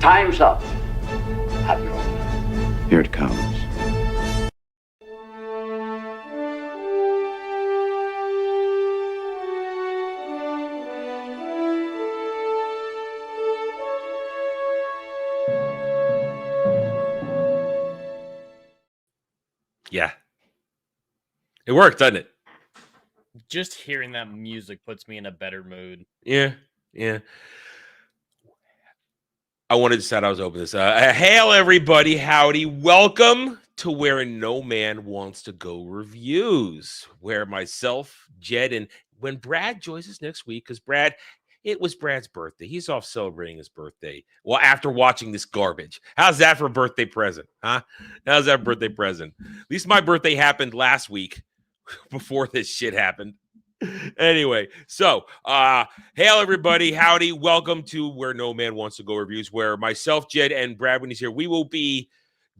Time's up, Admiral. Here it comes. Yeah. It worked, doesn't it? Just hearing that music puts me in a better mood. Yeah. I wanted to say I was open this. Hail, everybody. Howdy. Welcome to Where No Man Wants to Go Reviews, where myself, Jed, and when Brad joins us next week, because it was Brad's birthday. He's off celebrating his birthday. Well, after watching this garbage. How's that for a birthday present, huh? How's that birthday present? At least my birthday happened last week before this shit happened. Anyway, so hail everybody, howdy, welcome to Where No Man Wants to Go Reviews, where myself, Jed, and Brad, when he's here, we will be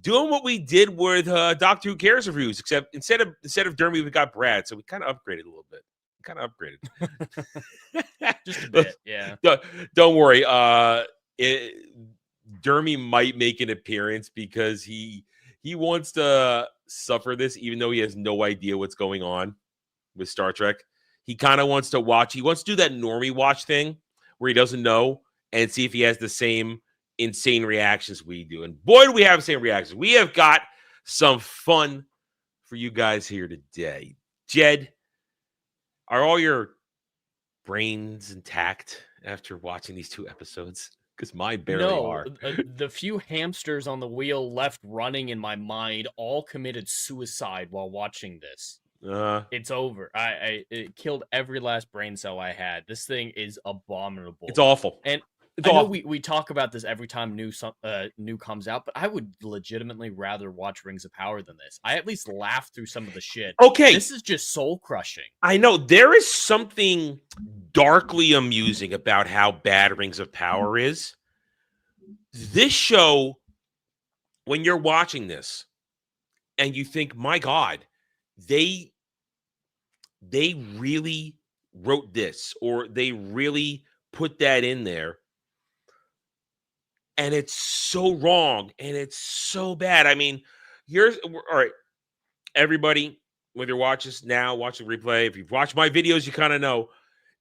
doing what we did with Doctor Who Cares reviews, except instead of Dermy, we got Brad, so we kind of upgraded a little bit. Just a bit, yeah. Don't worry, Dermy might make an appearance because he wants to suffer this, even though he has no idea what's going on with Star Trek. He kind of wants to watch. He wants to do that normie watch thing where he doesn't know and see if he has the same insane reactions we do. And boy, do we have the same reactions. We have got some fun for you guys here today. Jed, are all your brains intact after watching these 2 episodes? Because mine barely are. The few hamsters on the wheel left running in my mind all committed suicide while watching this. It's over. It killed every last brain cell I had. This thing is abominable. It's awful. And it's I know awful. we talk about this every time new comes out, but I would legitimately rather watch Rings of Power than this. I at least laughed through some of the shit. Okay. This is just soul crushing. I know there is something darkly amusing about how bad Rings of Power is. This show, when you're watching this and you think, my God, they really wrote this, or they really put that in there, and it's so wrong and it's so bad. I mean, all right, everybody, whether you're watching this now, watch the replay, if you've watched my videos, you kind of know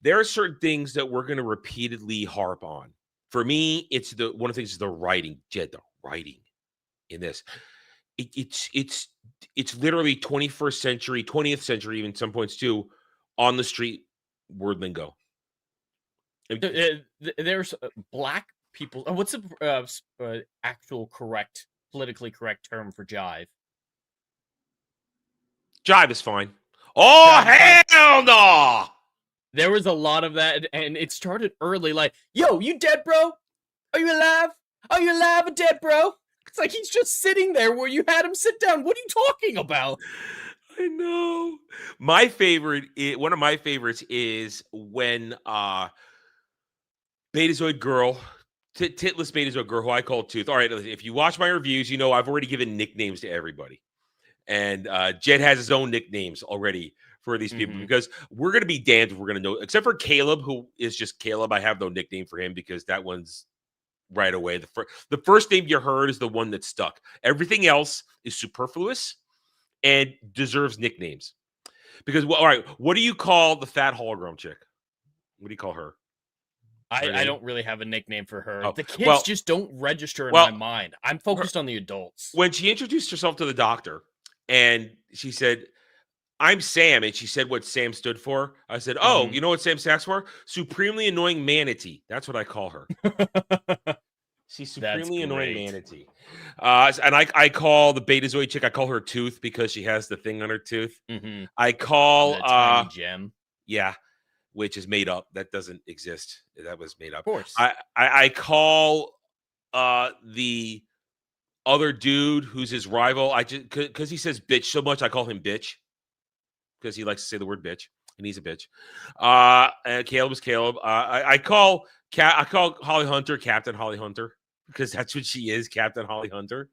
there are certain things that we're going to repeatedly harp on. For me, it's one of the things is the writing, Jed, the writing in this. It's literally 21st century, 20th century, even some points too, on the street word lingo. There's black people. What's the actual politically correct term for jive? Jive is fine. Oh, hell no! There was a lot of that, and it started early. Like, yo, you dead, bro? Are you alive? Are you alive or dead, bro? It's like he's just sitting there where you had him sit down. What are you talking about? I know. My favorite, one of my favorites is when Betazoid Girl, titless Betazoid Girl, who I call Tooth. All right, if you watch my reviews, you know I've already given nicknames to everybody. And Jed has his own nicknames already for these people, because we're going to be damned if we're going to know, except for Caleb, who is just Caleb. I have no nickname for him because that one's right away. The first name you heard is the one that stuck. Everything else is superfluous and deserves nicknames. Because, all right, what do you call the fat hologram chick? What do you call her? I don't really have a nickname for her. Oh, the kids just don't register in my mind. I'm focused on the adults. When she introduced herself to the doctor and she said, "I'm Sam," and she said what Sam stood for, I said, "Oh, you know what Sam stands for? Supremely annoying manatee." That's what I call her. She's supremely annoying manatee. And I call the Betazoid chick, I call her Tooth because she has the thing on her tooth. I call the tiny gem. Yeah, which is made up. That doesn't exist. That was made up. Of course. I call the other dude who's his rival. I just because he says bitch so much, I call him bitch. Because he likes to say the word bitch, and he's a bitch. And Caleb is Caleb. I call Holly Hunter Captain Holly Hunter because that's what she is, Captain Holly Hunter.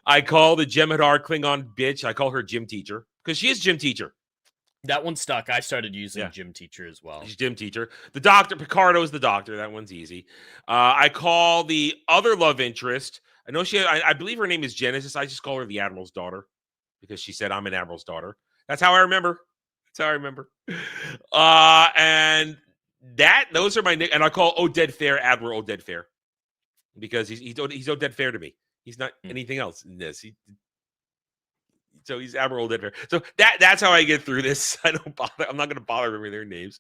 I call the Jem'Hadar Klingon bitch. I call her gym teacher because she is gym teacher. That one stuck. I started using gym teacher as well. She's gym teacher. The doctor, Picardo is the doctor. That one's easy. I call the other love interest. I know I believe her name is Genesis. I just call her the Admiral's daughter because she said I'm an Admiral's daughter. That's how I remember. And those are my and I call Oded Fair Admiral Oded Fair because he's Oded Fair to me. He's not anything else in this. So he's Admiral Oded Fair. So that's how I get through this. I'm not going to bother remembering their names.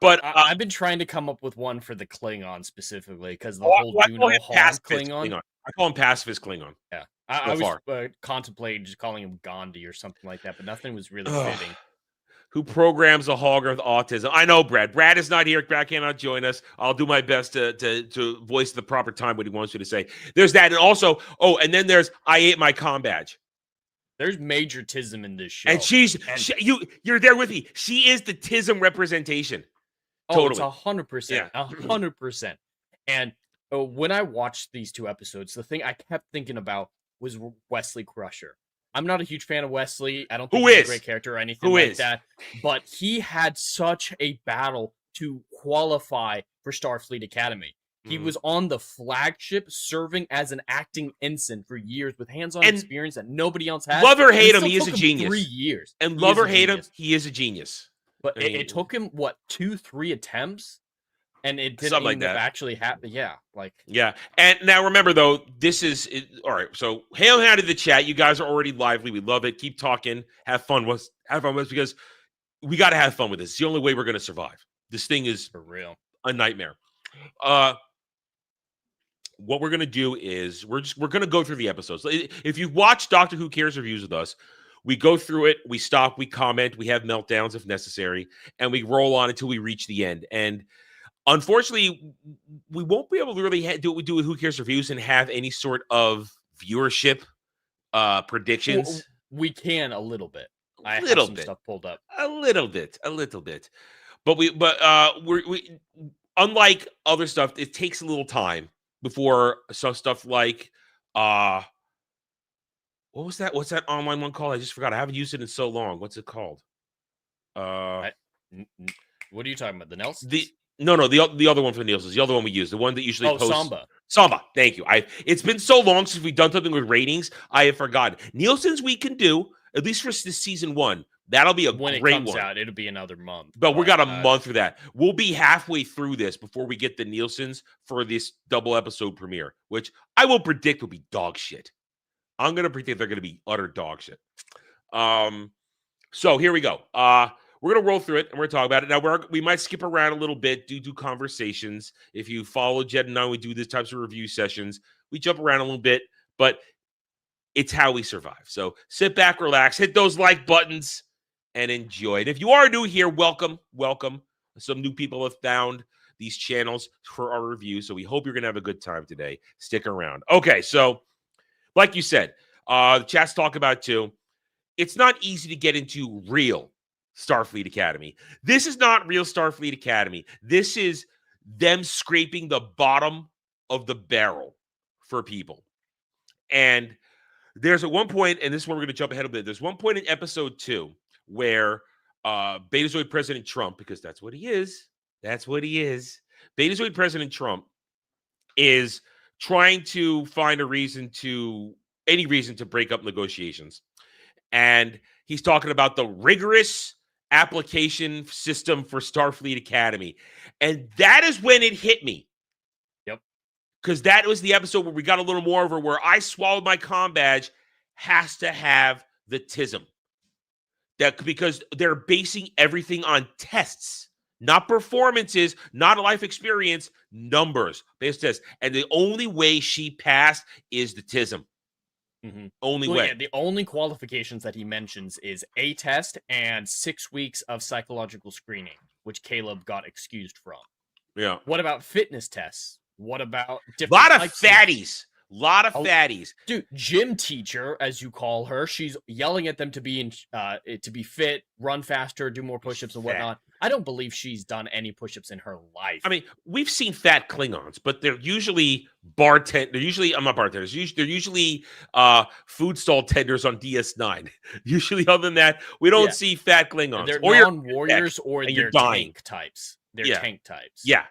But I've been trying to come up with one for the Klingon specifically because the whole do no harm Klingon. I call him pacifist Klingon. Yeah, I was contemplating just calling him Gandhi or something like that, but nothing was really fitting. Who programs a hologram with autism? I know Brad. Brad is not here. Brad cannot join us. I'll do my best to voice the proper time what he wants you to say. There's that, and also, and then there's I ate my comm badge. There's major tism in this show, and you're there with me. She is the tism representation. Totally, 100%, 100%. And when I watched these two episodes, the thing I kept thinking about was Wesley Crusher. I'm not a huge fan of Wesley. I don't think he's a great character or anything like that. But he had such a battle to qualify for Starfleet Academy. He was on the flagship serving as an acting ensign for years with hands-on experience that nobody else had. Love or hate him, he is a genius. 3 years. And love or hate him, he is a genius. But it took him, 2-3 attempts? And it didn't even actually happen. Yeah. And now remember though, this is all right. So hail out of the chat. You guys are already lively. We love it. Keep talking. Have fun with us because we got to have fun with this. It's the only way we're going to survive. This thing is for real a nightmare. What we're going to do is we're going to go through the episodes. If you watch Doctor Who Cares reviews with us, we go through it. We stop. We comment. We have meltdowns if necessary, and we roll on until we reach the end. And unfortunately, we won't be able to really do what we do with Who Cares reviews and have any sort of viewership predictions. We can a little bit. I have some stuff pulled up. A little bit. But we unlike other stuff, it takes a little time before some stuff like what was that? What's that online one called? I just forgot. I haven't used it in so long. What's it called? What are you talking about? The Nelsons? No, the other one for the Nielsen's, the other one we use, the one that usually posts. Samba. Thank you. It's been so long since we've done something with ratings, I have forgotten. Nielsen's we can do, at least for this season 1. That'll be when great it comes one. out, it'll be another month. But we got a month for that. We'll be halfway through this before we get the Nielsen's for this double episode premiere, which I will predict will be dog shit. I'm going to predict they're going to be utter dog shit. So here we go. We're going to roll through it, and we're going to talk about it. Now, we might skip around a little bit due to conversations. If you follow Jed and I, we do these types of review sessions. We jump around a little bit, but it's how we survive. So sit back, relax, hit those like buttons, and enjoy it. If you are new here, welcome. Some new people have found these channels for our review, so we hope you're going to have a good time today. Stick around. Okay, so like you said, the chat's talking about too, it's not easy to get into real Starfleet Academy. This is not real Starfleet Academy. This is them scraping the bottom of the barrel for people. And there's at one point, and this is where we're going to jump ahead a bit. There's one point in episode 2 where Betazoid President Trump, because that's what he is. Betazoid President Trump is trying to find any reason to break up negotiations. And he's talking about the rigorous application system for Starfleet Academy. And that is when it hit me. Yep. Because that was the episode where we got a little more over where I swallowed my comm badge has to have the TISM. Because they're basing everything on tests, not performances, not a life experience, numbers, based tests. And the only way she passed is the TISM. Only way. Yeah, the only qualifications that he mentions is a test and 6 weeks of psychological screening, which Caleb got excused from. Yeah. What about fitness tests? What about different lot of fatties? Dude, gym teacher, as you call her, she's yelling at them to be fit, run faster, do more push-ups and whatnot. I don't believe she's done any push-ups in her life. I mean, we've seen fat Klingons, but they're usually I'm not bartenders. They're usually food stall tenders on DS9. Usually, other than that, we don't see fat Klingons. They're or non-warriors, or you're they're dying. tank types. They're tank types. Yeah.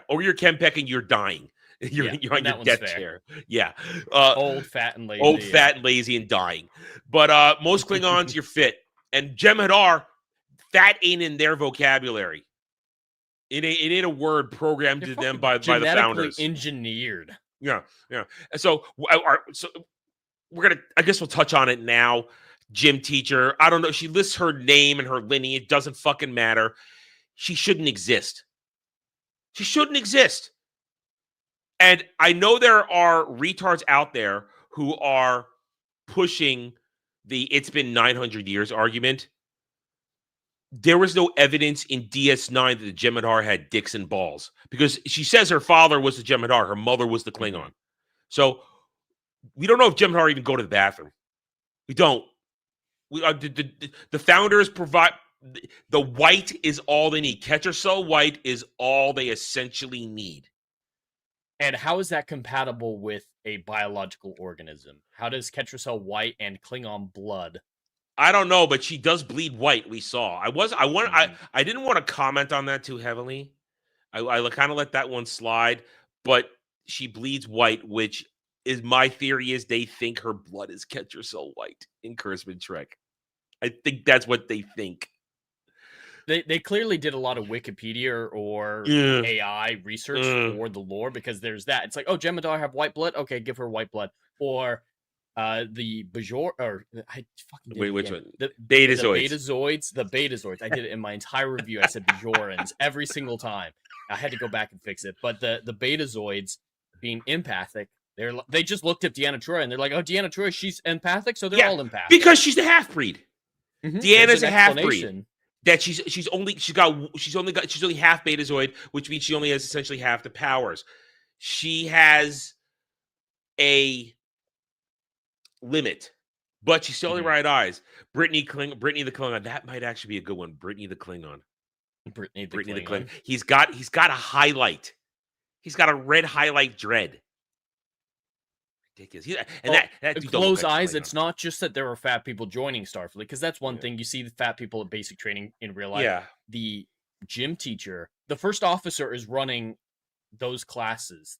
Or you're Kempek and you're dying. You're on your death chair. Yeah. Old, fat, and lazy. Fat, and lazy, and dying. But most Klingons, you're fit. And Jem'Hadar, fat ain't in their vocabulary. It ain't a word programmed to them by the founders. Engineered. Yeah. And so we're gonna. I guess we'll touch on it now. Gym teacher. I don't know. She lists her name and her lineage. It doesn't fucking matter. She shouldn't exist. She shouldn't exist. And I know there are retards out there who are pushing the "it's been 900 years" argument. There was no evidence in DS9 that the Jem'Hadar had dicks and balls, because she says her father was the Jem'Hadar, her mother was the Klingon. Mm-hmm. So we don't know if Jem'Hadar even go to the bathroom. We don't. The founders provide the white is all they need. Ketracel white is all they essentially need. And how is that compatible with a biological organism? How does Ketracel white and Klingon blood? I don't know, but she does bleed white. We saw. I didn't want to comment on that too heavily. I kind of let that one slide, but she bleeds white, which is my theory is they think her blood is Ketracel white in Kurzman Trek. I think that's what they think. They clearly did a lot of Wikipedia or AI research for the lore, because there's that. It's like, oh, Jem'Hadar have white blood? Okay, give her white blood. Or the Bajor, or I fucking did which one? The Betazoids. The Betazoids. I did it in my entire review. I said Bajorans every single time. I had to go back and fix it. But the Betazoids being empathic, they just looked at Deanna Troi and they're like, oh, Deanna Troi, she's empathic, so they're all empathic because she's a half breed. Mm-hmm. Deanna's a half breed. That she's only half Betazoid, which means she only has essentially half the powers. She has a limit, but she's still in the right eyes. Brittany the Klingon. That might actually be a good one. Brittany the Klingon. Brittany the Klingon. He's got a highlight. He's got a red highlight dread. Ridiculous. That close eyes. It's not just that there are fat people joining Starfleet, because that's one thing. You see the fat people at basic training in real life. Yeah. The gym teacher, the first officer, is running those classes.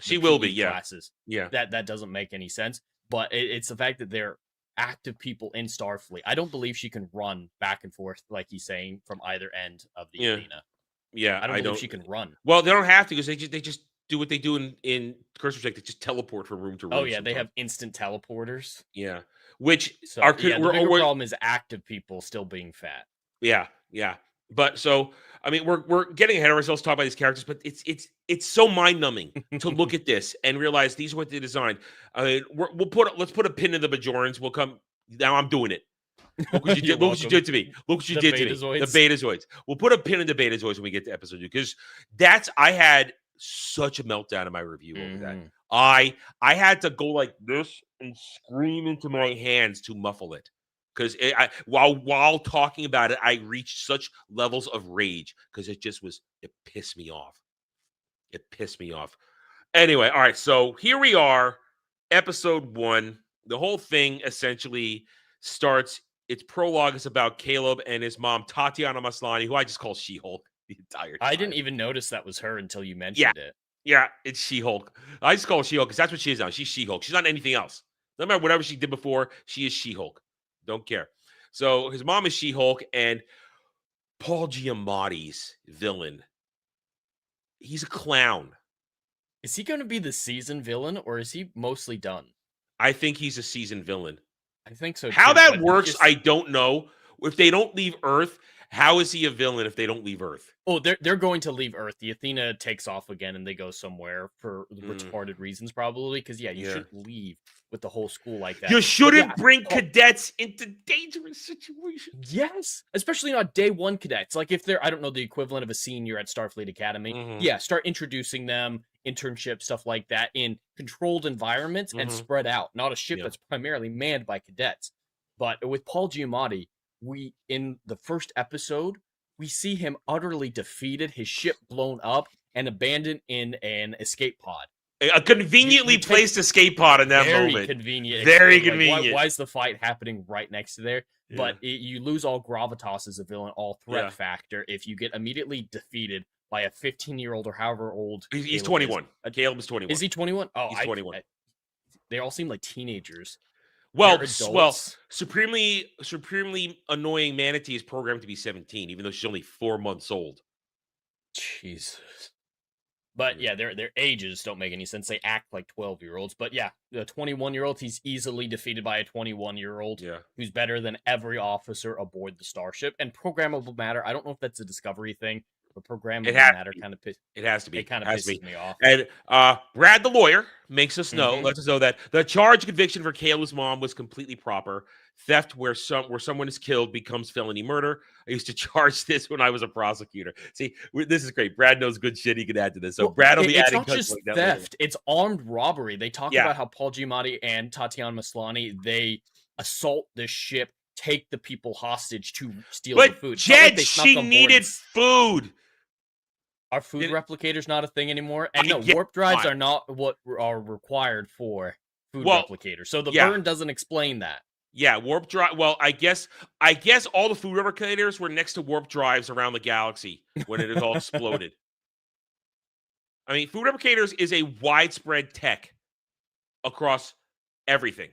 She will be. Classes. Yeah. That doesn't make any sense. But it's the fact that they're active people in Starfleet. I don't believe she can run back and forth, like he's saying, from either end of the arena. Yeah, I don't believe she can run. Well, they don't have to, because they just do what they do in Cursor Check. They just teleport from room to room. Oh yeah, they have instant teleporters. Yeah, which the bigger problem is active people still being fat. Yeah. But so I mean, we're getting ahead of ourselves talking about these characters, but it's so mind numbing to look at this and realize these are what they designed. I mean, let's put a pin in the Bajorans. We'll come now. I'm doing it. Look what you did to me. Look what you did to me. The Betazoids. We'll put a pin in the Betazoids when we get to episode 2, because I had such a meltdown in my review over that. I had to go like this and scream into my hands to muffle it, because while talking about it, I reached such levels of rage, because it pissed me off. It pissed me off. Anyway, all right. So here we are, episode 1. The whole thing essentially starts. Its prologue is about Caleb and his mom, Tatiana Maslany, who I just call She-Hulk the entire time. I didn't even notice that was her until you mentioned it. Yeah, it's She-Hulk. I just call her She-Hulk because that's what she is now. She's She-Hulk. She's not anything else. No matter whatever she did before, she is She-Hulk. Don't care. So his mom is She-Hulk, and Paul Giamatti's villain, he's a clown. Is he going to be the season villain, or is he mostly done? I think he's a season villain. I think so, How that works, I don't know. If they don't leave Earth, how is he a villain if they don't leave Earth? Oh, they're going to leave Earth. The Athena takes off again, and they go somewhere for retarded reasons, probably. Because you shouldn't leave with the whole school like that. You shouldn't bring cadets into dangerous situations. Yes, especially not day one cadets. Like if they're, I don't know, the equivalent of a senior at Starfleet Academy. Yeah, start introducing them, internship, stuff like that, in controlled environments and spread out. Not a ship that's primarily manned by cadets. But with Paul Giamatti, in the first episode, we see him utterly defeated, his ship blown up, and abandoned in an escape pod. A conveniently placed escape pod in that very moment. Convenient. Very like, convenient. Why is the fight happening right next to there? Yeah. But you lose all gravitas as a villain, all threat factor, if you get immediately defeated by a 15-year-old or however old. He's 21. Caleb is 21. Is he 21? Oh, he's 21. They all seem like teenagers. Well, supremely annoying Manatee is programmed to be 17, even though she's only 4 months old. Jesus. But yeah, their ages don't make any sense. They act like 12-year-olds. But yeah, the 21-year-old, he's easily defeated by a 21-year-old who's better than every officer aboard the starship. And programmable matter, I don't know if that's a Discovery thing, but programmable matter kind of it has to be. It kind of pisses me off. And Brad the lawyer makes us know, lets us know that the charge conviction for Caleb's mom was completely proper. Theft where someone is killed becomes felony murder. I used to charge this when I was a prosecutor. See, this is great. Brad knows good shit he can add to this. So Brad will be adding. It's not just like theft; it's armed robbery. They talk about how Paul Giamatti and Tatiana Maslany, they assault this ship, take the people hostage to steal the food. Jed, she needed food. Are food replicators not a thing anymore? And no, warp drives are not what are required for food replicators. So the burn doesn't explain that. Yeah, warp drive. Well, I guess all the food replicators were next to warp drives around the galaxy when it all exploded. I mean, food replicators is a widespread tech across everything.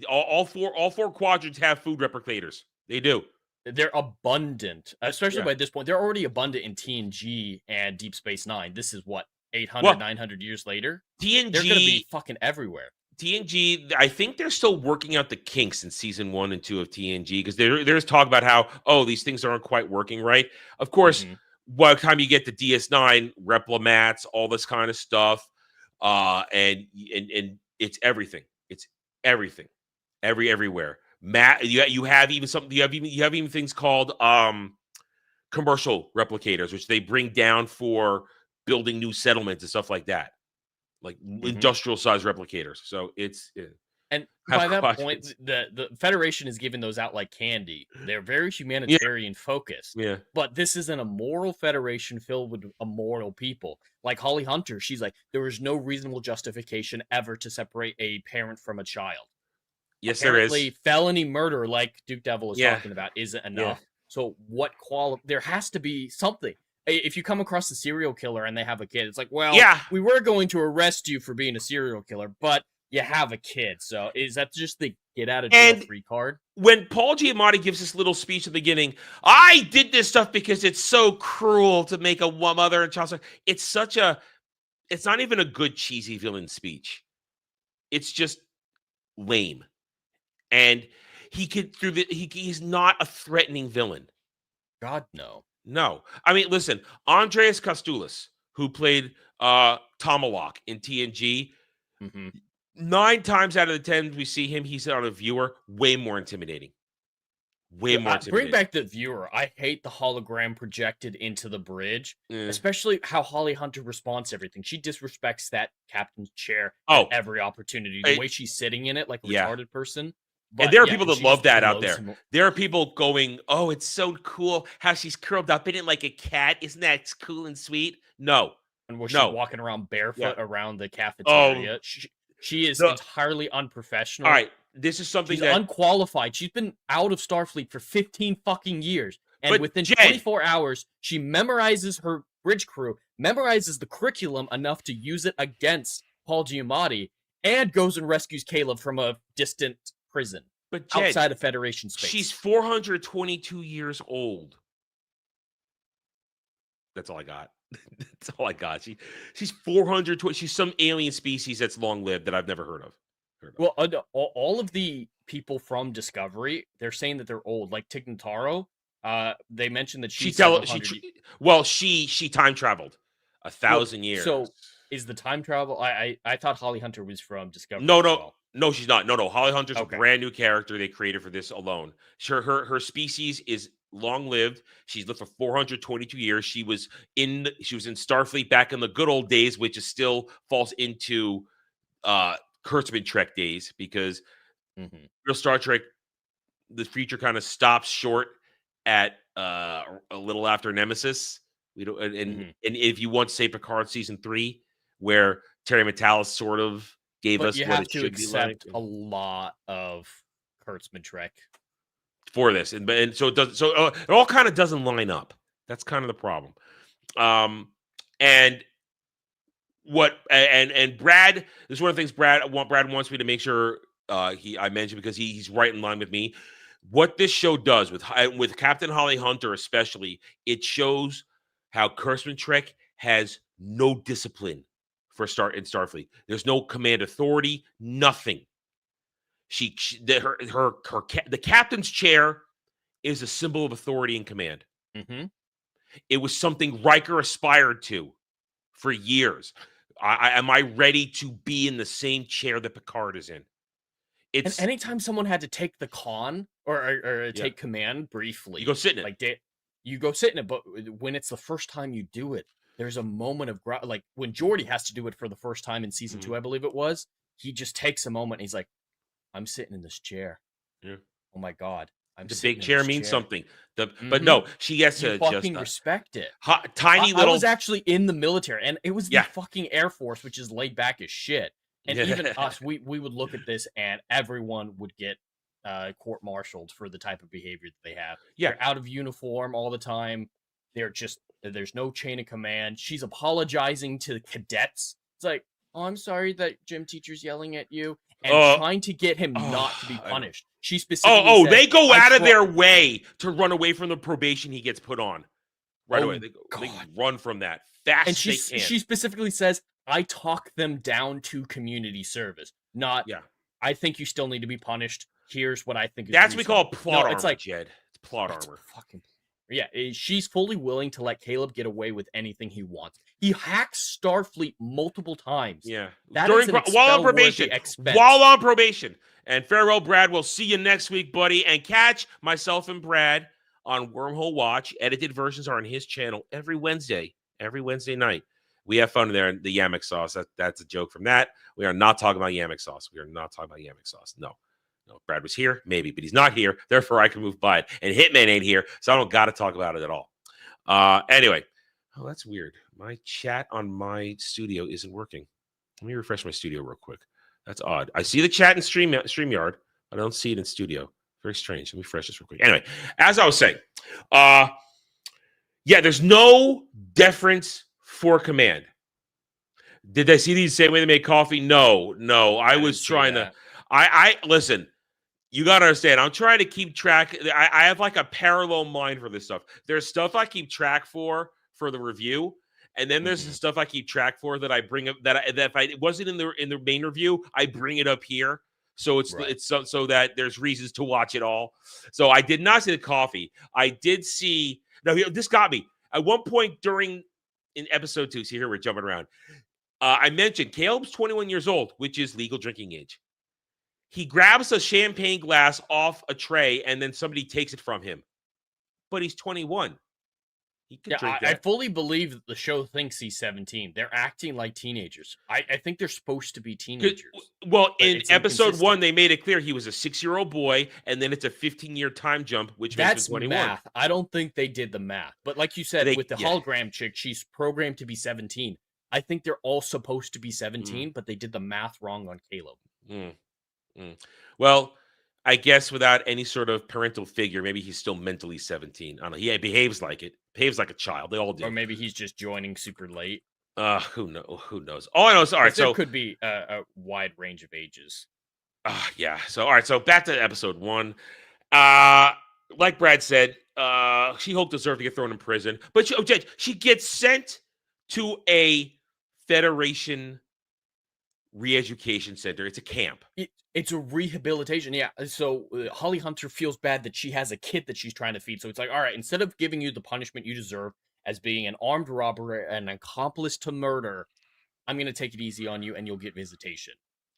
All four quadrants have food replicators. They do. They're abundant, especially by this point. They're already abundant in TNG and Deep Space Nine. This is what, 800, 900 years later? TNG, they're going to be fucking everywhere. TNG, I think they're still working out the kinks in season 1 and 2 of TNG because there's talk about how, these things aren't quite working right. Of course, by the time you get to DS9, replimats, all this kind of stuff, and it's everything. It's everything, everywhere. You have even something. You have even things called commercial replicators, which they bring down for building new settlements and stuff like that, like industrial size replicators. So it's and by that point, the Federation has given those out like candy. They're very humanitarian focused. Yeah, but this is an immoral Federation filled with immoral people. Like Holly Hunter, she's like, there is no reasonable justification ever to separate a parent from a child. Yes, apparently, there is. Felony murder, like Duke Devil is talking about, isn't enough. So what there has to be something. If you come across a serial killer and they have a kid, it's like, well, we were going to arrest you for being a serial killer, but you have a kid. So is that just the get out of jail free card? When Paul Giamatti gives this little speech at the beginning, I did this stuff because it's so cruel to make a mother and child. It's not even a good cheesy villain speech. It's just lame. And he's not a threatening villain. God, no. No. I mean, listen, Andreas Kostoulis, who played Tomalak in TNG, 9 times out of the 10 we see him, he's on a viewer, way more intimidating. Way more intimidating. Bring back the viewer. I hate the hologram projected into the bridge, especially how Holly Hunter responds to everything. She disrespects that captain's chair at every opportunity. The way she's sitting in it like a retarded person. But, and there are people that love that out there. There are people going, oh, it's so cool how she's curled up in it like a cat. Isn't that cool and sweet? No. And she's walking around barefoot around the cafeteria. She is entirely unprofessional. All right. This is something she's unqualified. She's been out of Starfleet for 15 fucking years. And within 24 hours, she memorizes her bridge crew, memorizes the curriculum enough to use it against Paul Giamatti, and goes and rescues Caleb from a distant prison, but Jed, outside of Federation space. She's 422 years old. That's all I got. That's all I got. She's 420. She's some alien species that's long lived that I've never heard of. Well, all of the people from Discovery, they're saying that they're old. Like Tig Notaro, they mentioned that she time traveled 1,000 years. So is the time travel? I thought Holly Hunter was from Discovery. No, she's not. No. Holly Hunter's a brand new character they created for this alone. Sure, her species is long lived. She's lived for 422 years. She was in Starfleet back in the good old days, which is still falls into Kurtzman Trek days because real Star Trek, the future kind of stops short at a little after Nemesis. We don't, and if you want to say Picard season 3, where Terry Matalas sort of gave us what it should be like, a lot of Kurtzman-Trek for this, and so it does. So it all kind of doesn't line up. That's kind of the problem. And Brad, this is one of the things Brad wants me to make sure I mentioned, because he's right in line with me. What this show does with Captain Holly Hunter especially, it shows how Kurtzman-Trek has no discipline in Starfleet. There's no command authority, nothing. The captain's chair is a symbol of authority and command. It was something Riker aspired to for years. Am I ready to be in the same chair that Picard is in? And anytime someone had to take the con or take command briefly, you go sit in it. Like you go sit in it. But when it's the first time you do it, there's a moment of like when Geordi has to do it for the first time in season 2, I believe it was. He just takes a moment. And he's like, "I'm sitting in this chair. Oh my god, the big chair means something." But no, she gets to fucking respect it. Tiny little. I was actually in the military, and it was the fucking Air Force, which is laid back as shit. And even us, we would look at this, and everyone would get court-martialed for the type of behavior that they have. They're out of uniform all the time. There's no chain of command. She's apologizing to the cadets. It's like, "Oh, I'm sorry that gym teacher's yelling at you," and trying to get him not to be punished. She specifically said, they go out of their way to run away from the probation he gets put on. Right away. They run from that fast. And she specifically says, "I talk them down to community service." Not, "I think you still need to be punished. Here's what I think is That's what we call plot armor, it's like, Jed. It's plot armor. Fucking, she's fully willing to let Caleb get away with anything he wants. He hacks Starfleet multiple times. Yeah. While on probation. And farewell, Brad. We'll see you next week, buddy. And catch myself and Brad on Wormhole Watch. Edited versions are on his channel every Wednesday night. We have fun there. The Yamik sauce. That's a joke from that. We are not talking about Yamik sauce. No. Brad was here, maybe, but he's not here. Therefore, I can move by it. And Hitman ain't here, so I don't got to talk about it at all. Anyway. Oh, that's weird. My chat on my studio isn't working. Let me refresh my studio real quick. That's odd. I see the chat in StreamYard. I don't see it in studio. Very strange. Let me refresh this real quick. Anyway, as I was saying, there's no deference for command. Did I see these the same way they make coffee? No. I was trying to. I listen. You got to understand. I'm trying to keep track. I have like a parallel mind for this stuff. There's stuff I keep track for the review, and then there's the stuff I keep track for that I bring up that if it wasn't in the main review, I bring it up here. So it's so that there's reasons to watch it all. So I did not see the coffee. I did see. Now this got me at one point in episode 2. See, here we're jumping around. I mentioned Caleb's 21 years old, which is legal drinking age. He grabs a champagne glass off a tray, and then somebody takes it from him. But he's 21. He could drink that. I fully believe that the show thinks he's 17. They're acting like teenagers. I think they're supposed to be teenagers. Well, in episode 1, they made it clear he was a 6-year-old boy, and then it's a 15-year time jump, which makes him 21. That's math. I don't think they did the math. But like you said, with the hologram chick, she's programmed to be 17. I think they're all supposed to be 17, but they did the math wrong on Caleb. Well, I guess without any sort of parental figure, maybe he's still mentally 17. I don't know. He behaves like it. Behaves like a child. They all do. Or maybe he's just joining super late. Who knows? All I know is, all right, there could be a wide range of ages. Yeah. So, all right. So back to episode 1. Like Brad said, She-Hulk deserved to get thrown in prison. But she gets sent to a Federation re-education center. It's a camp. It's a rehabilitation. Yeah. So Holly Hunter feels bad that she has a kid that she's trying to feed. So it's like, all right, instead of giving you the punishment you deserve as being an armed robber and an accomplice to murder, I'm going to take it easy on you and you'll get visitation.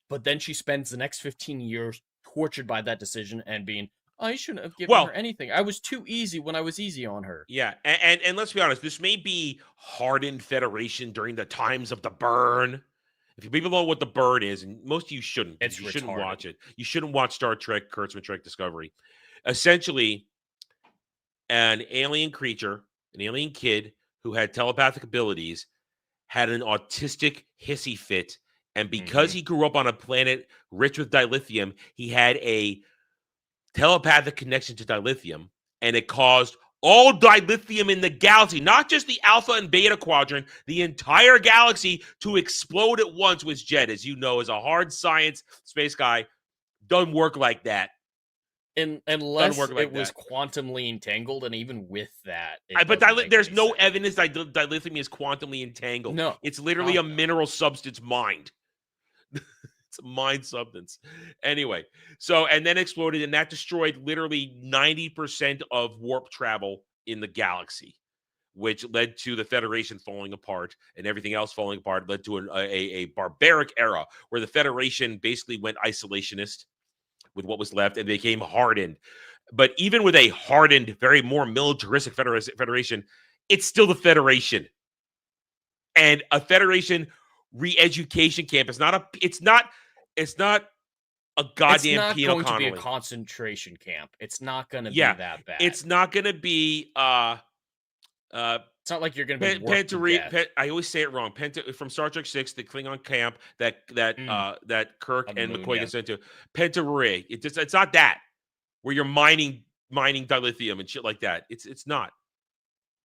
But then she spends the next 15 years tortured by that decision and being, I shouldn't have given her anything. I was too easy when I was easy on her. Yeah. And let's be honest, this may be hardened Federation during the times of the burn. If you people know what the burn is, and most of you shouldn't, you shouldn't watch it. You shouldn't watch Star Trek, Kurtzman-Trek Discovery. Essentially, an alien creature, an alien kid who had telepathic abilities, had an autistic hissy fit, and because he grew up on a planet rich with dilithium, he had a telepathic connection to dilithium, and it caused all dilithium in the galaxy, not just the alpha and beta quadrant, the entire galaxy to explode at once. Which, Jed, as you know, is a hard science space guy, doesn't work like that. Unless it was quantumly entangled, and even with that, but there's no evidence that dilithium is quantumly entangled. No, it's literally a mineral substance mind. It's a mind substance. Anyway, and then exploded, and that destroyed literally 90% of warp travel in the galaxy, which led to the Federation falling apart, and everything else falling apart led to a barbaric era where the Federation basically went isolationist with what was left and became hardened. But even with a hardened, very more militaristic Federation, it's still the Federation. And a Federation re-education camp is not a goddamn Pino going Connolly. To be a concentration camp. It's not going to be that bad. It's not going to be it's not like you're going to be I always say it wrong. From Star Trek 6, the Klingon camp that Kirk and McCoy gets into. Pentarui. It's not that where you're mining dilithium and shit like that. It's not.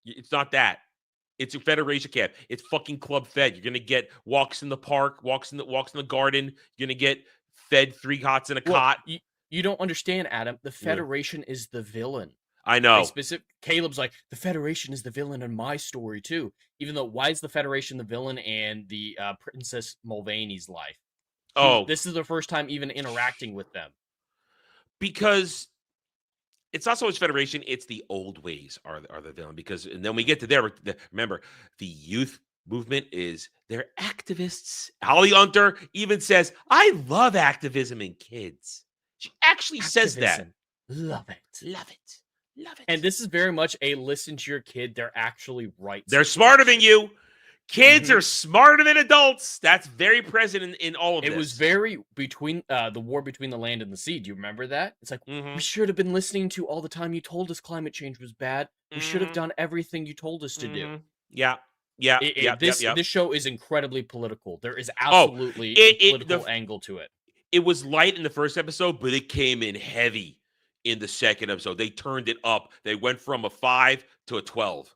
It's not that. It's a Federation camp. It's fucking club fed. You're gonna get walks in the park, walks in the garden. You're gonna get fed 3 hots in a cot. You don't understand, Adam. The Federation is the villain. I know. Caleb's like, the Federation is the villain in my story too. Even though, why is the Federation the villain in the Princess Mulvaney's life? This is the first time even interacting with them. Because it's not so much Federation, it's the old ways are the villain. Because, and then we get to there. Remember, the youth movement they're activists. Holly Hunter even says, I love activism in kids. She actually says that. Love it. Love it. Love it. And this is very much a listen to your kid. They're actually right. They're smarter than you. Kids are smarter than adults. That's very present in all of this. It was very between the war between the land and the sea. Do you remember that? It's like, we should have been listening to all the time you told us climate change was bad. We should have done everything you told us to do. Yeah. This show is incredibly political. There is absolutely a political angle to it. It was light in the first episode, but it came in heavy in the second episode. They turned it up. They went from a 5 to a 12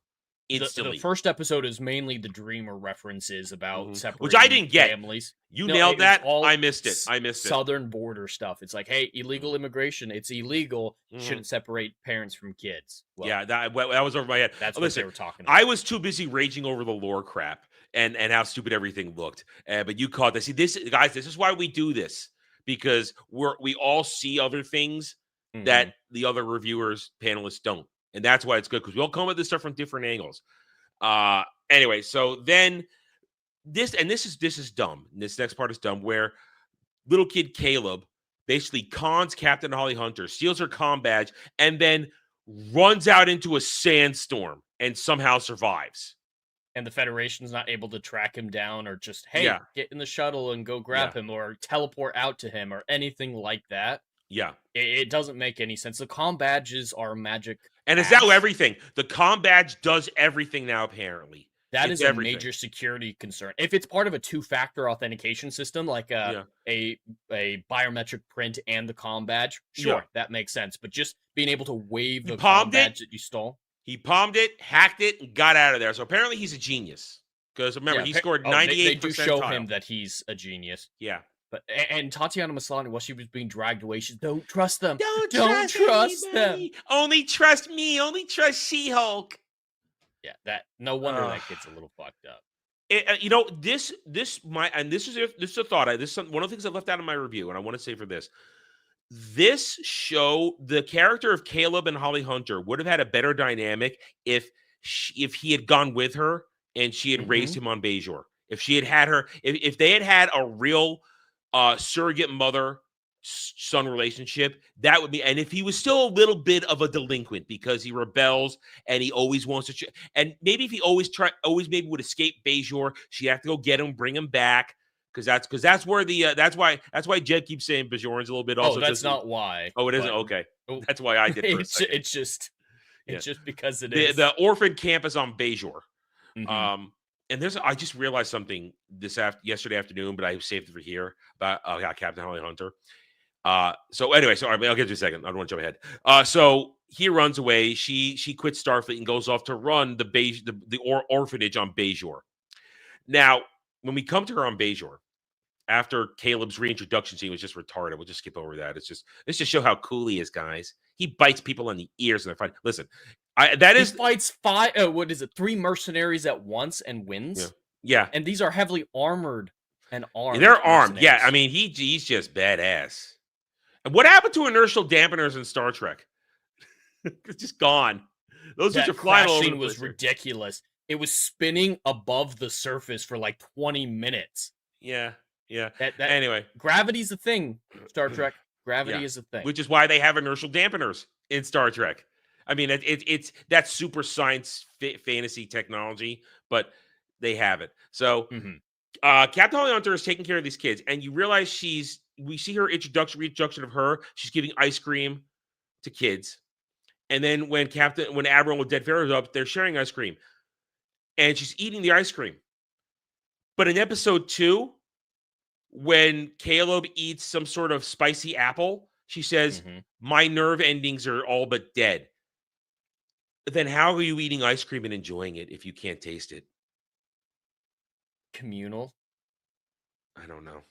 instantly. The first episode is mainly the Dreamer references about separating which I didn't get. Families. Nailed that. I missed it. Southern border stuff. It's like, hey, illegal immigration. It's illegal. You shouldn't separate parents from kids. Well, that was over my head. That's what they were talking about. I was too busy raging over the lore crap and how stupid everything looked. But you caught this. See, this is why we do this, because we all see other things that the other reviewers, panelists don't. And that's why it's good, because we all come at this stuff from different angles. Anyway, so then this is dumb. This next part is dumb, where little kid Caleb basically cons Captain Holly Hunter, steals her comm badge, and then runs out into a sandstorm and somehow survives. And the Federation's not able to track him down, or just, hey, get in the shuttle and go grab him, or teleport out to him, or anything like that. Yeah. It doesn't make any sense. The comm badges are magic. And it's now everything. The comm badge does everything now, apparently. That is a major security concern. If it's part of a 2-factor authentication system, like a biometric print and the comm badge, sure, that makes sense. But just being able to wave the comm badge that you stole. He palmed it, hacked it, and got out of there. So apparently he's a genius. Because remember, he scored 98%. They do show him that he's a genius. Yeah. But and Tatiana Maslany, while she was being dragged away, she's, don't trust them. Don't trust them. Only trust me. Only trust She-Hulk. Yeah, no wonder that kid's a little fucked up. This is a thought. This is one of the things I left out of my review, and I want to say for this. This show, the character of Caleb and Holly Hunter would have had a better dynamic if he had gone with her and she had raised him on Bajor. If she had her, if they had a real surrogate mother-son relationship, that would be, and if he was still a little bit of a delinquent because he rebels and he always wants to, and maybe if he always maybe would escape Bajor, she'd have to go get him, bring him back, because that's where the that's why Jed keeps saying Bajoran's a little bit also. Oh, that's not why. Oh, it isn't. Okay, that's why I did. It's just. It's just because it the is. the orphan camp is on Bajor. Mhm. And I just realized something yesterday afternoon, but I saved it for here about Captain Holly Hunter. So anyway, so I'll get to you in a second. I don't want to jump ahead. So he runs away. She quits Starfleet and goes off to run the orphanage on Bajor. Now, when we come to her on Bajor, after Caleb's reintroduction scene was just retarded. We'll just skip over that. Let's just show how cool he is, guys. He bites people on the ears and they're fine. Listen, He fights 3 mercenaries at once and wins. Yeah. And these are heavily armored and armed. They're armed. mercenaries. Yeah, I mean he's just badass. And what happened to inertial dampeners in Star Trek? It's just gone. Those that are flying all over the crashing was place. ridiculous. It was spinning above the surface for like 20 minutes. Yeah. Anyway, gravity's a thing. Star Trek. Gravity is a thing. Which is why they have inertial dampeners in Star Trek. I mean, it's that super science fantasy technology, but they have it. So, Captain Holly Hunter is taking care of these kids, and you realize we see her reintroduction of her. She's giving ice cream to kids, and then when Admiral Dead Pharaoh's up, they're sharing ice cream, and she's eating the ice cream. But in episode 2, when Caleb eats some sort of spicy apple, she says, "My nerve endings are all but dead." Then how are you eating ice cream and enjoying it if you can't taste it? Communal. I don't know.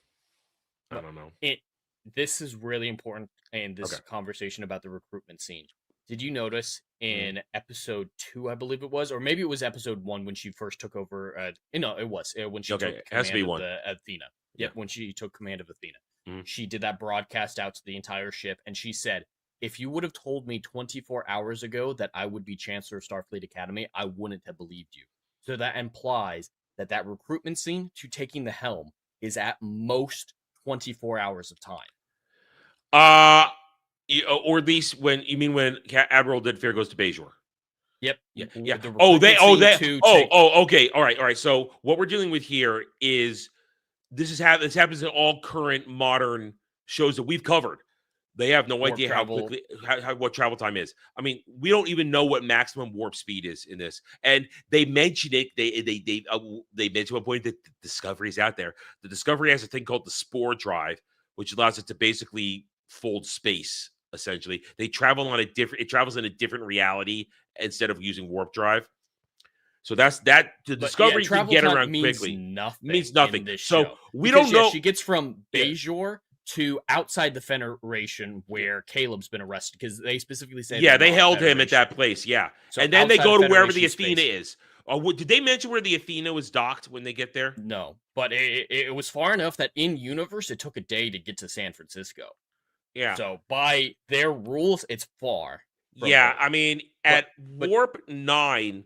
This is really important in this conversation about the recruitment scene. Did you notice in episode 2, I believe it was, or maybe it was episode 1 when she first took over? No, it was when she took command of the Athena. Yep, when she took command of Athena. She did that broadcast out to the entire ship, and she said, "If you would have told me 24 hours ago that I would be Chancellor of Starfleet Academy, I wouldn't have believed you." So that implies that recruitment scene to taking the helm is at most 24 hours of time. Or at least when Admiral Dead Fear goes to Bajor. Yep. Yeah. Okay. All right. So what we're dealing with here is this happens in all current modern shows that we've covered. They have no idea how quickly what travel time is. I mean, we don't even know what maximum warp speed is in this. And they mentioned it. They mentioned one point that the Discovery is out there. The Discovery has a thing called the Spore Drive, which allows it to basically fold space. Essentially, it travels in a different reality instead of using warp drive. So that's that. The Discovery can get around quickly. Means nothing. So we don't know. She gets from Bajor to outside the Federation where Caleb's been arrested because they specifically say they held him at that place. Yeah, so and then they go to wherever the Athena is. Did they mention where the Athena was docked when they get there? No, but it was far enough that in universe it took a day to get to San Francisco. Yeah. So by their rules, it's far. Yeah, I mean, at warp 9.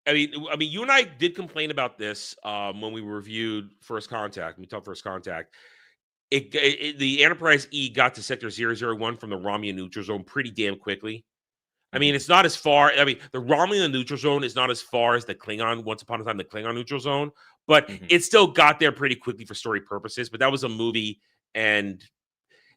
I mean, you and I did complain about this when we reviewed First Contact. We talked First Contact. The Enterprise E got to Sector 001 from the Romulan neutral zone pretty damn quickly. I mean, it's not as far. I mean, the Romulan neutral zone is not as far as the Klingon, once upon a time, the Klingon neutral zone, but it still got there pretty quickly for story purposes. But that was a movie, and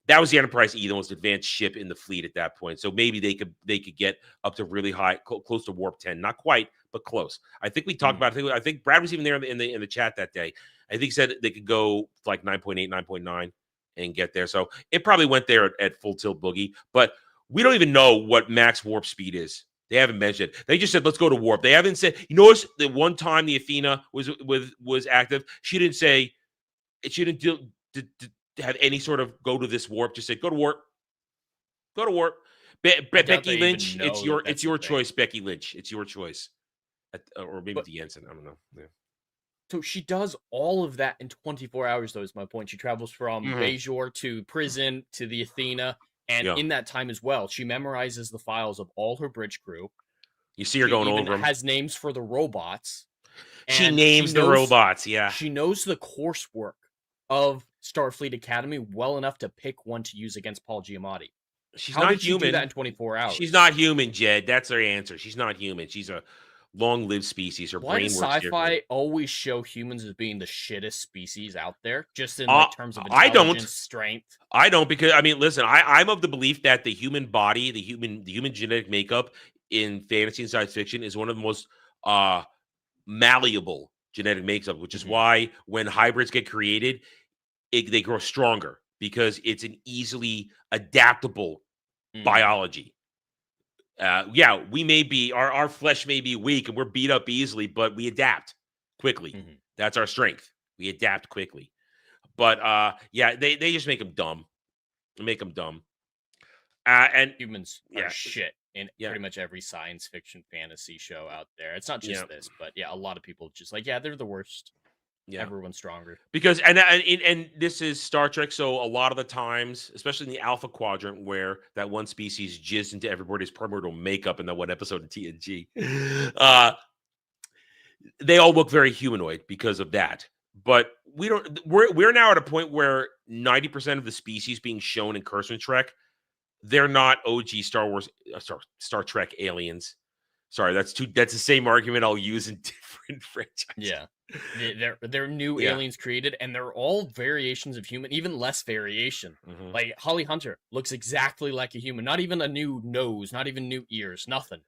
that was the Enterprise E, the most advanced ship in the fleet at that point. So maybe they could get up to really high, close to warp 10. Not quite, but close. I think we talked about it. I think Brad was even there in the chat that day. I think he said they could go like 9.8, 9.9 and get there. So it probably went there at full tilt boogie. But we don't even know what max warp speed is. They haven't mentioned it. They just said, let's go to warp. They haven't said, you notice that one time the Athena was active, she didn't say, she didn't have any sort of go to this warp. Just say, go to warp. Go to warp. Becky Lynch, it's your choice, Becky Lynch. It's your choice. Or maybe the ensign. I don't know. Yeah. So she does all of that in 24 hours, though, is my point. She travels from Bajor to prison to the Athena. And in that time as well, she memorizes the files of all her bridge crew. You see her going over them. Has names for the robots. She names the robots, yeah. She knows the coursework of Starfleet Academy well enough to pick one to use against Paul Giamatti. She's How not did human. She do that in 24 hours? She's not human, Jed. That's her answer. She's not human. She's a long-lived species. Her Why brain does works sci-fi differently. always show humans as being the shittest species out there, just in terms of I intelligence, don't. strength? I don't, because I mean, listen, I'm of the belief that the human body, the human genetic makeup in fantasy and science fiction is one of the most uh malleable genetic makeup, which is why when hybrids get created, they grow stronger because it's an easily adaptable biology. Yeah, we may be our flesh may be weak and we're beat up easily, but we adapt quickly. That's our strength. We adapt quickly. But yeah, they just make them dumb. Make them dumb. And Humans are yeah, shit in yeah, pretty much every science fiction fantasy show out there. It's not yeah, just this, but yeah, a lot of people just like, yeah, they're the worst. yeah. Everyone's stronger. Because and this is Star Trek, so a lot of the times, especially in the Alpha Quadrant, where that one species jizzed into everybody's primordial makeup in that one episode of TNG, they all look very humanoid because of that. But we don't. We're now at a point where 90% of the species being shown in Cursor Trek, they're not OG Star Trek aliens. Sorry, that's the same argument I'll use in different franchises. Yeah. They're new aliens created, and they're all variations of human, even less variation. Like Holly Hunter looks exactly like a human, not even a new nose, not even new ears, nothing.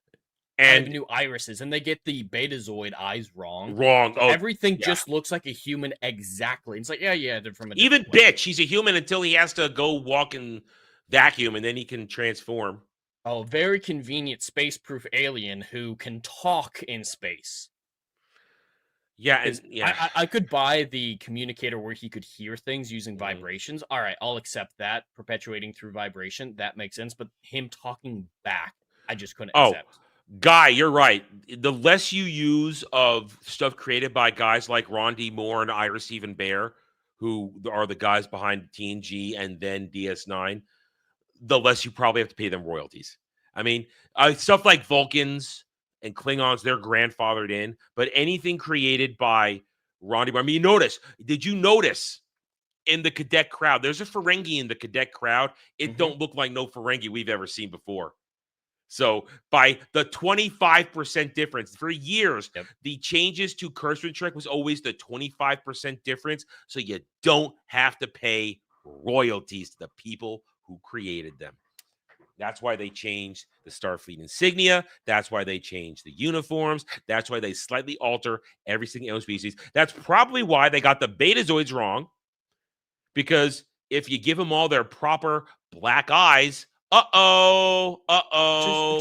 And not even new irises, and they get the Betazoid eyes wrong. Wrong. So everything just looks like a human exactly. It's like, yeah, they're from a even Bitch. He's a human until he has to go walk in vacuum, and then he can transform. Oh, very convenient space-proof alien who can talk in space. Yeah, and I could buy the communicator where he could hear things using vibrations. All right, I'll accept that. Perpetuating through vibration, that makes sense. But him talking back, I just couldn't accept. Guy, you're right. The less you use of stuff created by guys like Ron D. Moore and Ira Stephen Bear, who are the guys behind TNG and then DS9, the less you probably have to pay them royalties. I mean, stuff like Vulcans and Klingons, they're grandfathered in, but anything created by Ron D. Moore. I mean, did you notice in the Cadet crowd, there's a Ferengi in the Cadet crowd. It don't look like no Ferengi we've ever seen before. So by the 25% difference for years, the changes to Cursor Trek was always the 25% difference. So you don't have to pay royalties to the people who created them. That's why they changed the Starfleet insignia. That's why they changed the uniforms. That's why they slightly alter every single alien species. That's probably why they got the Betazoids wrong. Because if you give them all their proper black eyes,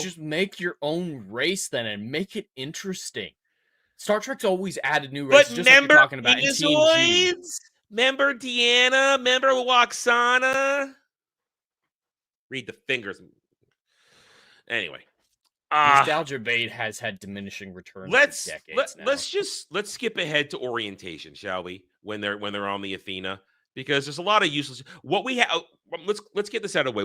Just make your own race then and make it interesting. Star Trek's always added new races, just like you're talking about in TNG. Remember Deanna? Remember Waxana? Read the fingers. Anyway. Nostalgia bait has had diminishing returns for decades now. Let's skip ahead to orientation, shall we? When they're on the Athena. Because there's a lot of useless. What we have, let's get this out of the way.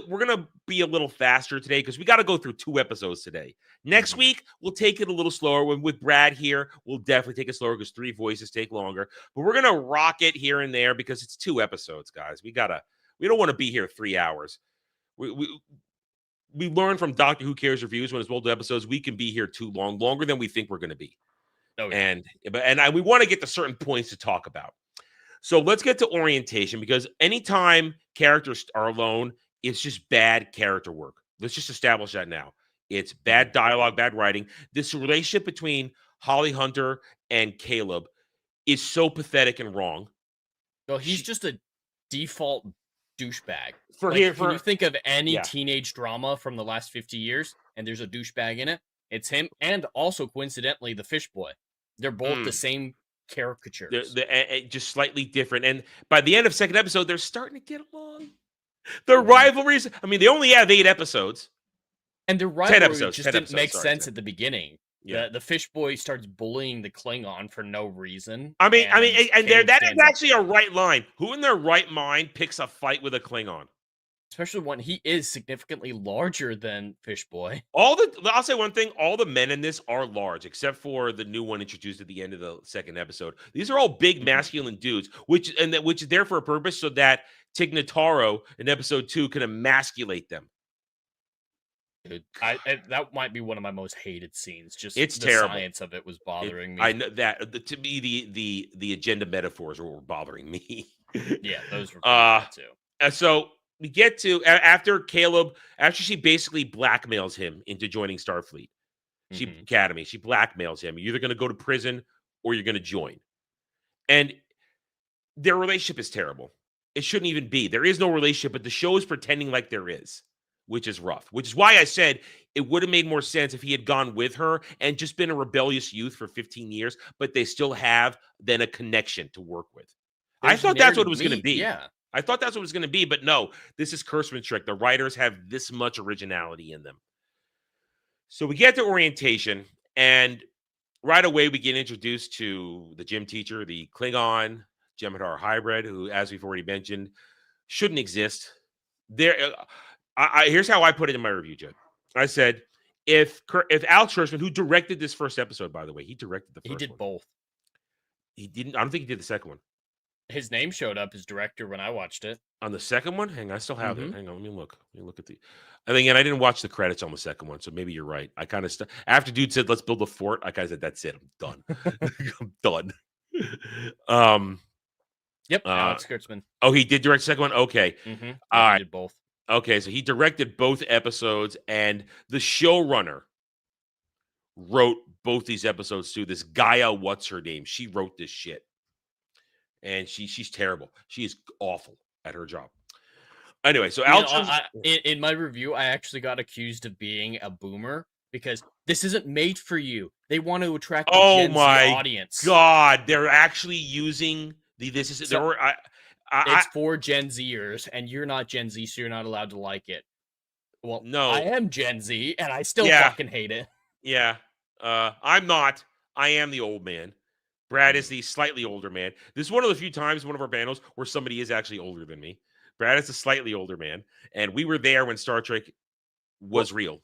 We're gonna be a little faster today because we got to go through 2 episodes today. Next week we'll take it a little slower. With Brad here, we'll definitely take it slower because 3 voices take longer. But we're gonna rock it here and there because it's 2 episodes, guys. We don't want to be here 3 hours. We learned from Doctor Who Cares reviews when it's multiple episodes. We can be here too long, longer than we think we're gonna be. Oh, yeah. And we want to get to certain points to talk about. So let's get to orientation, because anytime characters are alone, it's just bad character work. Let's just establish that now. It's bad dialogue, bad writing. This relationship between Holly Hunter and Caleb is so pathetic and wrong. No, he's just a default douchebag. Can you think of any teenage drama from the last 50 years and there's a douchebag in it? It's him, and also coincidentally the fish boy. They're both the same caricatures. They're just slightly different. And by the end of 2nd episode, they're starting to get along. The rivalries, I mean, they only have 8 episodes. And the rivalry just didn't make sense at the beginning. Yeah. The fish boy starts bullying the Klingon for no reason. And that is actually a right line. Who in their right mind picks a fight with a Klingon? Especially when he is significantly larger than Fish Boy. I'll say one thing: all the men in this are large, except for the new one introduced at the end of the 2nd episode. These are all big, masculine dudes, which is there for a purpose, so that Tig Notaro in episode 2 can emasculate them. Dude, that might be one of my most hated scenes. Just It's the terrible. science of it was bothering me. I know that to me the agenda metaphors were bothering me. Yeah, those were pretty bad too. And so we get to after she basically blackmails him into joining Starfleet. Academy. She blackmails him. You're either going to go to prison or you're going to join. And their relationship is terrible. It shouldn't even be. There is no relationship, but the show is pretending like there is, which is rough. Which is why I said it would have made more sense if he had gone with her and just been a rebellious youth for 15 years, but they still have then a connection to work with. I thought that's what it was going to be. Yeah. I thought that's what it was going to be, but no, this is Kurtzman's trick. The writers have this much originality in them. So we get to orientation, and right away we get introduced to the gym teacher, the Klingon Jem'Hadar hybrid, who, as we've already mentioned, shouldn't exist. Here's how I put it in my review, Jed. I said, if Alex Kurtzman, who directed this first episode, by the way, he directed the first one. He did both. He didn't. I don't think he did the second one. His name showed up as director when I watched it. On the second one? Hang on, I still have it. Hang on, let me look. Let me look at the. And again, I didn't watch the credits on the second one, so maybe you're right. I kind of after dude said, "Let's build a fort," I kind of said, "That's it. I'm done. I'm done." Yep, Alex Kurtzman. Oh, he did direct the second one. Okay, All right. He did both. Okay, so he directed both episodes, and the showrunner wrote both these episodes too. This Gaia, what's her name? She wrote this shit. And she's terrible. She is awful at her job. Anyway, so Alex, in my review, I actually got accused of being a boomer because this isn't made for you. They want to attract the Gen Z audience. God, they're actually using this is it's for Gen Zers, and you're not Gen Z, so you're not allowed to like it. Well, no, I am Gen Z, and I still fucking hate it. Yeah, I'm not. I am the old man. Brad is the slightly older man. This is one of the few times in one of our panels where somebody is actually older than me. Brad is a slightly older man, and we were there when Star Trek was real.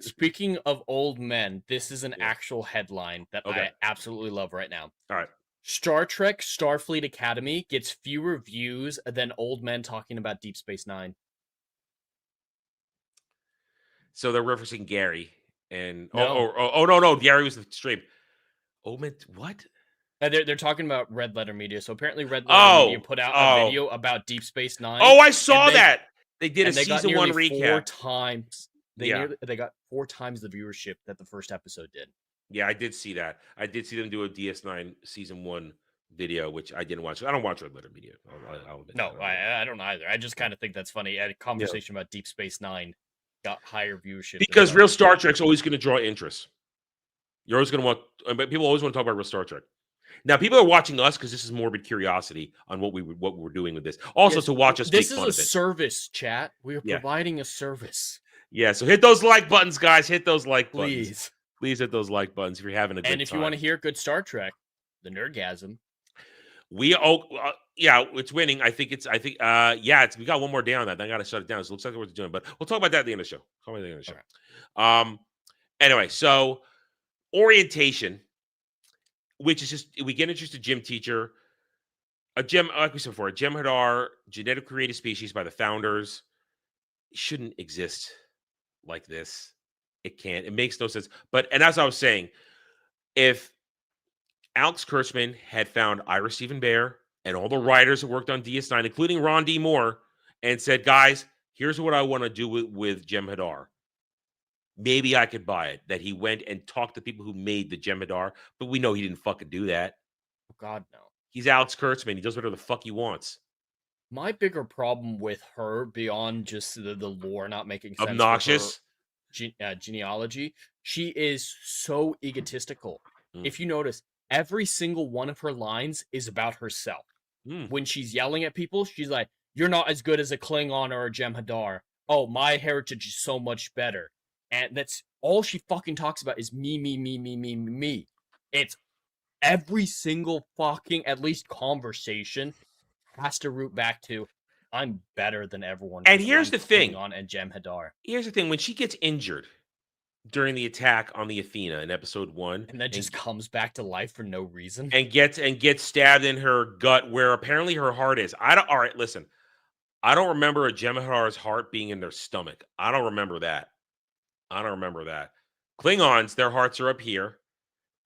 Speaking of old men, this is an actual headline that I absolutely love right now. All right. Star Trek Starfleet Academy gets fewer views than old men talking about Deep Space Nine. So they're referencing Gary. And no. No, Gary was the stream. Old men, what? They're talking about Red Letter Media. So apparently Red Letter Media put out a video about Deep Space Nine. Oh, I saw that. They did a season 1 recap. 4 times. They got 4 times the viewership that the first episode did. Yeah, I did see that. I did see them do a DS9 season 1 video, which I didn't watch. I don't watch Red Letter Media. I'll admit I don't either. I just kind of think that's funny. A conversation about Deep Space Nine got higher viewership. Because real Star Trek's always going to draw interest. You're always going to want, but people always want to talk about real Star Trek. Now, people are watching us because this is morbid curiosity on what we're doing with this. Also, to watch us make fun of it. This is a service, chat. We are providing a service. Yeah, so hit those like buttons, guys. Hit those like buttons. Please. Please hit those like buttons if you're having a good time. And if you want to hear good Star Trek, the Nerdgasm. It's winning. We got one more day on that. I got to shut it down. So it looks like we're doing, but we'll talk about that at the end of the show. Okay. Anyway, so orientation, which is just we get introduced to gym teacher, like we said before, a Jem'Hadar, genetically created species by the founders. It shouldn't exist like this. It can't. It makes no sense. And as I was saying, if Alex Kurtzman had found Ira Stephen Bear and all the writers who worked on DS9, including Ron D. Moore, and said, guys, here's what I want to do with Jem'Hadar. Maybe I could buy it. That he went and talked to people who made the Jem'Hadar, but we know he didn't fucking do that. Oh, God, no. He's Alex Kurtzman. He does whatever the fuck he wants. My bigger problem with her, beyond just the lore not making sense, obnoxious genealogy, she is so egotistical. If you notice, every single one of her lines is about herself. When she's yelling at people, she's like, "You're not as good as a Klingon or a Jem'Hadar. Oh, my heritage is so much better." And that's all she fucking talks about is me, me, me, me, me, me. It's every single fucking, at least conversation, has to root back to, I'm better than everyone. And here's the thing. Klingon and Jem'Hadar. Here's the thing. When she gets injured during the attack on the Athena in episode 1. And then just comes back to life for no reason. And gets stabbed in her gut where apparently her heart is. All right, listen. I don't remember a Jem'Hadar's heart being in their stomach. I don't remember that. I don't remember that. Klingons, their hearts are up here,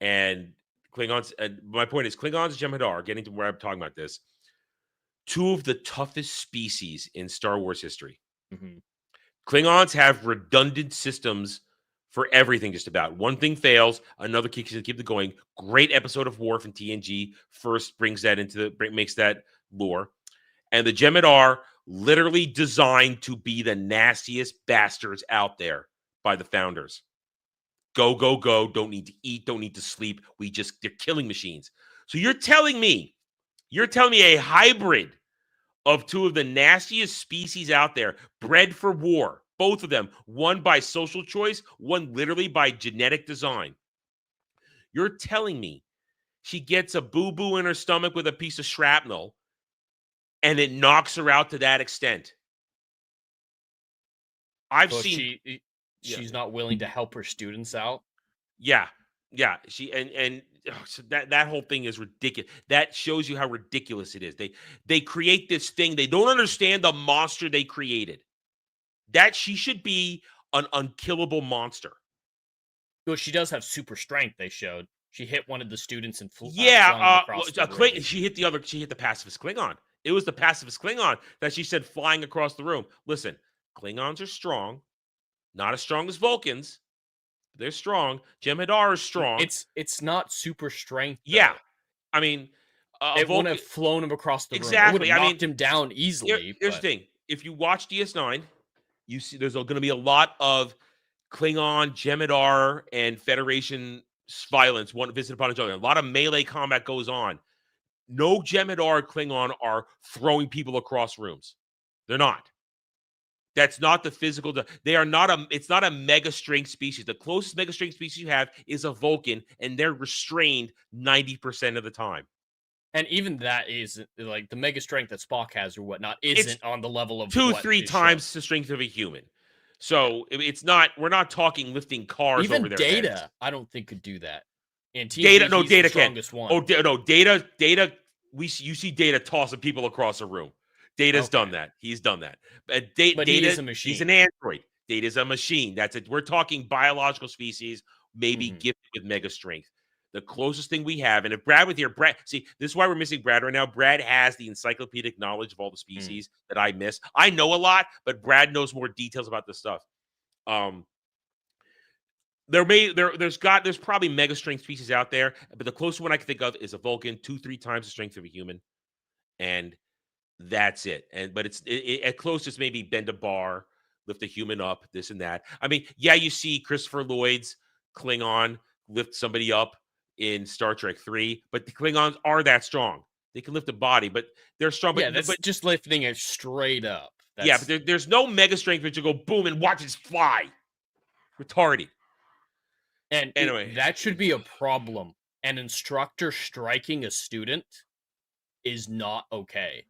and Klingons. My point is, Klingons and Jem'Hadar. Getting to where I'm talking about this, two of the toughest species in Star Wars history. Mm-hmm. Klingons have redundant systems for everything. Just about one thing fails, another keeps it going. Great episode of Worf and TNG first brings that makes that lore, and the Jem'Hadar literally designed to be the nastiest bastards out there by the founders. Go, go, go. Don't need to eat. Don't need to sleep. They're killing machines. So you're telling me a hybrid of two of the nastiest species out there, bred for war, both of them, one by social choice, one literally by genetic design. You're telling me she gets a boo-boo in her stomach with a piece of shrapnel and it knocks her out to that extent? I've seen she's not willing to help her students out. Yeah. She so that whole thing is ridiculous. That shows you how ridiculous it is. They create this thing. They don't understand the monster they created. That she should be an unkillable monster. Well, she does have super strength. They showed she hit one of the students and flung across the room. She hit the pacifist Klingon. It was the pacifist Klingon that she said flying across the room. Listen, Klingons are strong, not as strong as Vulcans. They're strong. Jem'Hadar is strong. It's not super strength. Though. Yeah, I mean, it wouldn't have flown him across the room. Exactly. It would have knocked him down easily. Here's the thing: if you watch DS9, you see there's going to be a lot of Klingon, Jem'Hadar, and Federation violence. One visited upon each other. A lot of melee combat goes on. No Jem'Hadar or Klingon are throwing people across rooms. They're not. That's not the physical. They are not it's not a mega strength species. The closest mega strength species you have is a Vulcan, and they're restrained 90% of the time. And even that is like the mega strength that Spock has or whatnot isn't on the level of 2-3 times the strength of a human. So it's not. We're not talking lifting cars even over their Data. heads. I don't think could do that. And Data the can. One. Oh no, Data. You see Data tossing people across a room. Data's done that. He's done that. But Data is a machine. He's an android. Data's a machine. That's it. We're talking biological species, maybe gifted with mega strength. The closest thing we have, and if Brad was here, see, this is why we're missing Brad right now. Brad has the encyclopedic knowledge of all the species that I miss. I know a lot, but Brad knows more details about this stuff. There's probably mega strength species out there, but the closest one I can think of is a Vulcan, 2-3 times the strength of a human, and that's it. But it's at closest maybe bend a bar, lift a human up, this and that. I mean, yeah, you see Christopher Lloyd's Klingon lift somebody up in Star Trek 3, but the Klingons are that strong. They can lift a body, but they're strong. Yeah, that's just lifting it straight up. But there's no mega strength that you go boom and watch it fly. Retarded. And anyway, that should be a problem. An instructor striking a student is not okay.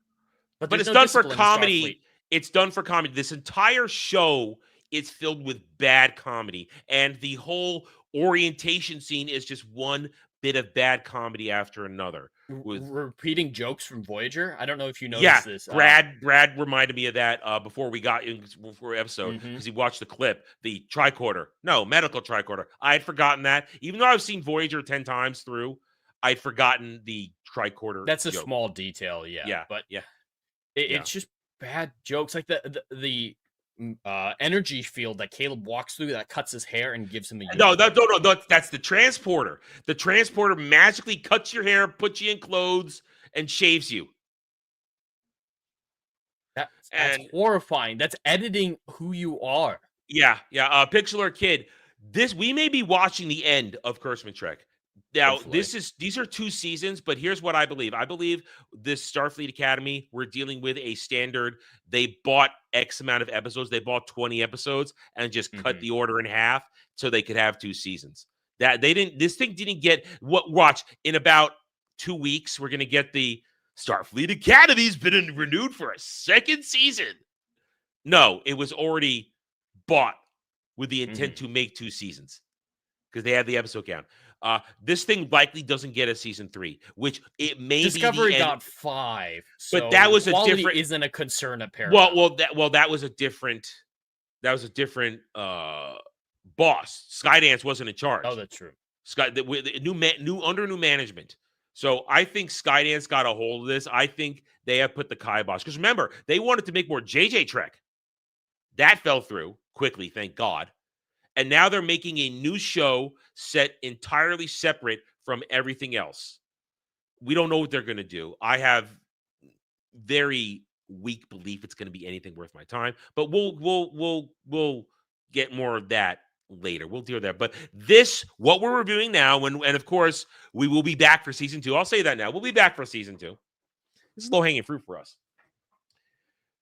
But it's done for comedy. It's done for comedy. This entire show is filled with bad comedy. And the whole orientation scene is just one bit of bad comedy after another. With repeating jokes from Voyager. I don't know if you noticed this. Brad reminded me of that before we got in before episode because he watched the clip, the tricorder. No, medical tricorder. I had forgotten that. Even though I've seen Voyager 10 times through, I'd forgotten the tricorder. That's a small detail, but it's just bad jokes, like the energy field that Caleb walks through that cuts his hair and gives him a no, that's the transporter. The transporter magically cuts your hair, puts you in clothes, and shaves you. That's horrifying. That's editing who you are. Yeah. Pixelar Kid. We may be watching the end of Kurtzman Trek. Now, these are 2 seasons, but here's what I believe. I believe this Starfleet Academy, we're dealing with a standard. They bought X amount of episodes. They bought 20 episodes and just cut the order in half so they could have 2 seasons. This thing didn't get watch in about 2 weeks. We're going to get the Starfleet Academy's been renewed for a 2nd season. No, it was already bought with the intent to make 2 seasons because they had the episode count. This thing likely doesn't get a season 3, which it may Discovery be got 5, so but that was a quality different. Isn't a concern apparently. That was a different. That was a different boss. Skydance wasn't in charge. Oh, that's true. New management. So I think Skydance got a hold of this. I think they have put the kibosh. Because remember, they wanted to make more JJ Trek. That fell through quickly, thank God. And now they're making a new show set entirely separate from everything else. We don't know what they're going to do. I have very weak belief it's going to be anything worth my time. But we'll get more of that later. We'll deal with that. But what we're reviewing now, and of course, we will be back for season 2. I'll say that now. We'll be back for season 2. This is low-hanging fruit for us.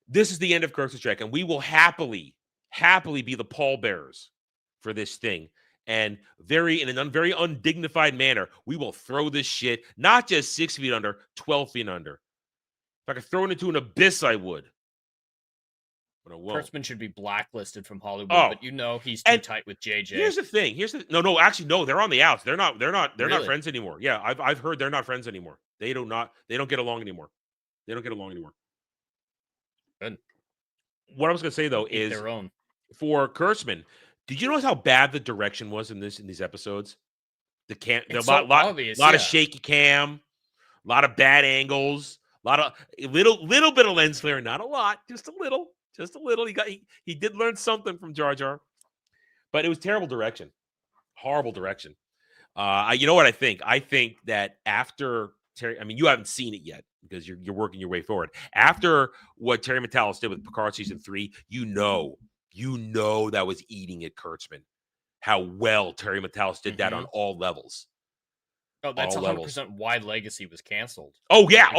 This is the end of Kirk's Trek, and we will happily be the pallbearers for this thing. And in a very undignified manner, we will throw this shit, not just 6 feet under, 12 feet under. If I could throw it into an abyss, I would. But I won't. Kurtzman should be blacklisted from Hollywood, but he's too tight with JJ. Here's the thing. No, they're on the outs. They're not not friends anymore. Yeah, I've heard they're not friends anymore. They don't get along anymore. They don't get along anymore. Good. What I was gonna say though is their own. For Kurtzman, did you notice how bad the direction was in these episodes? A lot of shaky cam, a lot of bad angles, a lot of little bit of lens flare, not a lot, just a little. He did learn something from Jar Jar, but it was terrible direction, horrible direction. You know what I think? I think that after Terry, I mean, you haven't seen it yet because you're working your way forward. After what Terry Matalas did with Picard season 3, you know that was eating at Kurtzman. How well Terry Matalas did that on all levels. Oh, that's 100% why Legacy was canceled. Oh yeah.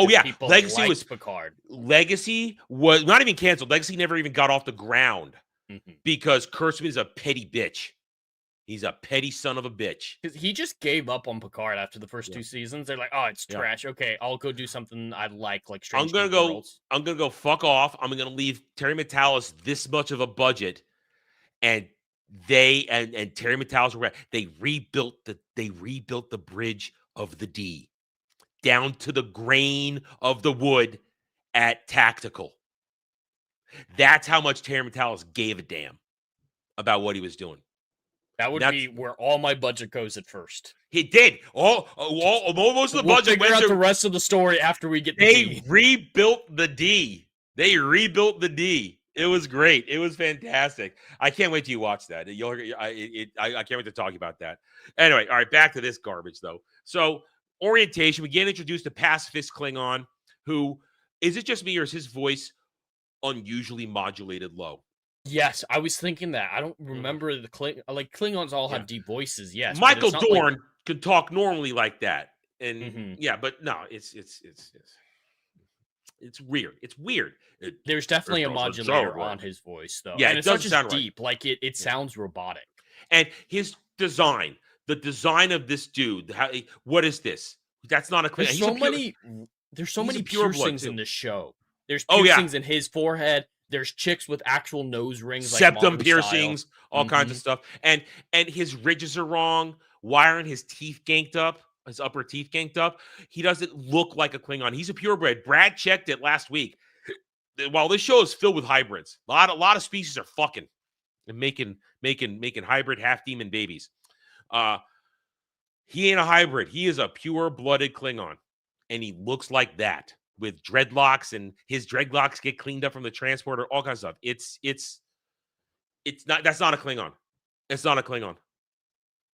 Legacy was Picard. Legacy was not even canceled. Legacy never even got off the ground because Kurtzman is a petty bitch. He's a petty son of a bitch. He just gave up on Picard after the first 2 seasons. They're like, oh, it's trash. Okay, I'll go do something I like Strange New Worlds. I'm gonna go fuck off. I'm gonna leave Terry Matalas this much of a budget, and Terry Matalas they rebuilt the bridge of the D down to the grain of the wood at Tactical. That's how much Terry Matalas gave a damn about what he was doing. That would be where all my budget goes at first. He did. Most of the budget went out the rest of the story after we get the D. Rebuilt the D. They rebuilt the D. It was great. It was fantastic. I can't wait till you watch that. I can't wait to talk about that. Anyway, all right, back to this garbage, though. So, orientation, we get introduced to Pacifist Klingon, who, is it just me or is his voice unusually modulated low? Yes, I was thinking that. I don't remember the Klingons all have deep voices. Yes, Michael Dorn could talk normally like that, and but no, it's weird. It's weird. There's definitely a modulator on his voice, though. Yeah, and it doesn't sound deep. Right. It sounds robotic. And his design, the design of this dude. What is this? That's not a Klingon. There's so many piercings in this show. There's piercings in his forehead. There's chicks with actual nose rings, septum piercings, all kinds of stuff. And his ridges are wrong. Why aren't his teeth ganked up? His upper teeth ganked up. He doesn't look like a Klingon. He's a purebred. Brad checked it last week. While this show is filled with hybrids, a lot of species are fucking and making hybrid half demon babies. He ain't a hybrid. He is a pure-blooded Klingon, and he looks like that, with dreadlocks, and his dreadlocks get cleaned up from the transporter, all kinds of stuff. It's not. That's not a Klingon. It's not a Klingon.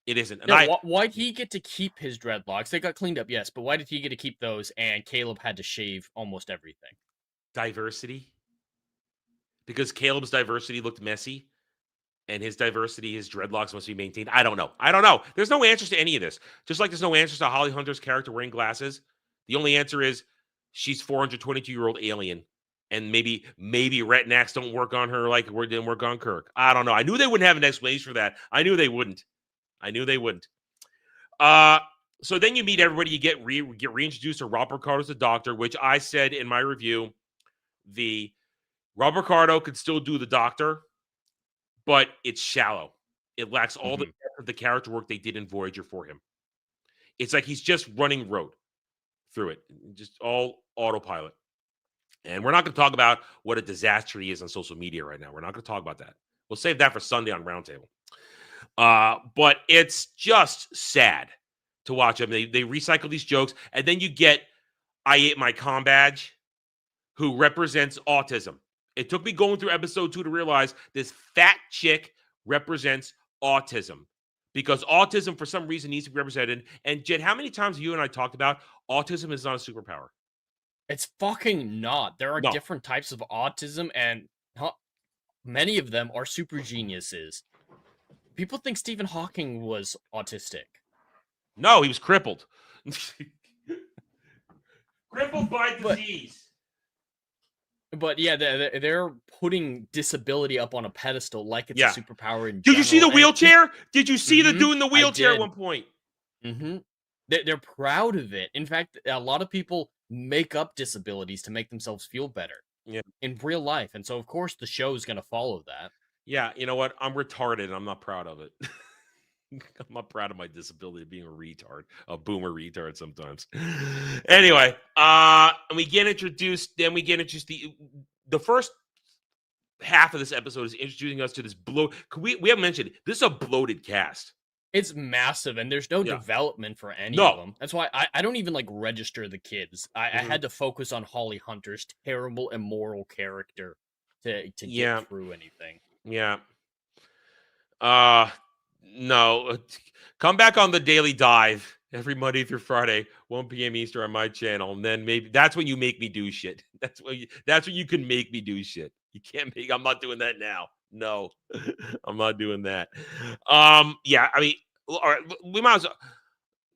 It isn't. And why'd he get to keep his dreadlocks? They got cleaned up, yes, but why did he get to keep those? And Caleb had to shave almost everything. Diversity. Because Caleb's diversity looked messy, and his dreadlocks must be maintained. I don't know. There's no answers to any of this. Just like there's no answers to Holly Hunter's character wearing glasses. The only answer is she's 422-year-old alien, and maybe retinacs don't work on her like we didn't work on Kirk. I don't know. I knew they wouldn't have an explanation for that. I knew they wouldn't. So then you meet everybody. You get reintroduced to Rob Picardo as the Doctor, which I said in my review, the Rob Picardo could still do the Doctor, but it's shallow. It lacks all the depth of the character work they did in Voyager for him. It's like he's just running road through it, just all autopilot. And we're not going to talk about what a disaster he is on social media right now. We're not going to talk about that. We'll save that for Sunday on Roundtable. But it's just sad to watch them. They recycle these jokes, and then you get I Ate My Com badge, who represents autism. It took me going through episode 2 to realize this fat chick represents autism, because autism, for some reason, needs to be represented. And Jed, how many times have you and I talked about autism is not a superpower? It's fucking not. There are No. different types of autism, and many of them are super geniuses. People think Stephen Hawking was autistic. No, he was crippled. Crippled by disease. But yeah, they're putting disability up on a pedestal like it's a superpower. Did you see the wheelchair? Did you see the dude in the wheelchair at one point? Mm-hmm. They're proud of it. In fact, a lot of people make up disabilities to make themselves feel better in real life. And so, of course, the show is going to follow that. Yeah, you know what? I'm retarded. I'm not proud of it. I'm not proud of my disability of being a retard, a boomer retard sometimes. Anyway, and we get introduced. Then we get introduced. The first half of this episode is introducing us to this we haven't mentioned this is a bloated cast. It's massive, and there's no development for any of them. That's why I don't even like register the kids. I had to focus on Holly Hunter's terrible, immoral character to get through anything. Yeah. No. Come back on the Daily Dive every Monday through Friday, 1 p.m. Eastern on my channel, and then maybe that's when you make me do shit. That's when you can make me do shit. You can't make. I'm not doing that now. No, I'm not doing that. Yeah. I mean, all right. We might as well.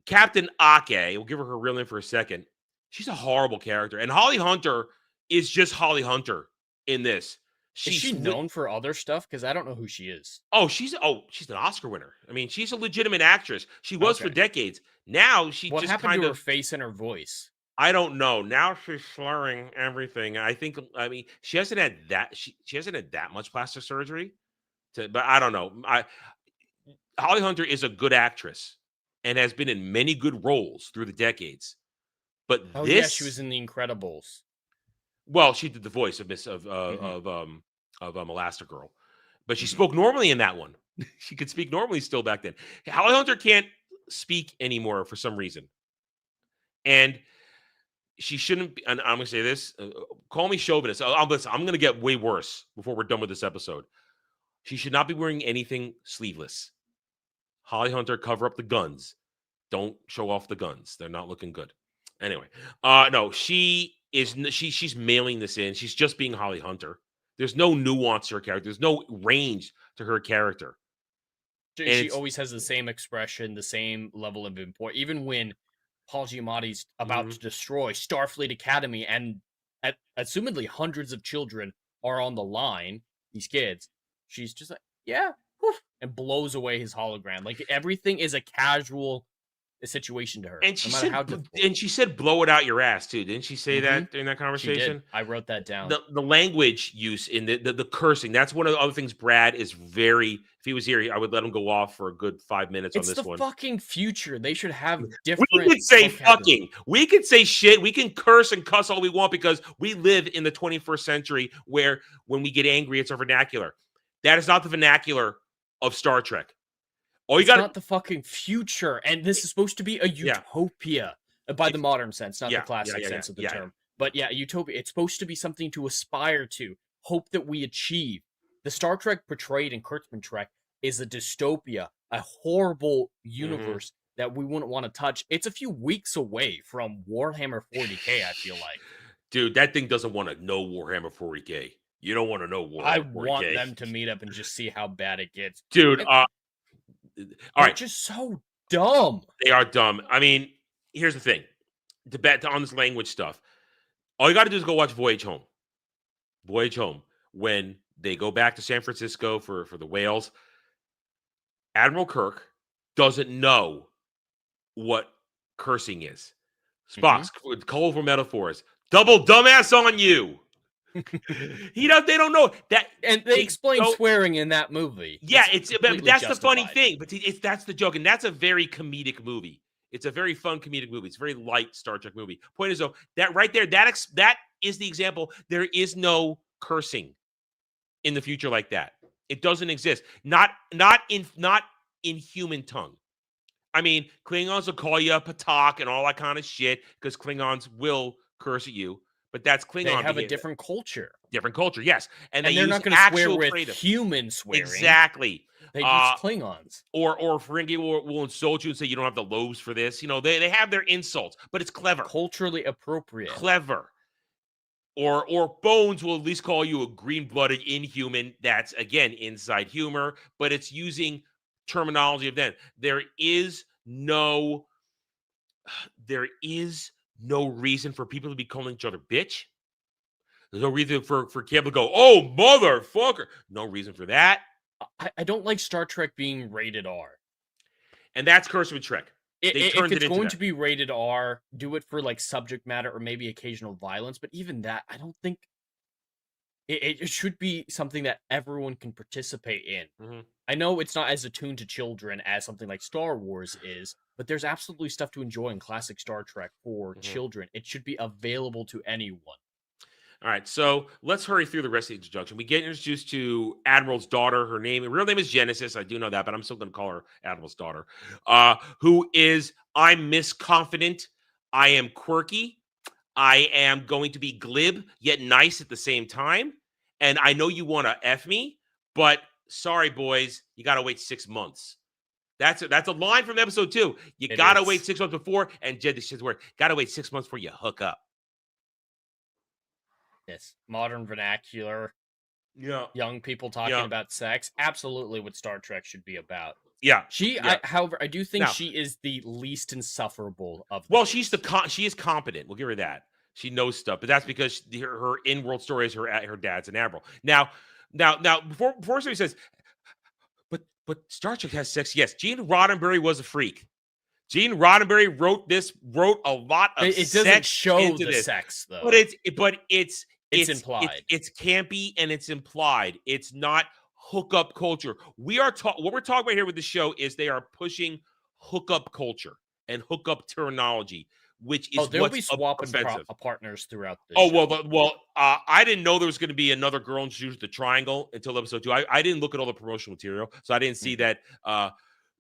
Captain Ake. We'll give her real name for a second. She's a horrible character, and Holly Hunter is just Holly Hunter in this. Is she known for other stuff? Because I don't know who she is. Oh, she's an Oscar winner. I mean, she's a legitimate actress. She was for decades. Now what just happened to her face and her voice? I don't know. Now she's slurring everything. I mean, she hasn't had that. She hasn't had that much plastic surgery. But I don't know. Holly Hunter is a good actress and has been in many good roles through the decades. But she was in The Incredibles. Well, she did the voice of Elastigirl, but she spoke normally in that one. She could speak normally still back then. Holly Hunter can't speak anymore for some reason, and she shouldn't be. And I'm gonna say this: call me chauvinist. I'm gonna get way worse before we're done with this episode. She should not be wearing anything sleeveless. Holly Hunter, cover up the guns. Don't show off the guns. They're not looking good. Anyway, no, she's mailing this in. She's just being Holly Hunter. There's no nuance to her character. There's no range to her character. She always has the same expression, the same level of importance. Even when Paul Giamatti's about to destroy Starfleet Academy, and assumedly hundreds of children are on the line, these kids, she's just like, and blows away his hologram. Like, everything is a casual situation to her. And she said, blow it out your ass too. Didn't she say that during that conversation? She did. I wrote that down. The language use in the cursing, that's one of the other things Brad is very, if he was here, I would let him go off for a good 5 minutes on this one. It's the fucking future. They should have different. We could say fucking. We could say shit. We can curse and cuss all we want because we live in the 21st century where when we get angry, it's our vernacular. That is not the vernacular of Star Trek. It's not the fucking future, and this is supposed to be a utopia by the modern sense, not the classic sense of the term. But utopia. It's supposed to be something to aspire to, hope that we achieve. The Star Trek portrayed in Kurtzman Trek is a dystopia, a horrible universe that we wouldn't want to touch. It's a few weeks away from Warhammer 40K, I feel like. Dude, that thing doesn't want to know Warhammer 40K. You don't want to know Warhammer 40K. I want them to meet up and just see how bad it gets. Dude, they're just so dumb. They are dumb. I mean, here's the thing. To bet on this language stuff, all you got to do is go watch Voyage Home. Voyage Home. When they go back to San Francisco for the whales, Admiral Kirk doesn't know what cursing is. Spock's colorful metaphors. Double dumbass on you. They don't know that, and they explain swearing in that movie. Yeah, that's the funny thing. But that's the joke, and that's a very comedic movie. It's a very fun comedic movie. It's a very light Star Trek movie. Point is though, that right there, that is the example. There is no cursing in the future like that. It doesn't exist. Not in human tongue. I mean, Klingons will call you a patak and all that kind of shit because Klingons will curse at you, but that's Klingon They have behavior. a different culture. Different culture, yes. And they they're use not going to swear actual with creative. human swearing. Exactly. They use Klingons. Or Ferengi will insult you and say you don't have the lobes for this. You know, they have their insults, but it's clever. Culturally appropriate. Clever. Or Bones will at least call you a green-blooded inhuman. That's, again, inside humor, but it's using terminology of them. There is no reason for people to be calling each other bitch. There's no reason for Cable to go, oh, motherfucker. No reason for that. I don't like Star Trek being rated R. And that's Curse of a Trek. If it's going to be rated R, do it for like subject matter or maybe occasional violence. But even that, I don't think it should be something that everyone can participate in. Mm-hmm. I know it's not as attuned to children as something like Star Wars is, but there's absolutely stuff to enjoy in classic Star Trek for children. It should be available to anyone. All right, so let's hurry through the rest of the introduction. We get introduced to Admiral's daughter. Her real name is Genesis. I do know that, but I'm still going to call her Admiral's daughter. Who is, I'm misconfident. I am quirky. I am going to be glib, yet nice at the same time. And I know you want to F me, but sorry, boys, you got to wait 6 months. That's a line from episode 2. You got to wait 6 months before, and Jed, this shit's word, got to wait 6 months before you hook up. Yes, modern vernacular. Yeah, young people talking about sex. Absolutely, what Star Trek should be about. Yeah, however, I do think she is the least insufferable of. Well, she is competent. We'll give her that. She knows stuff, but that's because her in-world story is her dad's an admiral. Now, before somebody says, but Star Trek has sex. Yes, Gene Roddenberry was a freak. Gene Roddenberry wrote a lot of sex. It doesn't show into the this, sex though. But it's implied. It's campy and it's implied. It's not hookup culture. What we're talking about here with the show is they are pushing hookup culture and hookup terminology, which is they'll be swapping partners throughout the show. I didn't know there was going to be another girl introduced to the triangle until episode 2. I didn't look at all the promotional material, so I didn't see that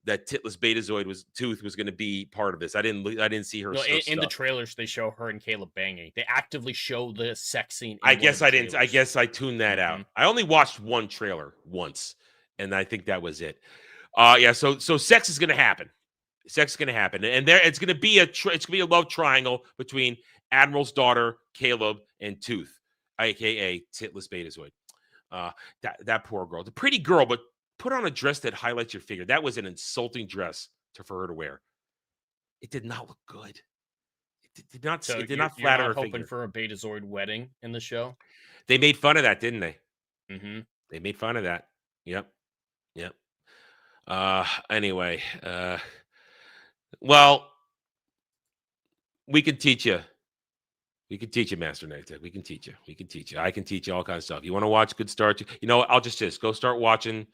that titless Betazoid Tooth was going to be part of this. I didn't see her. No, in the trailers, they show her and Caleb banging. They actively show the sex scene. I guess I didn't. I guess I tuned that out. I only watched one trailer once, and I think that was it. So sex is going to happen. Sex is going to happen, and it's going to be a love triangle between Admiral's daughter Caleb and Tooth, aka titless Betazoid. That poor girl, the pretty girl, but put on a dress that highlights your figure. That was an insulting dress for her to wear. It did not look good. It did not flatter her figure. Hoping for a Betazoid wedding in the show. They made fun of that, didn't they? Mm-hmm. They made fun of that. Yep. Anyway, well, we can teach you. We can teach you, Master Nightec. We can teach you. I can teach you all kinds of stuff. You want to watch good Star Trek? You know, I'll just go start watching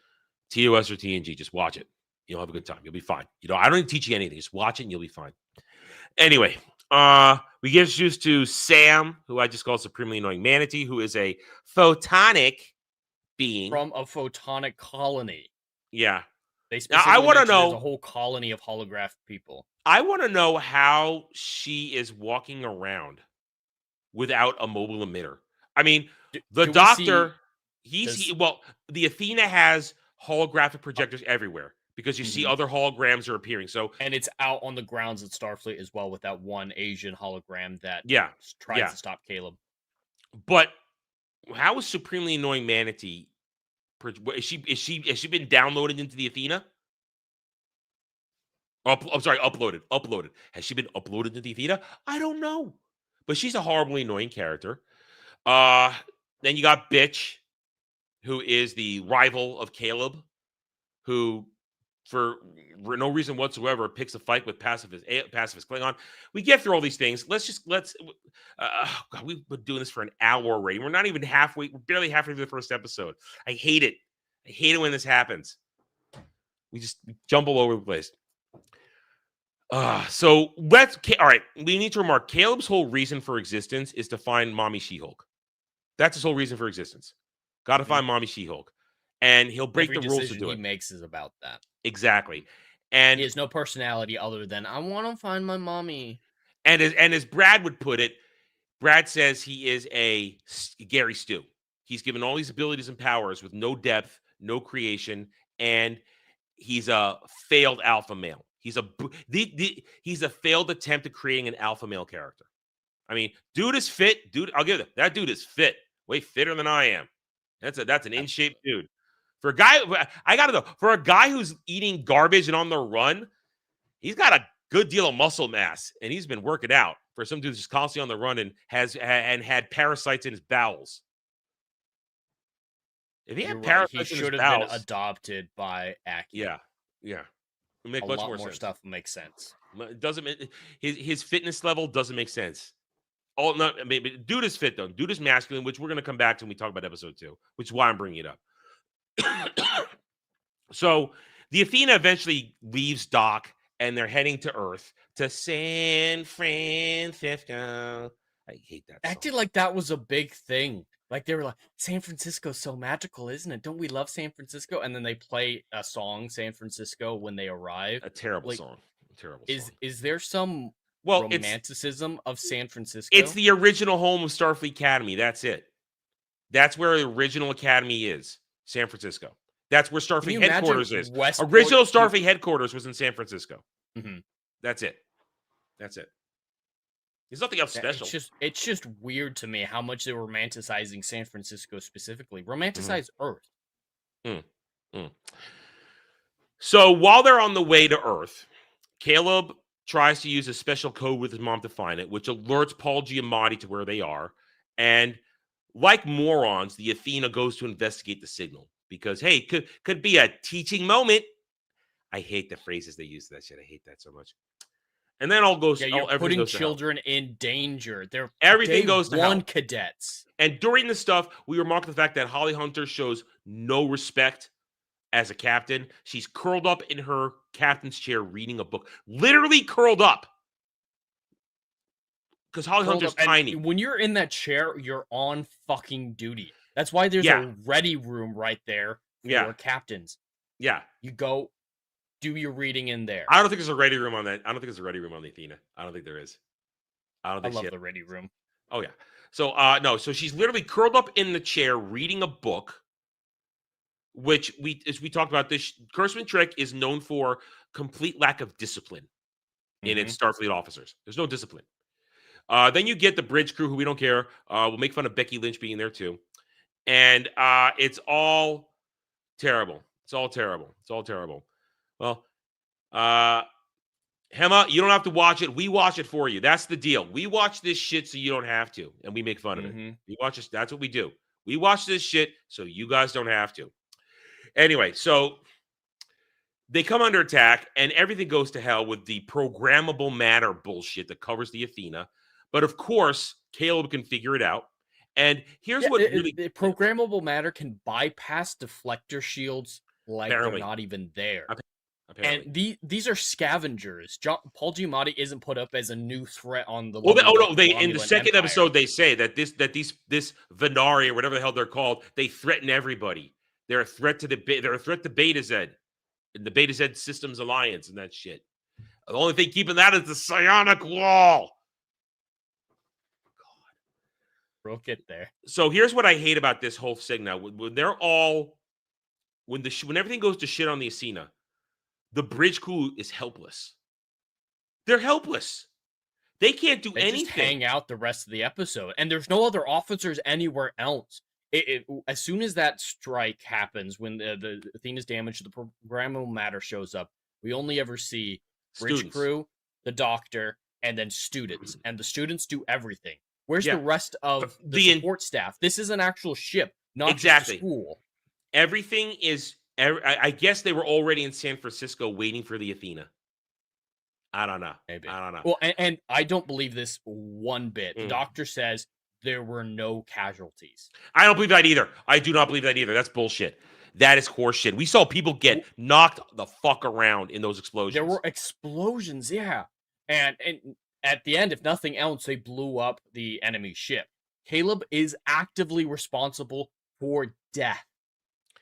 TOS or TNG. Just watch it. You'll have a good time. You'll be fine. You know, I don't even teach you anything. Just watch it and you'll be fine. Anyway, we get introduced to Sam, who I just call Supremely Annoying Manatee, who is a photonic being. From a photonic colony. Yeah. Now, I want to know. There's a whole colony of holograph people. I want to know how she is walking around without a mobile emitter. I mean, the Doctor, the Athena has holographic projectors everywhere because you see other holograms are appearing. So, and it's out on the grounds at Starfleet as well with that one Asian hologram that tries to stop Caleb. But how is Supremely Annoying Manatee? Has she been downloaded into the Athena? I'm sorry, uploaded. Has she been uploaded to the Athena? I don't know. But she's a horribly annoying character. Then you got Bitch, who is the rival of Caleb, who, for no reason whatsoever, picks a fight with pacifist Klingon. We get through all these things. God, we've been doing this for an hour already. We're not even halfway. We're barely halfway through the first episode. I hate it. I hate it when this happens. We just jumble over the place. All right. We need to remark Caleb's whole reason for existence is to find Mommy She-Hulk. That's his whole reason for existence. Got to find Mommy She-Hulk. and he'll break Every the rules to decision do he it. makes is about that. Exactly. And He has no personality other than I want to find my mommy. and as Brad would put it, Brad says he is a Gary Stu. He's given all these abilities and powers with no depth, no creation, and he's a failed alpha male. He's he's a failed attempt at creating an alpha male character. I mean, dude is fit. Dude, I'll give it. That dude is fit. Way fitter than I am. That's an in shape dude. For a guy, I gotta know. For a guy who's eating garbage and on the run, he's got a good deal of muscle mass, and he's been working out. For some dude who's constantly on the run and had parasites in his bowels. If he You're had right. He parasites in his should have been bowels, adopted by Aki. yeah, it make A much lot more more sense. stuff makes sense. It doesn't his fitness level doesn't make sense. Oh no, I mean, dude is fit though. Dude is masculine, which we're gonna come back to when we talk about episode 2, which is why I'm bringing it up. So the Athena eventually leaves Doc, and they're heading to Earth to San Francisco. I hate that song. Acted like that was a big thing. Like they were like, San Francisco's so magical, isn't it? Don't we love San Francisco? And then they play a song, San Francisco, when they arrive. A terrible Like, song. A terrible song. Is there some Well, romanticism of San Francisco? It's the original home of Starfleet Academy. That's it. That's where the original academy is, San Francisco. That's where Starfleet headquarters is. Original Starfleet headquarters was in San Francisco. Mm-hmm. That's it. That's it. There's nothing else special. It's just weird to me how much they were romanticizing San Francisco specifically. Romanticize Earth. So while they're on the way to Earth, Caleb tries to use a special code with his mom to find it, which alerts Paul Giamatti to where they are. And like morons, the Athena goes to investigate the signal because, hey, could be a teaching moment. I hate the phrases they use for that shit. I hate that so much. And then all goes. Yeah, you're putting children in danger. They're everything goes to hell. Cadets. And during this stuff, we remark the fact that Holly Hunter shows no respect as a captain. She's curled up in her captain's chair reading a book, literally curled up. Because Holly Hunter's tiny. When you're in that chair, you're on fucking duty. That's why there's a ready room right there for captains. Yeah. You go do your reading in there. I don't think there's a ready room on that. I don't think there's a ready room on the Athena. I don't think there is. I love the ready room. Oh, yeah. So, no. So she's literally curled up in the chair reading a book, which as we talked about, this Kurtzman trick is known for complete lack of discipline in its Starfleet officers. There's no discipline. Then you get the bridge crew, who we don't care. We'll make fun of Becky Lynch being there too. And it's all terrible. It's all terrible. It's all terrible. Well, Hema, you don't have to watch it. We watch it for you. That's the deal. We watch this shit so you don't have to. And we make fun of it. We watch this. That's what we do. We watch this shit so you guys don't have to. Anyway, so they come under attack and everything goes to hell with the programmable matter bullshit that covers the Athena. But of course, Caleb can figure it out. And here's what really... The programmable matter can bypass deflector shields like they're not even there. Apparently. And these are scavengers. Paul Giamatti isn't put up as a new threat on the... in the second episode, they say that this Venari, or whatever the hell they're called, they threaten everybody. They're a threat to they're a threat to Beta Z, and the Beta Z Systems Alliance and that shit. The only thing keeping that is the psionic wall. We'll get there. So here's what I hate about this whole thing now. When they're all... When everything goes to shit on the Athena, the bridge crew is helpless. They're helpless. They can't do anything. Just hang out the rest of the episode. And there's no other officers anywhere else. As soon as that strike happens, when the Athena's damage to the programmable matter shows up, we only ever see bridge crew, the doctor, and then students. And the students do everything. Where's the rest of the support staff? This is an actual ship, not just a school. Everything is... I guess they were already in San Francisco waiting for the Athena. I don't know. Maybe. I don't know. Well, and I don't believe this one bit. The doctor says there were no casualties. I don't believe that either. I do not believe that either. That's bullshit. That is horseshit. We saw people get knocked the fuck around in those explosions. There were explosions, yeah. And at the end, if nothing else, they blew up the enemy ship. Caleb is actively responsible for death.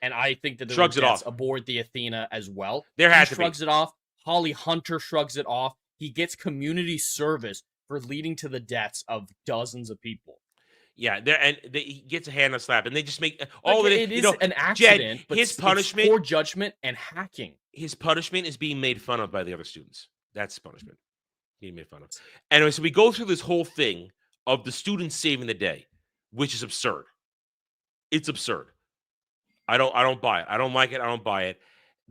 and I think that there Shrugs were it deaths off. aboard the Athena as well. There He had to be. shrugs it off. Holly Hunter shrugs it off. He gets community service for leading to the deaths of dozens of people. Yeah, he gets a hand on slap, and they just make all Like, of it is an accident, Jed, but his punishment, it's poor judgment and hacking. His punishment is being made fun of by the other students. That's punishment. Being made fun of. Anyway, so we go through this whole thing of the students saving the day, which is absurd. It's absurd. I don't buy it. I don't like it. I don't buy it.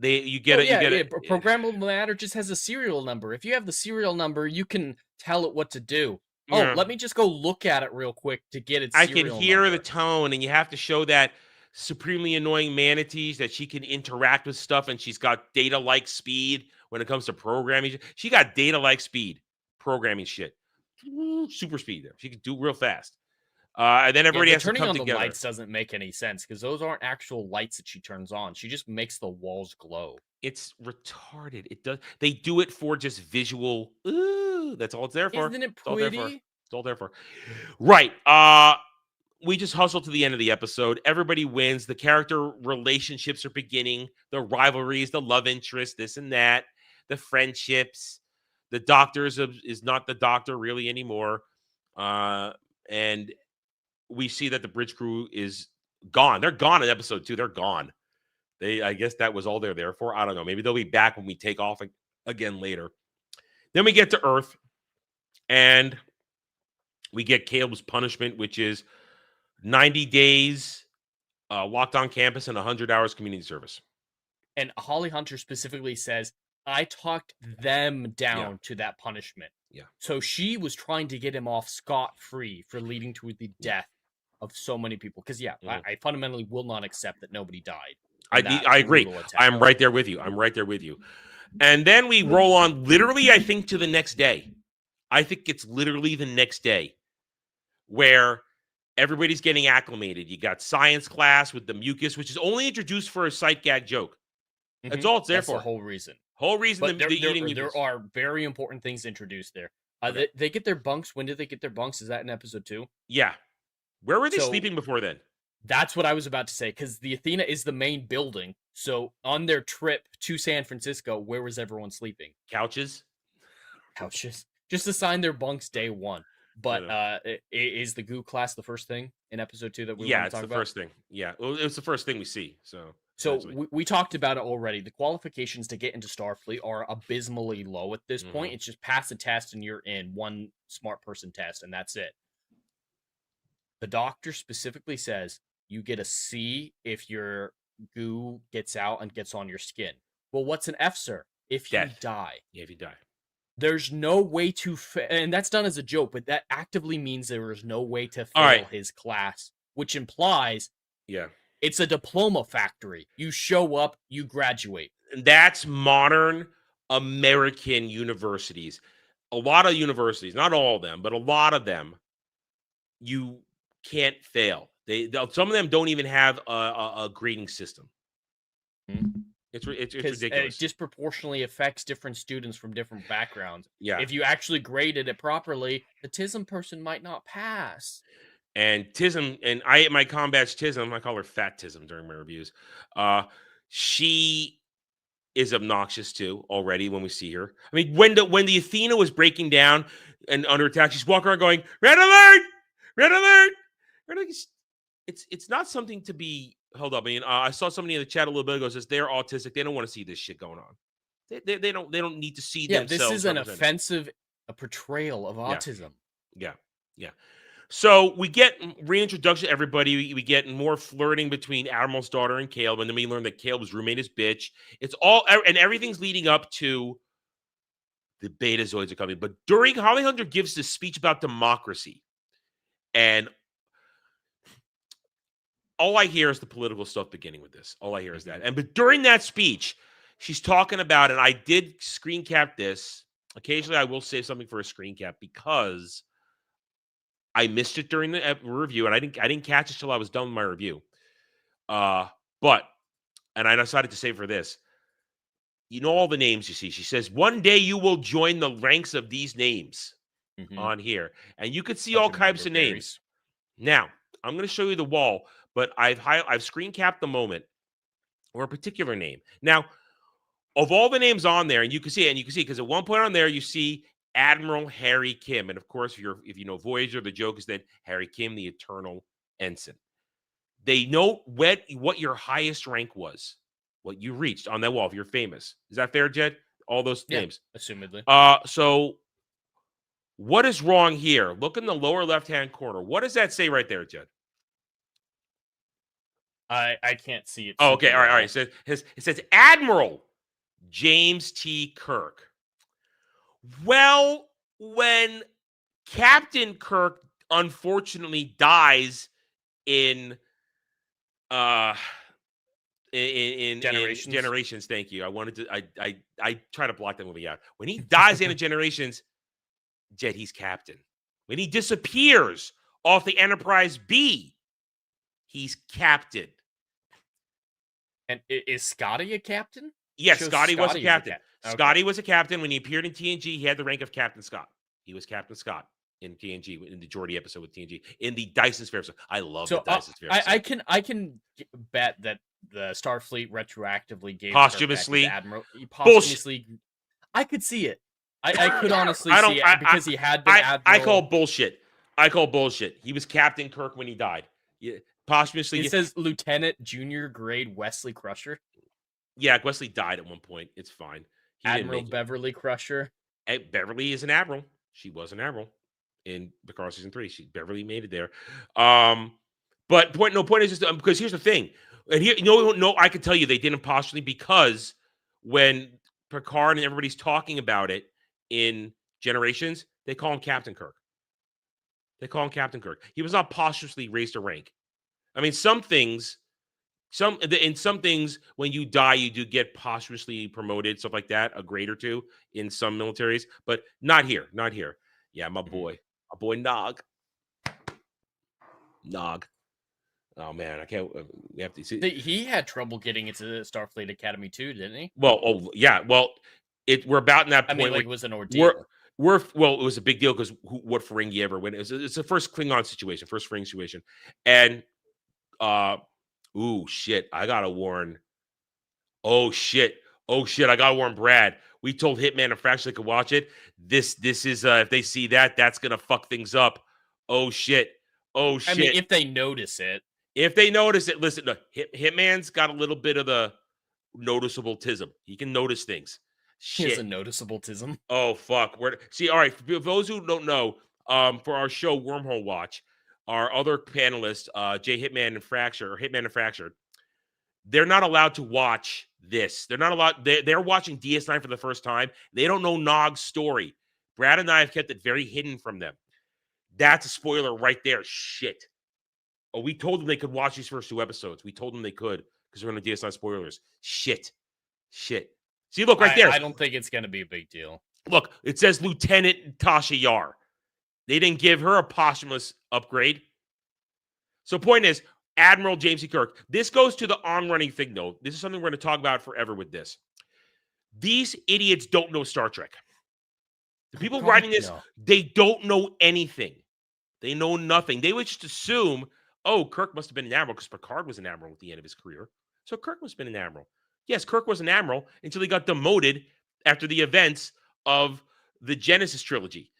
You get it. Programmable matter just has a serial number. If you have the serial number, you can tell it what to do. Yeah. Oh, let me just go look at it real quick to get its I serial can hear number. the tone, and you have to show that supremely annoying manatees that she can interact with stuff, and she's got data-like speed when it comes to programming. She got data-like speed programming shit. Super speed there. She can do real fast. And then everybody has to come together. Turning on the lights doesn't make any sense because those aren't actual lights that she turns on. She just makes the walls glow. It's retarded. It does. They do it for just visual. Ooh, that's all it's there for. Isn't it pretty? It's all there for. Right. We just hustle to the end of the episode. Everybody wins. The character relationships are beginning. The rivalries, the love interest, this and that, the friendships. The doctor is not the doctor really anymore. And we see that the bridge crew is gone. They're gone in episode 2. They're gone. I guess that was all they're there for. I don't know. Maybe they'll be back when we take off again later. Then we get to Earth, and we get Caleb's punishment, which is 90 days locked on campus and 100 hours community service. And Holly Hunter specifically says, I talked them down to that punishment. Yeah. So she was trying to get him off scot-free for leading to the death of so many people. Because, I fundamentally will not accept that nobody died. I agree. I'm right there with you. And then we roll on literally, I think, to the next day. I think it's literally the next day where everybody's getting acclimated. You got science class with the mucus, which is only introduced for a sight gag joke. That's all it's there for. That's the whole reason. But there are very important things introduced there. Okay. They get their bunks. When did they get their bunks? Is that in episode 2? Yeah. Where were they sleeping before then? That's what I was about to say, because the Athena is the main building. So on their trip to San Francisco, where was everyone sleeping? Couches. Just assign their bunks day 1. But is the goo class the first thing in episode 2 that we want to talk about? Yeah, it's the first thing. Yeah, well, it was the first thing we see. So we talked about it already. The qualifications to get into Starfleet are abysmally low at this point. It's just pass a test and you're in, one smart person test, and that's it. The doctor specifically says you get a C if your goo gets out and gets on your skin. Well, what's an F, sir? If you die. Yeah, if you die. There's no way to and that's done as a joke, but that actively means there is no way to fail his class, which implies it's a diploma factory. You show up, you graduate. That's modern American universities. A lot of universities, not all of them, but a lot of them, you can't fail. Some of them don't even have a grading system. It's ridiculous. It disproportionately affects different students from different backgrounds. Yeah. If you actually graded it properly, the TISM person might not pass. And TISM, and my combat's TISM, I call her Fat TISM during my reviews. She is obnoxious too already when we see her. I mean, when the Athena was breaking down and under attack, she's walking around going, "Red alert! Red alert!" It's not something to be held up. I mean, I saw somebody in the chat a little bit ago says they're autistic. They don't want to see this shit going on. They don't need to see themselves. This is an offensive portrayal of autism. Yeah. So we get reintroduction to everybody. We get more flirting between Admiral's daughter and Caleb, and then we learn that Caleb's roommate is bitch. It's all, and everything's leading up to the Betazoids are coming. But during Holly Hunter gives this speech about democracy, and all I hear is the political stuff beginning with this. All I hear is that. But during that speech, she's talking about, and I did screen cap this. Occasionally, I will save something for a screen cap because I missed it during the review, and I didn't catch it till I was done with my review. And I decided to save for this. You know all the names you see. She says, "One day you will join the ranks of these names on here," and you could see all types of names. Now, I'm going to show you the wall, but I've screen capped the moment. or a particular name. Now, of all the names on there, and you can see because at one point on there you see Admiral Harry Kim, and of course, if you know Voyager, the joke is that Harry Kim, the Eternal Ensign. They know what your highest rank was, what you reached on that wall if you're famous. Is that fair, Jed? All those names, assumedly. So what is wrong here? Look in the lower left-hand corner. What does that say right there, Jed? I can't see it. Oh, okay. All right. It says Admiral James T. Kirk. Well, when Captain Kirk unfortunately dies in Generations, thank you. I try to block that movie out. When he dies in Generations, Jed, he's captain. When he disappears off the Enterprise B, he's captain. And is Scotty a captain? Yes, Scotty was a captain. Okay. Scotty was a captain. When he appeared in TNG, he had the rank of Captain Scott. He was Captain Scott in TNG, in the Geordi episode with TNG, in the Dyson Sphere episode. I love the Dyson Sphere episode. I can bet that the Starfleet retroactively gave posthumously Admiral. Posthumously, I could see it. I could honestly see it because he had been Admiral. I call bullshit. He was Captain Kirk when he died. Yeah, posthumously. It says Lieutenant Junior Grade Wesley Crusher. Yeah, Wesley died at one point. It's fine. Admiral Beverly Crusher. Beverly is an admiral. She was an admiral in Picard season 3. Beverly made it there. But point is just because here's the thing, and here no, I can tell you they didn't posthumously because when Picard and everybody's talking about it in Generations, they call him Captain Kirk. He was not posthumously raised to rank. I mean, some things when you die, you do get posthumously promoted, stuff like that, a grade or two in some militaries, but not here. Yeah, my boy Nog. Oh man, I can't. We have to see. He had trouble getting into the Starfleet Academy too, didn't he? Well, yeah. Well, we're about in that point. I mean, it was an ordeal. It was a big deal because what Ferengi ever win? It's the first Klingon situation, first Ferengi situation, and ooh shit! I gotta warn. Oh shit! I gotta warn Brad. We told Hitman and Fracture they could watch it. This is if they see that, that's gonna fuck things up. Oh shit! I mean, if they notice it. Listen, look, Hitman's got a little bit of the noticeable tism. He can notice things. Shit. He has a noticeable tism. Oh fuck! See, all right. For those who don't know, for our show Wormhole Watch, our other panelists, Hitman and Fracture, they're not allowed to watch this. They're not allowed. They're watching DS9 for the first time. They don't know Nog's story. Brad and I have kept it very hidden from them. That's a spoiler right there. Shit. Oh, we told them they could watch these first 2 episodes. We told them they could because we're going to DS9 spoilers. Shit. See, look right there. I don't think it's going to be a big deal. Look, it says Lieutenant Tasha Yar. They didn't give her a posthumous upgrade. So point is, Admiral James C. Kirk. This goes to the on-running thing, though. This is something we're going to talk about forever with this. These idiots don't know Star Trek. The people writing this, they don't know anything. They know nothing. They would just assume, oh, Kirk must have been an admiral because Picard was an admiral at the end of his career. So Kirk must have been an admiral. Yes, Kirk was an admiral until he got demoted after the events of the Genesis trilogy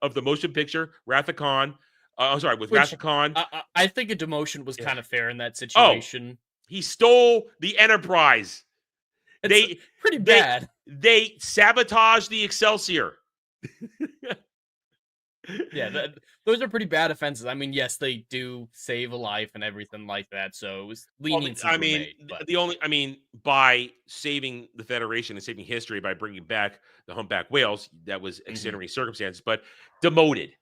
of the motion picture, Wrath of Khan. Wrath of Khan. I think a demotion was kind of fair in that situation. He stole the Enterprise. It's pretty bad. They sabotaged the Excelsior. Yeah, those are pretty bad offenses. I mean, yes, they do save a life and everything like that. So it was leniency. By saving the Federation and saving history by bringing back the humpback whales, that was extenuating circumstances, but demoted.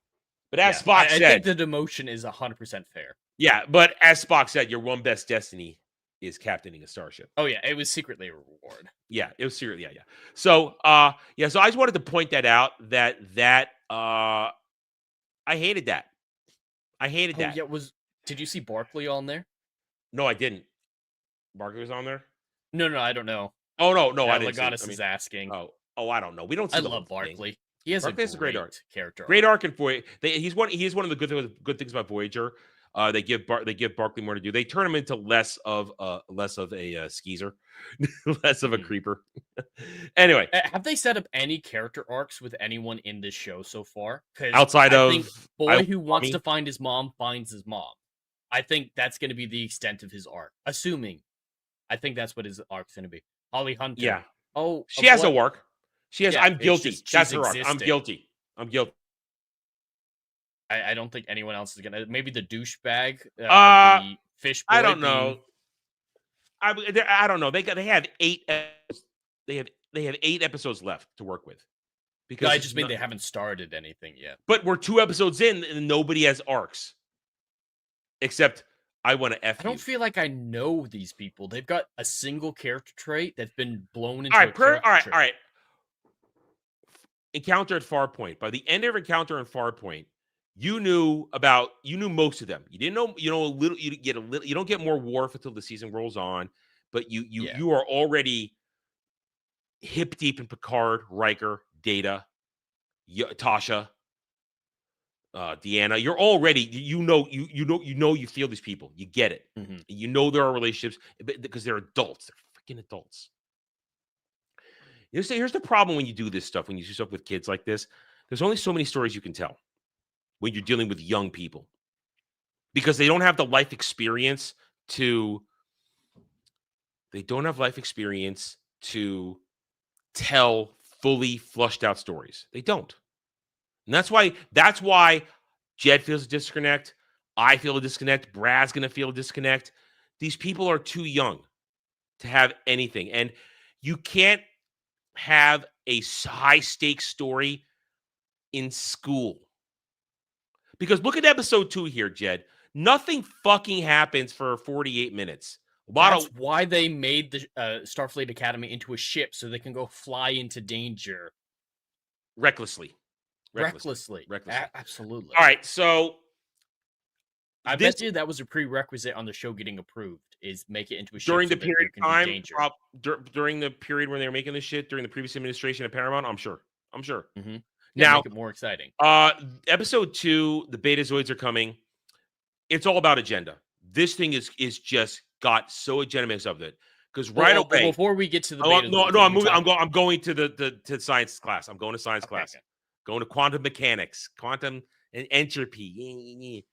But as Spock said, I think the demotion is 100% fair. Yeah, but as Spock said, your one best destiny is captaining a starship. Oh yeah, it was secretly a reward. Yeah, it was secretly. Yeah. So, so I just wanted to point that out. That I hated that. that. Yeah, did you see Barkley on there? No, I didn't. Barkley was on there? No, I don't know. Oh no, I didn't. Legatus is asking. Oh, I don't know. We don't see. I love Barkley. He has a great arc character. Great arc in Voyager. He's one of the good things about Voyager. They give Barkley more to do. They turn him into less of a skeezer, less of a creeper. Anyway, have they set up any character arcs with anyone in this show so far? Because outside I of think boy who wants to find his mom finds his mom. I think that's going to be the extent of his arc. Assuming, I think that's what his arc's going to be. Holly Hunter. Yeah. Oh, She has a arc. She has. Yeah, I'm guilty. just, That's her existing. arc. I'm guilty. I'm guilty. I don't think anyone else is gonna. Maybe the douchebag, I the fish boy. I don't know. I don't know. They have 8. They have 8 episodes left to work with. Because I just mean they haven't started anything yet. But we're 2 episodes in, and nobody has arcs. Except I want to F. I don't feel like I know these people. They've got a single character trait that's been blown into all right. Encounter at Farpoint. By the end of Encounter at Farpoint, you knew most of them. You didn't know, a little. You get a little. You don't get more Worf until the season rolls on, but you are already hip deep in Picard, Riker, Data, Tasha, Deanna. You're already you feel these people. You get it. Mm-hmm. You know there are relationships because they're adults. They're freaking adults. Here's the problem when you do this stuff. When you do stuff with kids like this, there's only so many stories you can tell when you're dealing with young people because they don't have the life experience to. They don't have life experience to tell fully flushed out stories. They don't. And that's why Jed feels a disconnect. I feel a disconnect. Brad's going to feel a disconnect. These people are too young to have anything. And you can't have a high stakes story in school. Because look at episode 2 here, Jed. Nothing fucking happens for 48 minutes. That's why they made the Starfleet Academy into a ship so they can go fly into danger. Recklessly. Absolutely. All right, so I bet you that was a prerequisite on the show getting approved, is make it into a ship during so the period of time, during the period when they were making this shit, during the previous administration of Paramount, I'm sure. Mm-hmm. Now, make it more exciting. Episode 2, the Betazoids are coming. It's all about agenda. This thing is just got so agenda mix of it because away. Before we get to the I'm going to the science class. I'm going to science class. Okay. Going to quantum mechanics, quantum and entropy.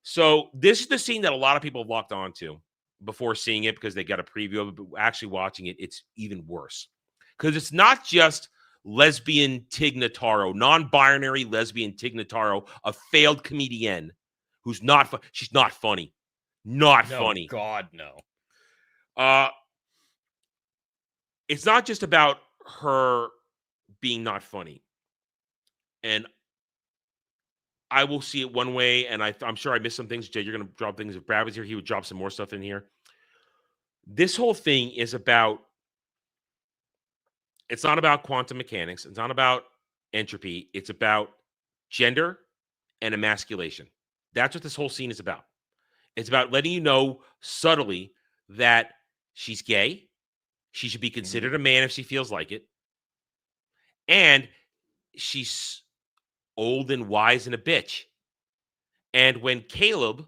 So this is the scene that a lot of people have locked onto before seeing it because they got a preview of it, but actually watching it, it's even worse. Because it's not just lesbian Tig Notaro, non-binary lesbian Tig Notaro, a failed comedian who's not she's not funny. Not funny. God, no. It's not just about her being not funny. And I will see it one way, and I'm sure I missed some things. Jay, you're going to drop things. If Brad was here, he would drop some more stuff in here. This whole thing is about, it's not about quantum mechanics. It's not about entropy. It's about gender and emasculation. That's what this whole scene is about. It's about letting you know subtly that she's gay. She should be considered a man if she feels like it. And she's old and wise and a bitch. And when Caleb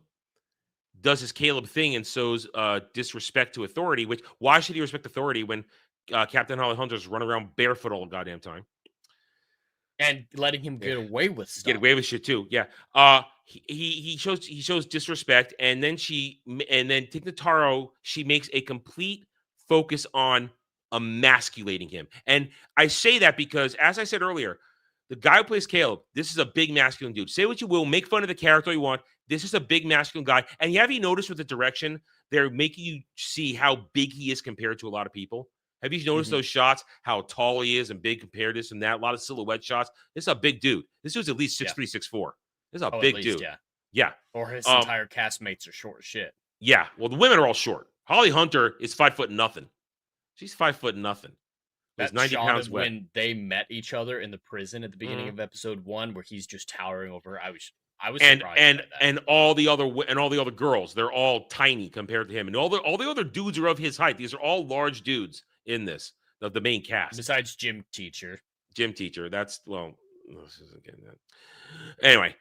does his Caleb thing and sows disrespect to authority, which why should he respect authority when Captain Holly Hunter's running around barefoot all the goddamn time? And letting him get away with stuff. Get away with shit too. Yeah. He shows disrespect, and then Tig Notaro, she makes a complete focus on emasculating him. And I say that because, as I said earlier, the guy who plays Caleb, this is a big masculine dude. Say what you will, make fun of the character you want. This is a big masculine guy. And have you noticed with the direction, they're making you see how big he is compared to a lot of people? Have you noticed those shots, how tall he is and big compared to this and that? A lot of silhouette shots. This is a big dude. This dude's at least 6'3", 6'4". This is a big dude. Yeah. Or his entire castmates are short as shit. Yeah. Well, the women are all short. Holly Hunter is 5 foot nothing. She's 5 foot nothing. That 90 shot pounds of when they met each other in the prison at the beginning of episode 1, where he's just towering over her. I was surprised by that. And all the other girls, they're all tiny compared to him, and all the other dudes are of his height. These are all large dudes in this of the main cast. Besides Gym Teacher. That's this isn't getting that. Anyway,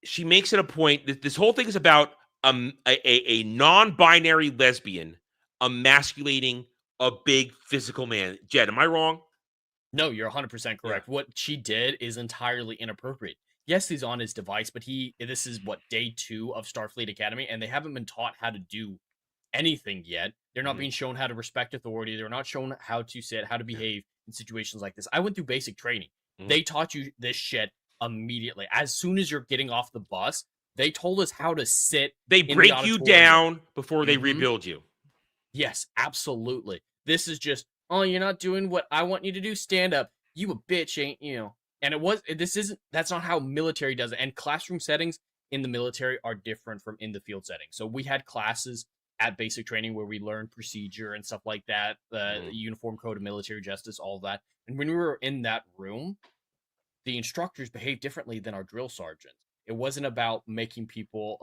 she makes it a point that this whole thing is about a non-binary lesbian emasculating a big physical man. Jed, am I wrong? No, you're 100% correct. What she did is entirely inappropriate. Yes, he's on his device, but this is what, day 2 of Starfleet Academy, and they haven't been taught how to do anything yet. They're not being shown how to respect authority. They're not shown how to sit, how to behave in situations like this. I went through basic training. They taught you this shit immediately. As soon as you're getting off the bus, they told us how to sit. They break you down before they rebuild you. Yes, absolutely. This is just, oh, you're not doing what I want you to do. Stand up. You a bitch, ain't you? And that's not how military does it. And classroom settings in the military are different from in the field setting. So we had classes at basic training where we learned procedure and stuff like that, the Uniform Code of Military Justice, all of that. And when we were in that room, the instructors behaved differently than our drill sergeants. It wasn't about making people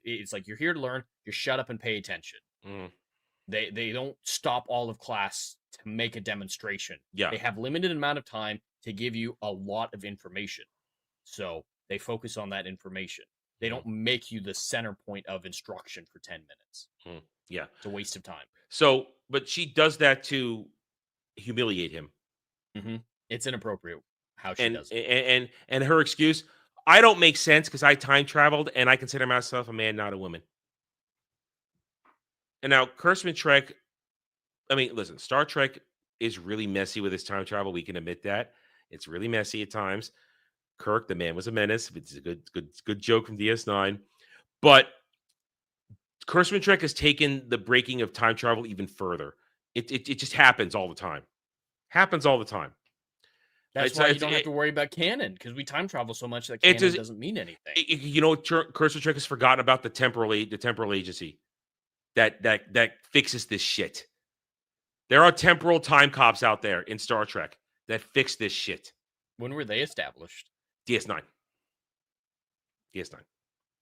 it's like, you're here to learn, you shut up and pay attention. They don't stop all of class to make a demonstration. Yeah. They have limited amount of time to give you a lot of information. So they focus on that information. They don't make you the center point of instruction for 10 minutes. Yeah. It's a waste of time. So, but she does that to humiliate him. It's inappropriate how she does it. And her excuse, I don't make sense because I time traveled and I consider myself a man, not a woman. And now Kurtzman Trek, I mean, listen, Star Trek is really messy with its time travel. We can admit that. It's really messy at times. Kirk, the man was a menace. It's a good joke from DS9. But Kurtzman Trek has taken the breaking of time travel even further. It just happens all the time. Happens all the time. That's why you don't have to worry about canon, because we time travel so much that canon doesn't mean anything. You know, Kurtzman Trek has forgotten about the temporal agency that fixes this shit. There are temporal time cops out there in Star Trek that fix this shit. When were they established? DS9.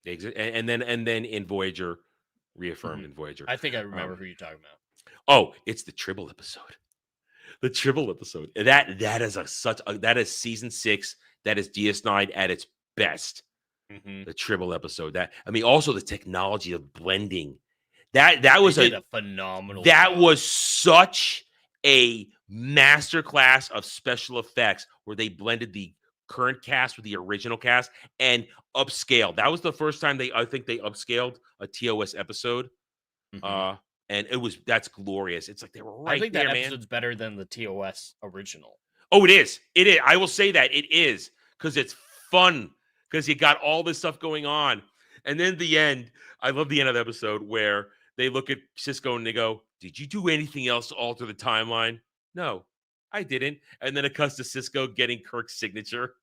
They exist, and then in Voyager, reaffirmed in Voyager. I think I remember who you're talking about. Oh, it's the Tribble episode. The Tribble episode. That is season 6. That is DS9 at its best. The Tribble episode. Also the technology of blending. That was a phenomenal. That was such a masterclass of special effects where they blended the current cast with the original cast and upscaled. That was the first time I think they upscaled a TOS episode. And that's glorious. It's like they were right there, I think that episode's better than the TOS original. Oh, it is. It is. I will say that it is, because it's fun, because you got all this stuff going on. And then the end, I love the end of the episode where they look at Sisko and they go, "Did you do anything else to alter the timeline?" "No, I didn't." And then it cuts to Sisko getting Kirk's signature.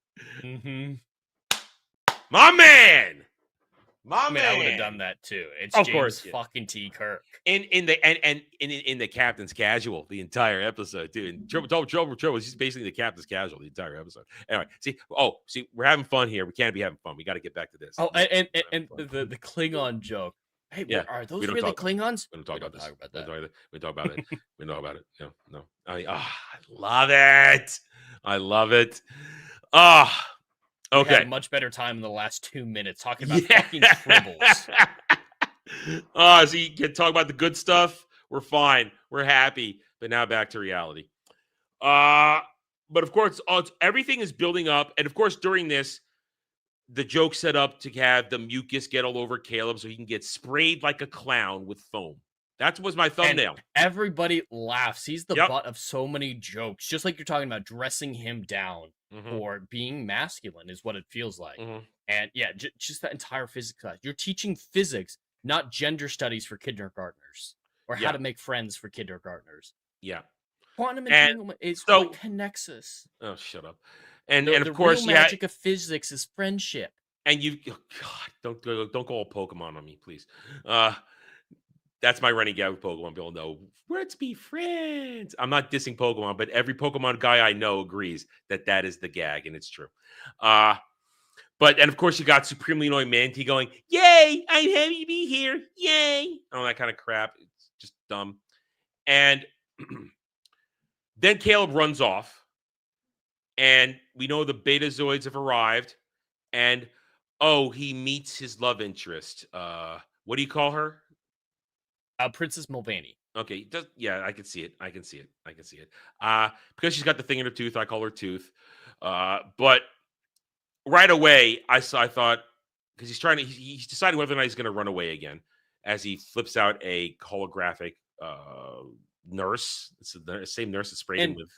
My man. I would have done that too. It's of James course, fucking T. Kirk. In the captain's casual the entire episode, dude. And Trouble. He's basically the captain's casual the entire episode. Anyway, see, we're having fun here. We can't be having fun. We got to get back to this. Oh, and the Klingon joke. Hey, are those really Klingons? We don't talk about that. We don't talk about it. We know about it. No. I love it. I love it. Okay. We had a much better time in the last 2 minutes talking about fucking tribbles. So you can talk about the good stuff. We're fine. We're happy. But now back to reality. But of course, everything is building up. And of course, during this, the joke set up to have the mucus get all over Caleb so he can get sprayed like a clown with foam. That was my thumbnail. And everybody laughs. He's the butt of so many jokes. Just like you're talking about dressing him down for being masculine is what it feels like. And yeah, just that entire physics class. You're teaching physics, not gender studies for kindergartners or how to make friends for kindergartners. Yeah. Quantum entanglement is what connects us. Oh, shut up. And of course, the magic of physics is friendship. And don't go all Pokemon on me, please. That's my running gag with Pokemon. People know, let's be friends. I'm not dissing Pokemon, but every Pokemon guy I know agrees that is the gag, and it's true. And of course, you got Supremely Annoying Manatee going, "Yay, I'm happy to be here. Yay." All that kind of crap. It's just dumb. And then Caleb runs off, and we know the Betazoids have arrived, and Oh, he meets his love interest. What do you call her? Princess Mulvaney. Okay, yeah, I can see it. I can see it. Because she's got the thing in her tooth, I call her Tooth. But right away, I thought, because he's deciding whether or not he's going to run away again, as he flips out a holographic nurse. It's the same nurse that sprayed him with.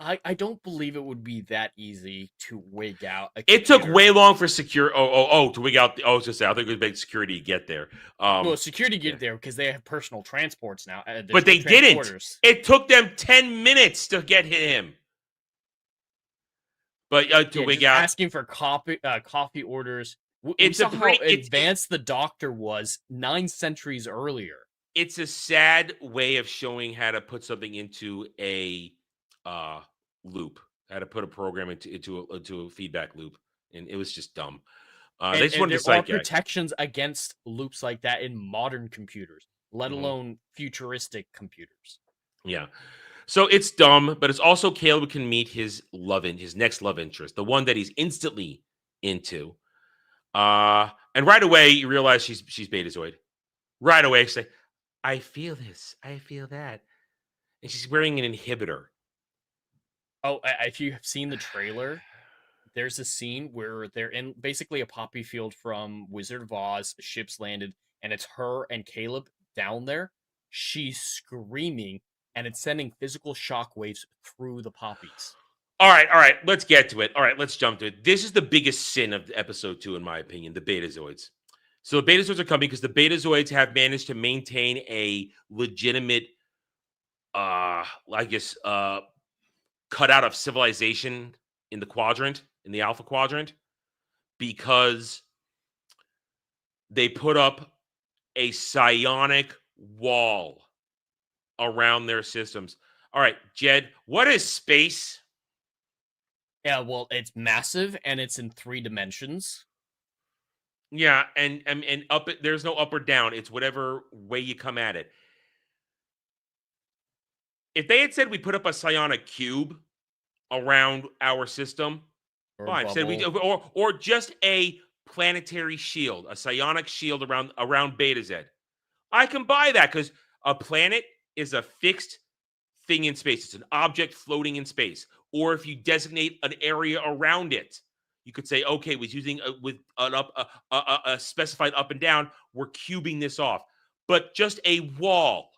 I don't believe it would be that easy to wig out a It took computer. way long for secure. To wig out. I was just saying, I think it would make security to get there. Well, security get there because they have personal transports now. But they didn't. It took them 10 minutes to get him. But to wig out, asking for coffee orders. We saw how advanced the doctor was 9 centuries earlier. It's a sad way of showing how to put something into a loop, how to put a program into a feedback loop, and it was just dumb. They just wanted to there are protections against loops like that in modern computers, let alone futuristic computers. Yeah. So it's dumb, but it's also Caleb can meet his next love interest, the one that he's instantly into. And right away you realize she's Betazoid. Right away, say, I feel this, I feel that. And she's wearing an inhibitor. Oh, if you have seen the trailer, there's a scene where they're in basically a poppy field from Wizard of Oz, ships landed, and it's her and Caleb down there. She's screaming, and it's sending physical shockwaves through the poppies. All right, let's get to it. All right, let's jump to it. This is the biggest sin of episode 2, in my opinion, the Betazoids. So the Betazoids are coming because the Betazoids have managed to maintain a legitimate, cutout of civilization in the quadrant, in the Alpha Quadrant, because they put up a psionic wall around their systems. All right, Jed, what is space? Yeah, well, it's massive and it's in 3 dimensions. Yeah, and up there's no up or down. It's whatever way you come at it. If they had said we put up a psionic cube around our system, fine. Said we or just a planetary shield, a psionic shield around Beta Z. I can buy that because a planet is a fixed thing in space. It's an object floating in space. Or if you designate an area around it, you could say, okay, was using with a specified up and down, we're cubing this off. But just a wall.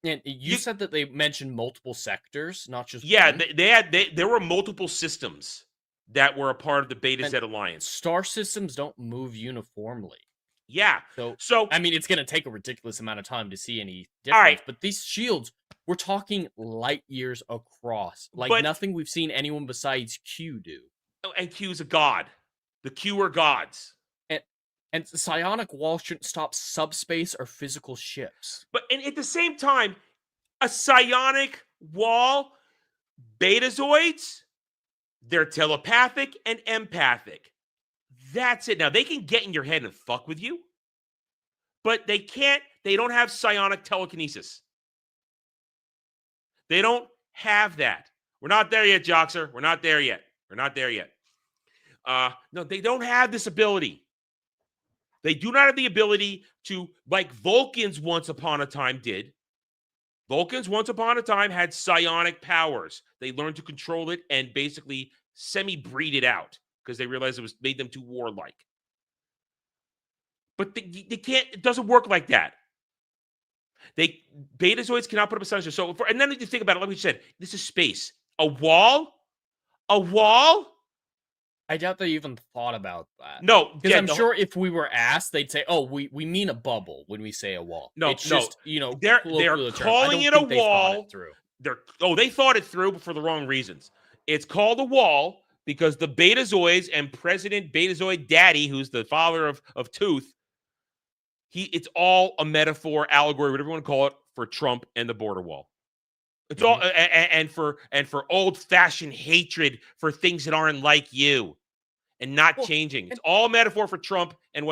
And you said that they mentioned multiple sectors, not just one. There were multiple systems that were a part of the Beta Z Alliance. Star systems don't move uniformly. Yeah. So I mean, it's going to take a ridiculous amount of time to see any difference. Right. But these shields, we're talking light years across. Like nothing we've seen anyone besides Q do. And Q's a god. The Q are gods. And psionic wall shouldn't stop subspace or physical ships. But at the same time, a psionic wall, Betazoids, they're telepathic and empathic. That's it. Now, they can get in your head and fuck with you, but they don't have psionic telekinesis. They don't have that. We're not there yet, Joxer. We're not there yet. No, they don't have this ability. They do not have the ability to, like Vulcans once upon a time did. Vulcans once upon a time had psionic powers. They learned to control it and basically semi-breed it out because they realized it made them too warlike. But they can't, it doesn't work like that. Betazoids cannot put up a psionic. And then if you think about it, like we said, this is space. A wall? I doubt they even thought about that. No, because I'm sure if we were asked, they'd say, "Oh, we mean a bubble when we say a wall." No, it's just they're calling it a wall. They thought it through, but for the wrong reasons. It's called a wall because the Betazoids and President Betazoid Daddy, who's the father of Tooth, it's all a metaphor, allegory, whatever you want to call it, for Trump and the border wall. It's all and for old-fashioned hatred for things that aren't like you. and not changing. It's all metaphor for Trump and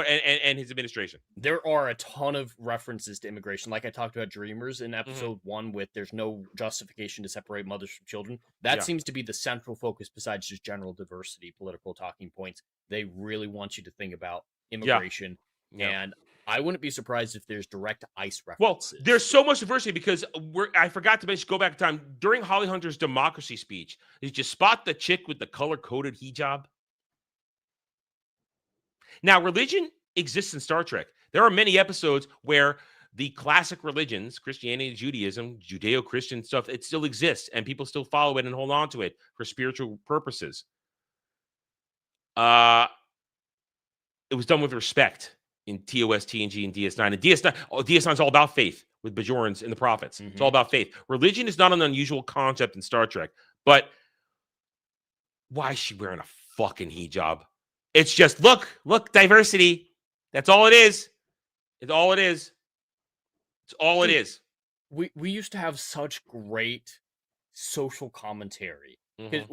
his administration. There are a ton of references to immigration. Like I talked about Dreamers in episode 1 with there's no justification to separate mothers from children. That seems to be the central focus besides just general diversity, political talking points. They really want you to think about immigration. And I wouldn't be surprised if there's direct ICE references. Well, there's so much diversity because I forgot to mention, go back in time, during Holly Hunter's democracy speech, did you spot the chick with the color-coded hijab? Now, religion exists in Star Trek. There are many episodes where the classic religions, Christianity, Judaism, Judeo-Christian stuff, it still exists, and people still follow it and hold on to it for spiritual purposes. It was done with respect in TOS, TNG, and DS9. And DS9 is all about faith with Bajorans and the prophets. It's all about faith. Religion is not an unusual concept in Star Trek, but why is she wearing a fucking hijab? It's just, look, diversity. That's all it is. It's all it is. It's all it is. We used to have such great social commentary. Because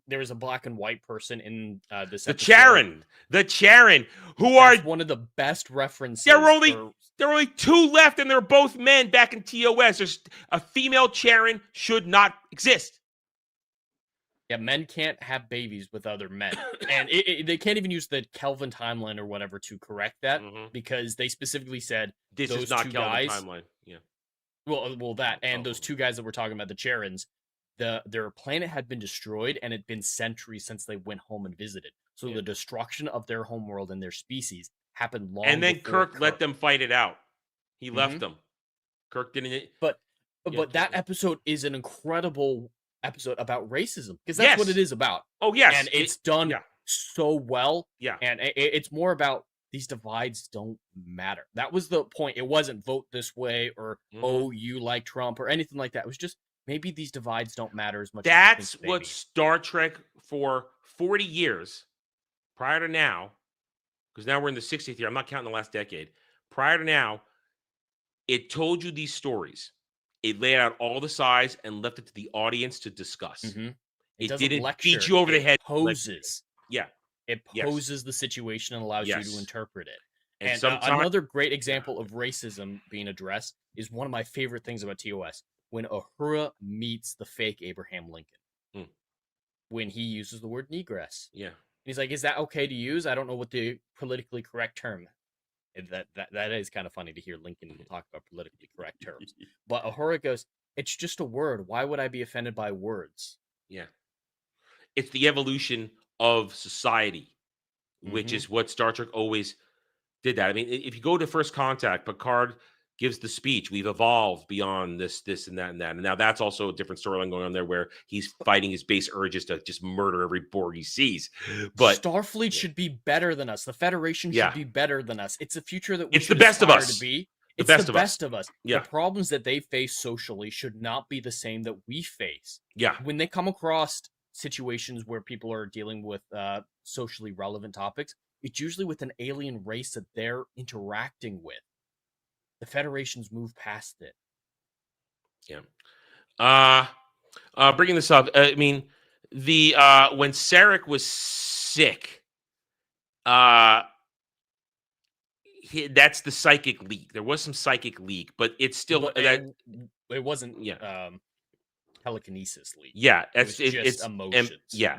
there was a black and white person in this episode. The Charon, who That's are one of the best references. There are only 2 left, and they're both men back in TOS. There's a female Charon should not exist. Yeah, men can't have babies with other men. And they can't even use the Kelvin timeline or whatever to correct that because they specifically said this those is not two Kelvin guys, timeline. Yeah. Well, that and those 2 guys that we're talking about, the Charons, their planet had been destroyed and it'd been centuries since they went home and visited. So the destruction of their homeworld and their species happened long. And then Kirk let them fight it out. He left them. Kirk didn't. But that episode is an incredible episode about racism because that's what it is about. Oh yes, and it's done so well. Yeah, and it's more about these divides don't matter. That was the point. It wasn't vote this way or oh you like Trump or anything like that. It was just maybe these divides don't matter as much. That's what Star Trek for 40 years prior to now, because now we're in the 60th year. I'm not counting the last decade. Prior to now, it told you these stories. It laid out all the sides and left it to the audience to discuss. It didn't beat you over the head. Poses. It Yes. poses the situation and allows you to interpret it. And sometimes another great example of racism being addressed is one of my favorite things about TOS. When Uhura meets the fake Abraham Lincoln. When he uses the word negress. Yeah. He's like, is that okay to use? I don't know what the politically correct term. That is kind of funny to hear Lincoln talk about politically correct terms. But Uhura goes, it's just a word. Why would I be offended by words? Yeah. It's the evolution of society, which is what Star Trek always did that. I mean, if you go to First Contact, Picard gives the speech, we've evolved beyond this, and that, and that. And now that's also a different storyline going on there where he's fighting his base urges to just murder every Borg he sees. But Starfleet should be better than us. The Federation should be better than us. It's a future that it's the best of us. To be. It's the best of us. Yeah. The problems that they face socially should not be the same that we face. Yeah. When they come across situations where people are dealing with socially relevant topics, it's usually with an alien race that they're interacting with. The Federation's moved past it. Yeah. Bringing this up, I mean, the when Sarek was sick, that's the psychic leak. There was some psychic leak, but it's still it wasn't telekinesis leak. Yeah, it's emotions.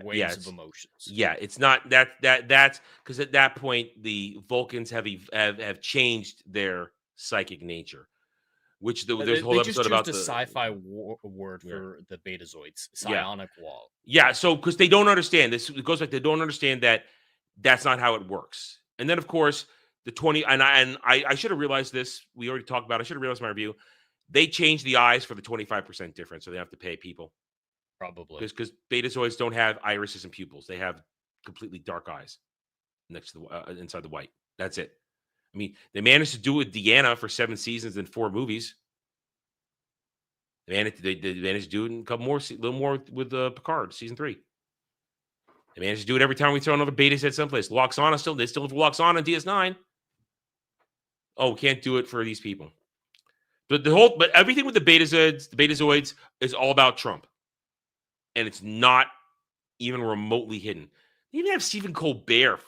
Waves of emotions. Yeah, it's not that's because at that point the Vulcans have changed their psychic nature, which there's a whole episode about the sci-fi word for the Betazoids, psionic wall. Yeah, so because they don't understand this, it goes back. They don't understand that that's not how it works. And then of course the 20 and I should have realized this. We already talked about it. I should have realized in my review. They changed the eyes for the 25% difference, so they have to pay people. Probably because Betazoids don't have irises and pupils; they have completely dark eyes next to the inside the white. That's it. I mean, they managed to do it with Deanna for 7 seasons and 4 movies. They managed to do it in a little more with Picard season 3. They managed to do it every time we throw another Betazoid someplace. Loxana they still have Loxana in DS9. Oh, we can't do it for these people. But everything with the Betazoids is all about Trump, and it's not even remotely hidden. You even have Stephen Colbert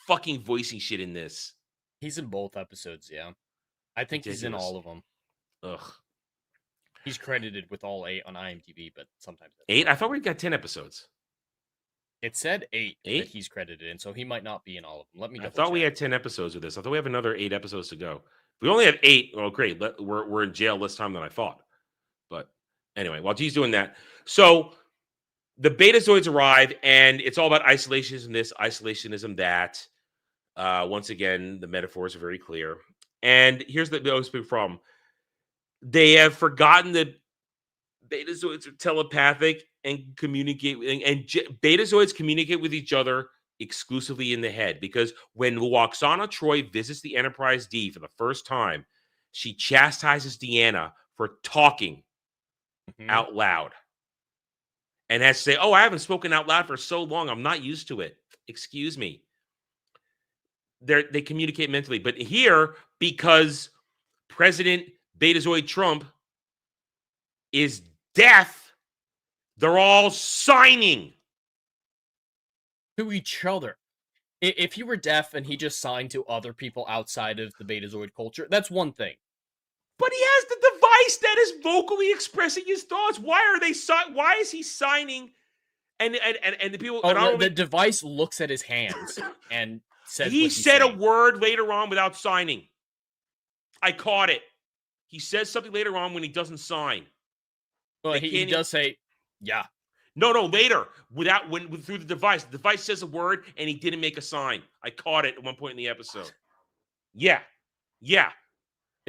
fucking voicing shit in this. He's in both episodes, yeah. I think he's in all of them. Ugh. He's credited with all 8 on IMDb, but sometimes... 8? I thought we got 10 episodes. It said 8 that he's credited in, so he might not be in all of them. Let me double check. I thought we had 10 episodes of this. I thought we have another 8 episodes to go. If we only have 8, well, great. We're in jail less time than I thought. But anyway, while G's doing that, so the Betazoids arrive, and it's all about isolationism this, isolationism that. Once again, the metaphors are very clear. And here's the most big problem. They have forgotten that Betazoids are telepathic and communicate, and Betazoids communicate with each other exclusively in the head, because when Lwaxana Troi visits the Enterprise D for the first time, she chastises Deanna for talking out loud and has to say, "Oh, I haven't spoken out loud for so long. I'm not used to it. Excuse me." They communicate mentally. But here, because President Betazoid Trump is deaf, they're all signing to each other. If he were deaf and he just signed to other people outside of the Betazoid culture, that's one thing. But he has the device that is vocally expressing his thoughts. Why are they why is he signing? And the people. The device looks at his hands and says he said a word later on without signing. I caught it. He says something later on when he doesn't sign. Well, he does say, "Yeah." No, later through the device. The device says a word and he didn't make a sign. I caught it at one point in the episode. Yeah.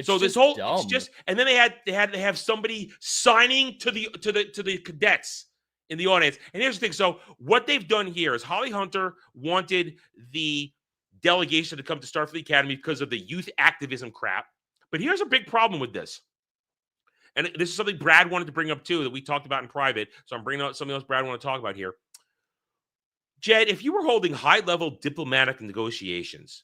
So this whole dumb. It's just, and then they had to have somebody signing to the cadets in the audience. And here's the thing. So what they've done here is Holly Hunter wanted the delegation to come to Starfleet Academy because of the youth activism crap. But here's a big problem with this. And this is something Brad wanted to bring up too that we talked about in private. So I'm bringing out something else Brad wanted to talk about here. Jed, if you were holding high-level diplomatic negotiations,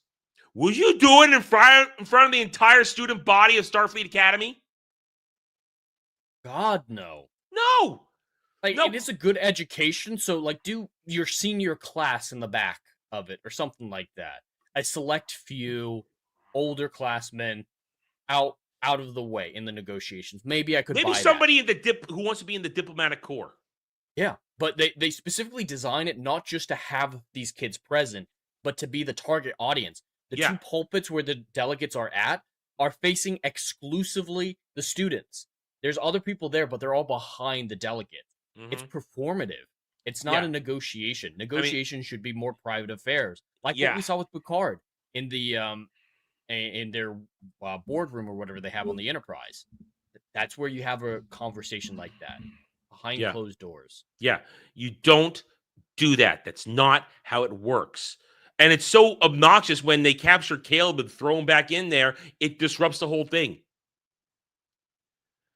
would you do it in front of the entire student body of Starfleet Academy? God, no. No. No. It is a good education, so do your senior class in the back of it or something like that. A select few older classmen out of the way in the negotiations. Maybe I could buy somebody in the who wants to be in the diplomatic corps. Yeah, but they specifically design it not just to have these kids present, but to be the target audience. The two pulpits where the delegates are facing exclusively the students. There's other people there, but they're all behind the delegate. It's performative. It's not a negotiation. Negotiation should be more private affairs, like what we saw with Picard in the in their boardroom or whatever they have on the Enterprise. That's where you have a conversation like that behind closed doors. Yeah, you don't do that. That's not how it works. And it's so obnoxious when they capture Caleb and throw him back in there. It disrupts the whole thing.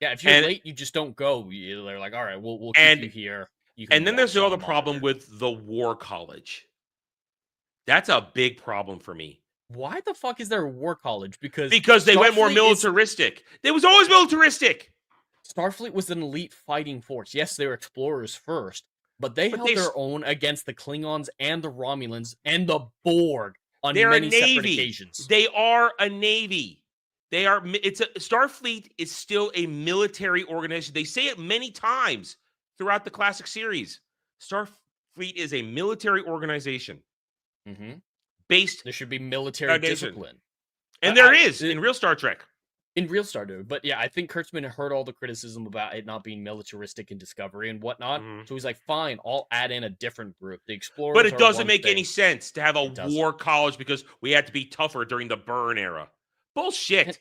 Yeah, if you're late, you just don't go. They're like, all right, we'll keep you here. And then there's the other problem with the War College. That's a big problem for me. Why the fuck is there a War College? Because they went more militaristic. It was always militaristic. Starfleet was an elite fighting force. Yes, they were explorers first, but they held their own against the Klingons and the Romulans and the Borg on many separate occasions. They are a navy. Starfleet is still a military organization. They say it many times throughout the classic series. Starfleet is a military organization. Based, there should be military discipline, and there is in real Star Trek. In real Star Trek, but yeah, I think Kurtzman heard all the criticism about it not being militaristic in Discovery and whatnot. So he's like, "Fine, I'll add in a different group, the Explorers." But it doesn't make any sense to have a War College because we had to be tougher during the Burn era. Bullshit.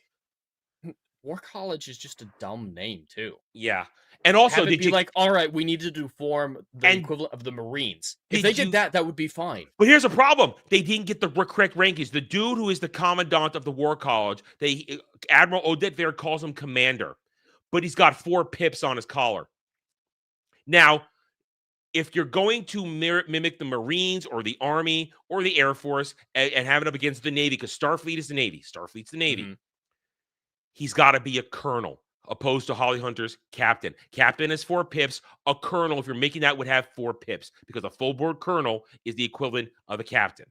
War College is just a dumb name too. Yeah. And also, did you like, all right, we needed to form the equivalent of the Marines. If they did that, that would be fine. But here's a problem. They didn't get the correct rankings. The dude who is the commandant of the War College, Admiral Odette Vere calls him commander, but he's got 4 pips on his collar. Now, if you're going to mimic the Marines or the Army or the Air Force and have it up against the Navy, because Starfleet is the Navy. Starfleet's the Navy. He's got to be a colonel. opposed to Holly Hunter's captain. Captain is 4 pips. A colonel, if you're making that, would have 4 pips because a full board colonel is the equivalent of a captain.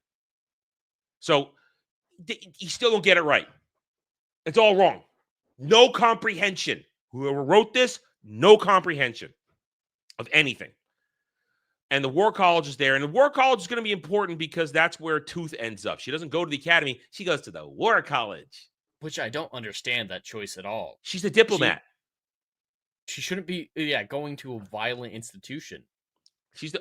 So you still don't get it right. It's all wrong. No comprehension. Whoever wrote this, no comprehension of anything. And the War College is there. And the War College is going to be important because that's where Tooth ends up. She doesn't go to the academy. She goes to the War College. Which I don't understand that choice at all. She's a diplomat. She shouldn't be, going to a violent institution.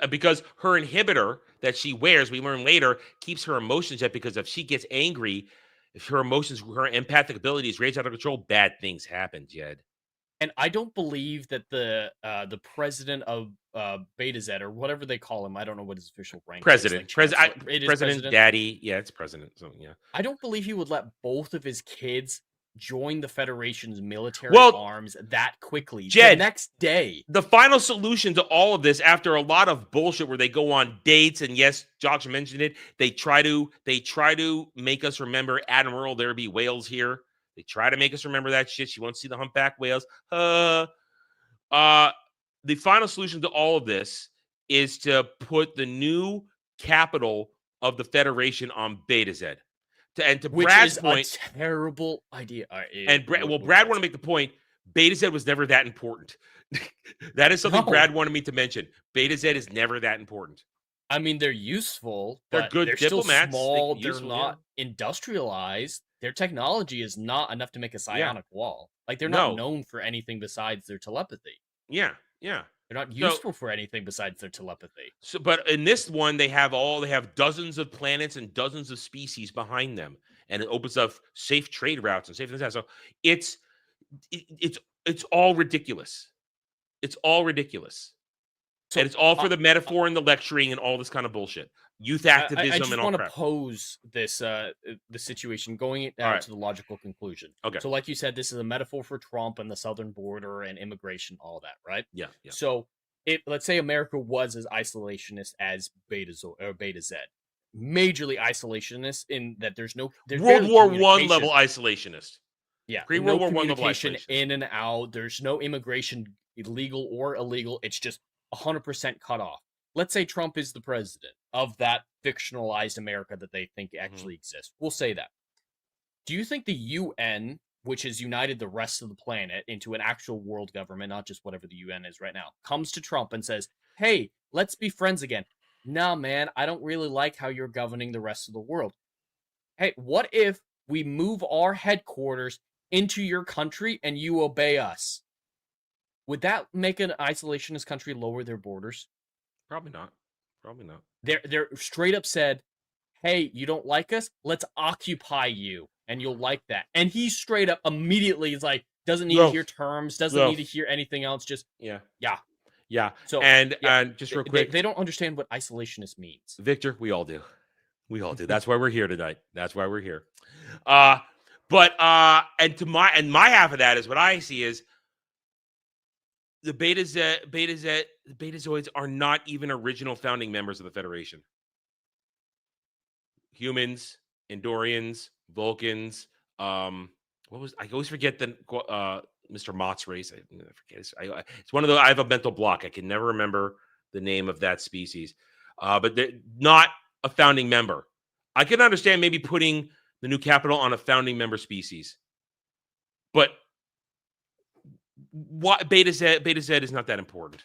Because her inhibitor that she wears, we learn later, keeps her emotions up because if she gets angry, if her emotions, her empathic abilities raise out of control, bad things happen, Jed. And I don't believe that the president of Beta Z, or whatever they call him, I don't know what his official rank president. is. President, daddy. Yeah, it's president. So, yeah. I don't believe he would let both of his kids join the Federation's military arms that quickly. Jed, the next day. The final solution to all of this, after a lot of bullshit where they go on dates, and yes, Josh mentioned it, they try to make us remember Admiral There Be Whales Here. They try to make us remember that shit. She won't see the humpback whales. The final solution to all of this is to put the new capital of the Federation on Beta Z. Which Brad's is point, a terrible idea. Brad wanted to make the point, Beta Z was never that important. That is something Brad wanted me to mention. Beta Z is never that important. I mean, they're useful, they're but good they're diplomats. Still small. They're not industrialized. Their technology is not enough to make a psionic wall. Like, they're not known for anything besides their telepathy. Yeah. They're not useful for anything besides their telepathy. So, but in this one, they have dozens of planets and dozens of species behind them, and it opens up safe trade routes and safe things like that. So it's all ridiculous. It's all ridiculous. So, and it's all for the metaphor and the lecturing and all this kind of bullshit. Youth activism I just and all want crap. to pose this the situation, going to the logical conclusion. Okay. So, like you said, this is a metaphor for Trump and the southern border and immigration, all that, right? Yeah. So, let's say America was as isolationist as Beta Z, majorly isolationist in that there's World War I level isolationist. Yeah, Pre-World War I level communication in and out. There's no immigration, illegal or illegal. It's just 100% cut off. Let's say Trump is the president of that fictionalized America that they think actually exists. We'll say that. Do you think the UN, which has united the rest of the planet into an actual world government, not just whatever the UN is right now, comes to Trump and says, hey, let's be friends again? Nah, man, I don't really like how you're governing the rest of the world. Hey, what if we move our headquarters into your country and you obey us? Would that make an isolationist country lower their borders? Probably not. They're straight up said, hey, you don't like us? Let's occupy you, and you'll like that. And he straight up immediately is like, doesn't need to hear terms, doesn't need to hear anything else, just yeah. So and just real quick, they don't understand what isolationist means. Victor, we all do. That's why we're here tonight. That's why we're here. And my half of that is what I see is the Betazoids are not even original founding members of the Federation. Humans, Andorians, Vulcans. I always forget the Mr. Mott's race. I forget. It's one of those. I have a mental block. I can never remember the name of that species. But they're not a founding member. I can understand maybe putting the new capital on a founding member species, but what Beta Z is not that important.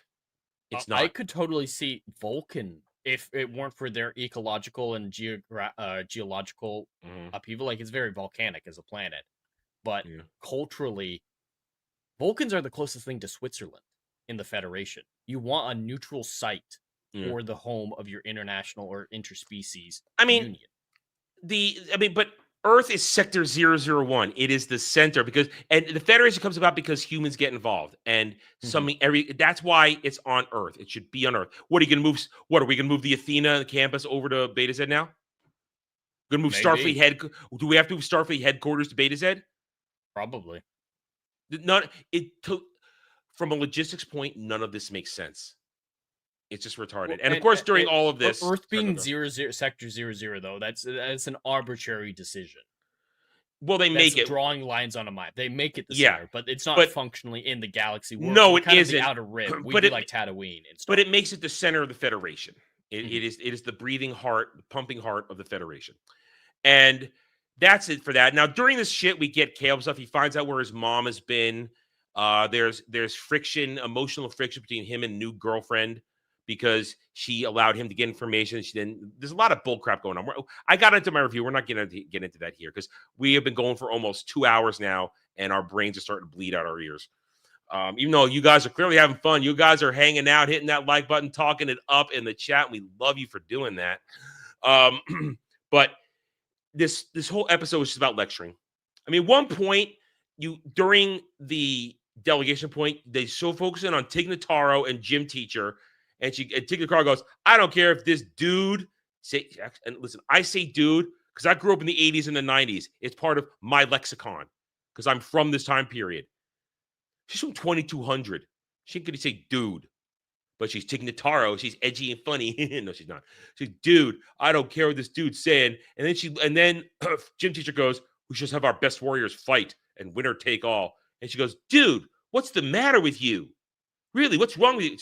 It's not. I could totally see Vulcan if it weren't for their ecological and geological upheaval. Like, it's very volcanic as a planet, but culturally, Vulcans are the closest thing to Switzerland in the Federation. You want a neutral site for the home of your international or interspecies union. But Earth is Sector 001. It is the center and the Federation comes about because humans get involved, and that's why it's on Earth. It should be on Earth. What are you going to move? What are we going to move the Athena campus over to Beta Z now? Going to move Starfleet Do we have to move Starfleet headquarters to Beta Z? Probably. From a logistics point, none of this makes sense. It's just retarded. And of course, during all of this, Earth being Sector 00, though, that's an arbitrary decision. Well, they That's make it. drawing lines on a map. They make it the Yeah, center, but it's not but- functionally in the galaxy. No, We're it kind of the isn't, outer rim. We'd but be it- like Tatooine and stuff. But it makes it the center of the Federation. It Mhm. is the breathing heart, the pumping heart of the Federation. And that's it for that. Now, during this shit, we get Caleb stuff. He finds out where his mom has been. There's friction, emotional friction between him and new girlfriend because she allowed him to get information. There's a lot of bullcrap going on. I got into my review. We're not going to get into that here because we have been going for almost 2 hours now, and our brains are starting to bleed out our ears. Even though you guys are clearly having fun, you guys are hanging out, hitting that like button, talking it up in the chat. And we love you for doing that. But this whole episode was just about lecturing. I mean, one point during the delegation point, they so focus in on Tig Notaro and Gym Teacher, and Tig Notaro goes, "I don't care if this dude and listen, I say dude because I grew up in the 80s and the 90s. It's part of my lexicon because I'm from this time period. She's from 2200. She ain't gonna say dude, but she's Tig Notaro. She's edgy and funny. No, she's not. She's dude. I don't care what this dude's saying. And then Gym Teacher goes, "We should have our best warriors fight and winner take all." And she goes, "Dude, what's the matter with you? Really, what's wrong with you?"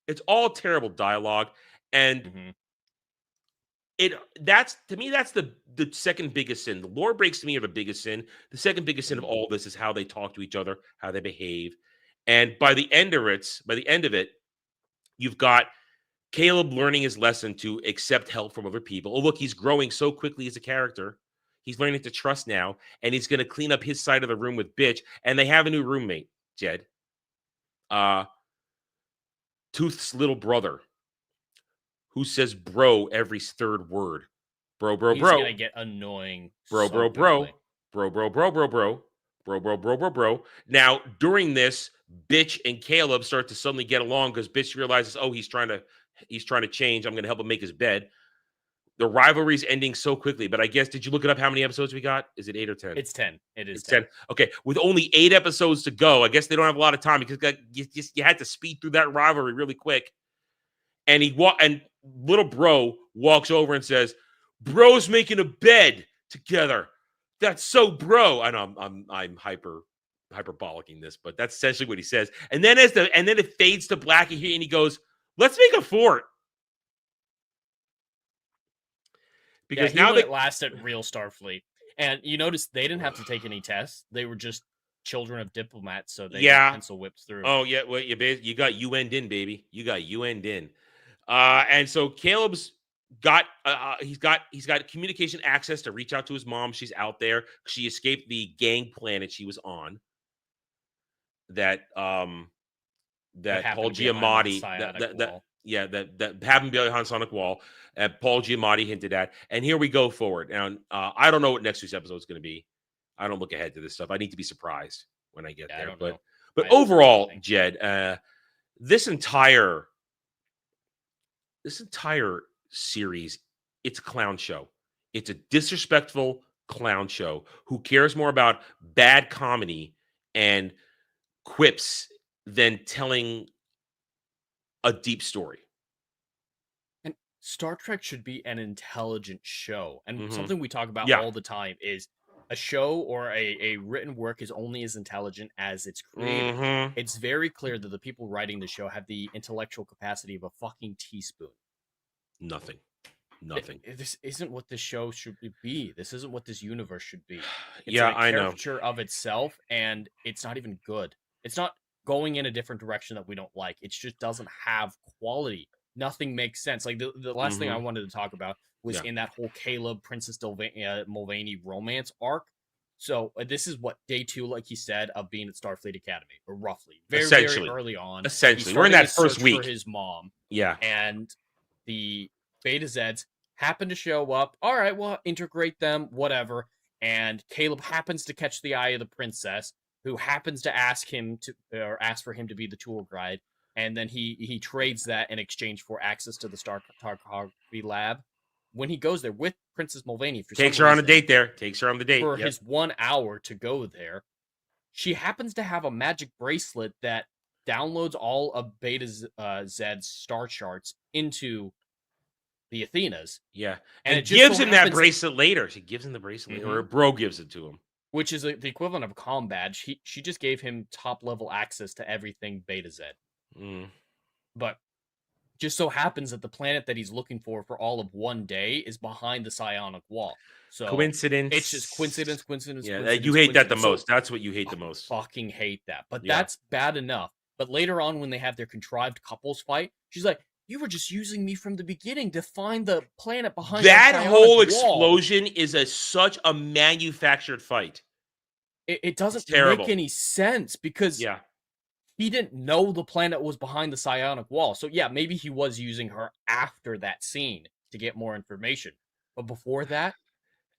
It's all terrible dialogue, and that's to me that's the second biggest sin. The lore breaks to me are the biggest sin. The second biggest sin of all this is how they talk to each other, how they behave, and by the end of it, you've got Caleb learning his lesson to accept help from other people. Oh, look, he's growing so quickly as a character. He's learning to trust now, and he's going to clean up his side of the room with Bitch. And they have a new roommate, Jed. Tooth's little brother, who says bro every third word. Bro. He's gonna get annoying. Bro. Now, during this, Bitch and Caleb start to suddenly get along because Bitch realizes, oh, he's trying to change. I'm gonna help him make his bed. The rivalry's ending so quickly, but I guess, did you look it up how many episodes we got? Is it 8 or 10? It's 10. It's 10. Okay, with only 8 episodes to go, I guess they don't have a lot of time because you had to speed through that rivalry really quick. And and little bro walks over and says, "Bro's making a bed together. That's so bro." I know I'm hyperbolicing this, but that's essentially what he says. And then it fades to black and he goes, "Let's make a fort." Because now it last at real Starfleet, and you notice they didn't have to take any tests; they were just children of diplomats, so they got pencil whipped through. Oh yeah, well you got UN'd in, baby. You got UN'd in, and so Caleb's got he's got communication access to reach out to his mom. She's out there. She escaped the gang planet she was on. That Paul Giamatti that happened behind Sonic Wall. Paul Giamatti hinted at, and here we go forward. Now, I don't know what next week's episode is going to be. I don't look ahead to this stuff. I need to be surprised when I get there. But overall, Jed, this entire series, it's a clown show. It's a disrespectful clown show. Who cares more about bad comedy and quips than telling a deep story? And Star Trek should be an intelligent show. And something we talk about all the time is a show or a written work is only as intelligent as its creator. It's very clear that the people writing the show have the intellectual capacity of a fucking teaspoon. Nothing. This isn't what this show should be. This isn't what this universe should be. It's I know. a caricature of itself, and it's not even good. It's not going in a different direction that we don't like. It just doesn't have quality. Nothing makes sense. Like the last thing I wanted to talk about was in that whole Caleb Princess Mulvaney romance arc. So this is what day 2, like he said, of being at Starfleet Academy, or roughly, very early on. Essentially, we're in that first week for his mom. Yeah, and the Beta Zeds happen to show up. All right, well, integrate them, whatever. And Caleb happens to catch the eye of the princess, who happens to ask for him to be the tour guide, and then he trades that in exchange for access to the Star Cartography lab. When he goes there with Princess Mulvaney, takes her on a date for his 1 hour to go there. She happens to have a magic bracelet that downloads all of Beta Zed's star charts into the Athenas. Yeah, And and it just gives so him that happens- bracelet later. She gives him the bracelet, or Bro gives it to him. which is the equivalent of a comm badge. She just gave him top level access to everything Beta Z. But just so happens that the planet that he's looking for all of one day is behind the psionic wall. So Coincidence. it's just coincidence. Yeah, coincidence, you hate that the coincidence. most. That's what you hate the most. Fucking hate that. But Yeah. that's bad enough. But later on, when they have their contrived couples fight, she's like, "You were just using me from the beginning to find the planet behind that the psionic whole wall." explosion is such a manufactured fight. It doesn't terrible. make any sense because Yeah. he didn't know the planet was behind the psionic wall. So yeah, maybe he was using her after that scene to get more information. But before that,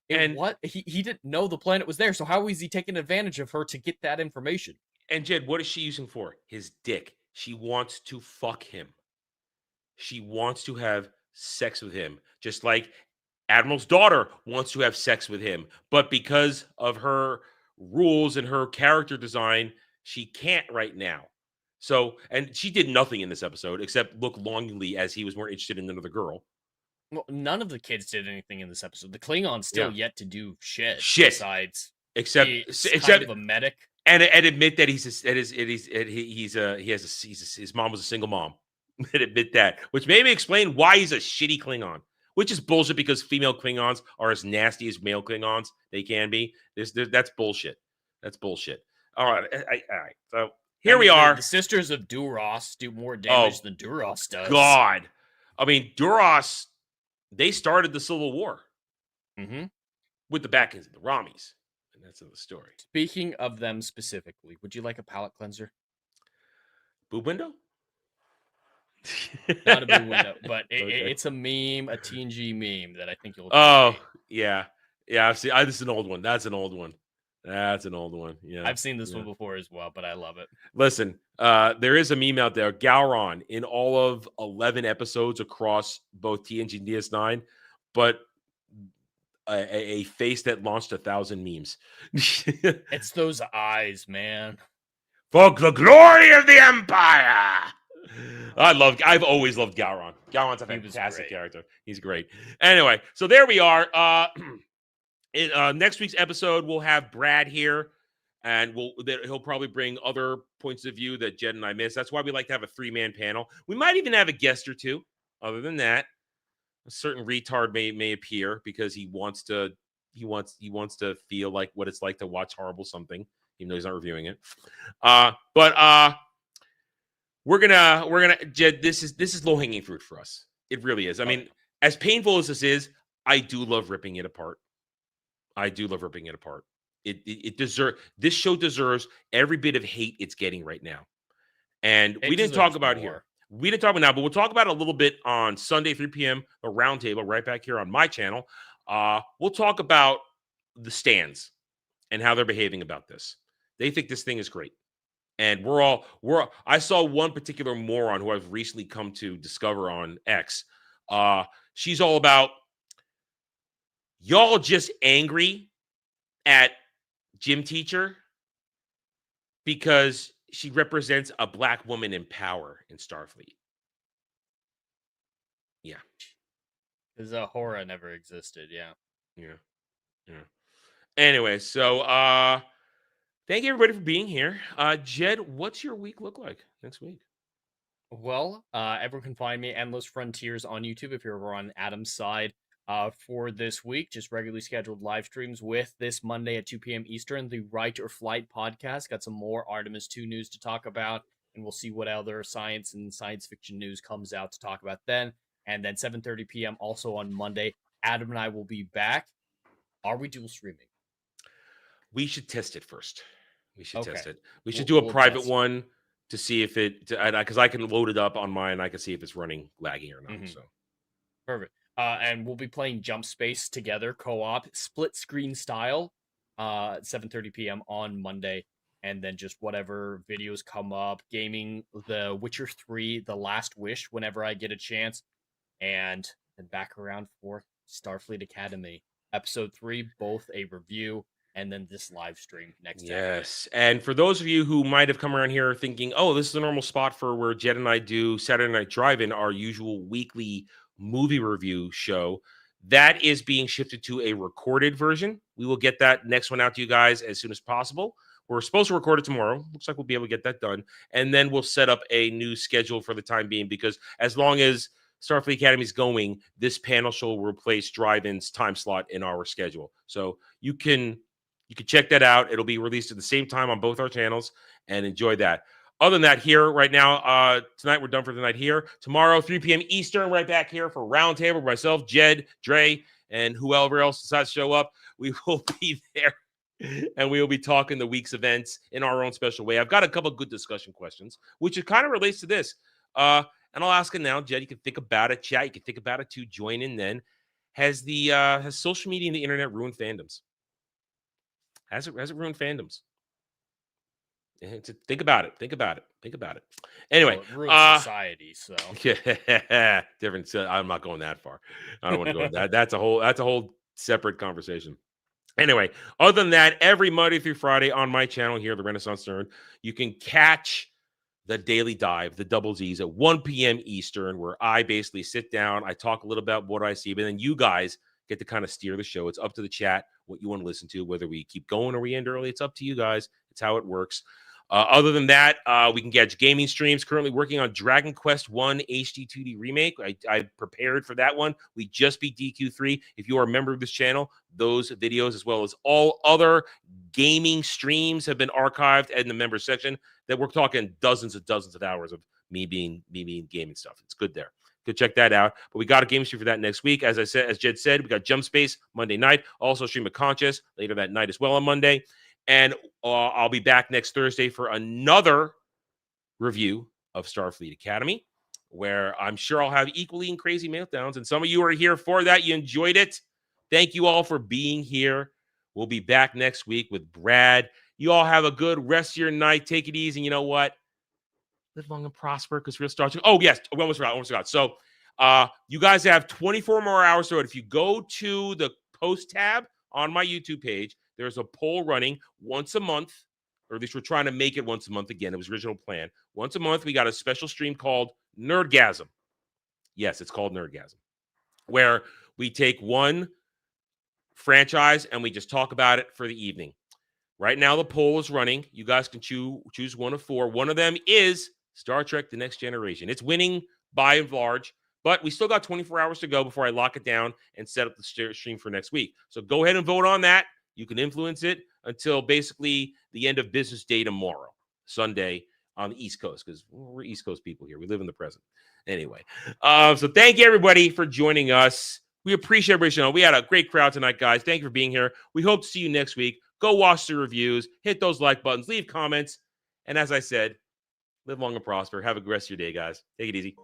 he didn't know the planet was there. So how is he taking advantage of her to get that information? And Jed, what is she using for? His dick. She wants to fuck him. She wants to have sex with him, just like Admiral's daughter wants to have sex with him. But because of her rules and her character design, she can't right now. So, and she did nothing in this episode except look longingly as he was more interested in another girl. Well, none of the kids did anything in this episode. The Klingons still yet to do shit. Besides, except kind of a medic, and admit that his mom was a single mom. And admit that, which maybe explain why he's a shitty Klingon, which is bullshit because female Klingons are as nasty as male Klingons they can be. That's bullshit. That's bullshit. All right, all right. So here we are. The sisters of Duras do more damage than Duras does. God, I mean Duras. They started the Civil War with the backings of the Ramis, and that's the story. Speaking of them specifically, would you like a palate cleanser? Boob window? Not a boob window, but it's a meme, a TNG meme that I think you'll. Yeah. I've seen. This is an old one. That's an old one. Yeah, I've seen this one before as well, but I love it. Listen, there is a meme out there. Gowron in all of 11 episodes across both TNG and DS9, but a face that launched 1,000 memes. It's those eyes, man. For the glory of the Empire. I've always loved Gowron. Gowron's a fantastic character. He's great. Anyway, so there we are. In next week's episode, we'll have Brad here, and he'll probably bring other points of view that Jed and I missed. That's why we like to have a 3-man panel. We might even have a guest or two. Other than that, a certain retard may appear because he wants to feel like what it's like to watch horrible something, even though he's not reviewing it. But we're gonna Jed. This is low hanging fruit for us. It really is. I mean, as painful as this is, I do love ripping it apart. This show deserves every bit of hate it's getting right now. And we didn't talk about it here. We didn't talk about it now, but we'll talk about it a little bit on Sunday, 3 p.m., the roundtable right back here on my channel. We'll talk about the stands and how they're behaving about this. They think this thing is great. And I saw one particular moron who I've recently come to discover on X. She's all about y'all just angry at gym teacher because she represents a black woman in power in Starfleet. Yeah. Because Hora never existed. Yeah. Anyway, so thank you everybody for being here. Jed, what's your week look like next week? Well, everyone can find me Endless Frontiers on YouTube if you're over on Adam's side. For this week, just regularly scheduled live streams with this Monday at 2 p.m. Eastern, the Right or Flight podcast. Got some more Artemis 2 news to talk about, and we'll see what other science and science fiction news comes out to talk about then. And then 7:30 p.m. also on Monday, Adam and I will be back. Are we dual streaming? We should test it first. We should test it. We should do a private one to see if because I can load it up on mine. I can see if it's running laggy or not. So perfect. And we'll be playing Jump Space together, co-op, split screen style, 7:30 p.m. on Monday. And then just whatever videos come up, gaming The Witcher 3, The Last Wish, whenever I get a chance. And then back around for Starfleet Academy. Episode 3, both a review, and then this live stream next Saturday. Yes. And for those of you who might have come around here thinking, oh, this is a normal spot for where Jed and I do Saturday Night Drive-In, our usual weekly movie review show. That is being shifted to a recorded version. We will get that next one out to you guys as soon as possible. We're supposed to record it tomorrow. Looks like we'll be able to get that done. And then we'll set up a new schedule for the time being, because as long as Starfleet Academy is going, this panel show will replace Drive-In's time slot in our schedule. So you can check that out. It'll be released at the same time on both our channels, and enjoy that. Other than that, here right now, tonight we're done for the night here. Tomorrow, 3 p.m. Eastern, right back here for Roundtable with myself, Jed, Dre, and whoever else decides to show up. We will be there, and we will be talking the week's events in our own special way. I've got a couple of good discussion questions, which it kind of relates to this. And I'll ask it now, Jed. You can think about it, chat. You can think about it too. Join in then. Has social media and the internet ruined fandoms? Has it ruined fandoms? Think about it. Think about it. Anyway, well, it ruins society. So yeah, different. I'm not going that far. I don't want to go that. That's a whole separate conversation. Anyway, other than that, every Monday through Friday on my channel here, the Renaissance Nerd, you can catch the Daily Dive, the Double Z's, at 1 p.m. Eastern, where I basically sit down, I talk a little about what I see, but then you guys get to kind of steer the show. It's up to the chat what you want to listen to, whether we keep going or we end early. It's up to you guys. It's how it works. Other than that, we can get gaming streams. Currently working on Dragon Quest 1 HD 2D remake. I prepared for that one. We just beat DQ3. If you are a member of this channel, those videos, as well as all other gaming streams, have been archived in the member section. That we're talking dozens of hours of me being gaming stuff. It's good there. Go check that out. But we got a game stream for that next week. As Jed said, we got Jump Space Monday night. Also stream of Conscious later that night as well on Monday. And I'll be back next Thursday for another review of Starfleet Academy, where I'm sure I'll have equally and crazy meltdowns. And some of you are here for that. You enjoyed it. Thank you all for being here. We'll be back next week with Brad. You all have a good rest of your night. Take it easy. You know what? Live long and prosper, because we'll start. Oh, yes. I almost forgot. So you guys have 24 more hours to it. If you go to the post tab on my YouTube page, there's a poll running once a month, or at least we're trying to make it once a month again. It was original plan. Once a month, we got a special stream called Nerdgasm. Yes, it's called Nerdgasm, where we take one franchise and we just talk about it for the evening. Right now, the poll is running. You guys can choose one of four. One of them is Star Trek The Next Generation. It's winning by and large, but we still got 24 hours to go before I lock it down and set up the stream for next week. So go ahead and vote on that. You can influence it until basically the end of business day tomorrow, Sunday, on the East Coast, because we're East Coast people here. We live in the present. Anyway, so thank you, everybody, for joining us. We appreciate everybody showing up. We had a great crowd tonight, guys. Thank you for being here. We hope to see you next week. Go watch the reviews. Hit those like buttons. Leave comments. And as I said, live long and prosper. Have a good rest of your day, guys. Take it easy.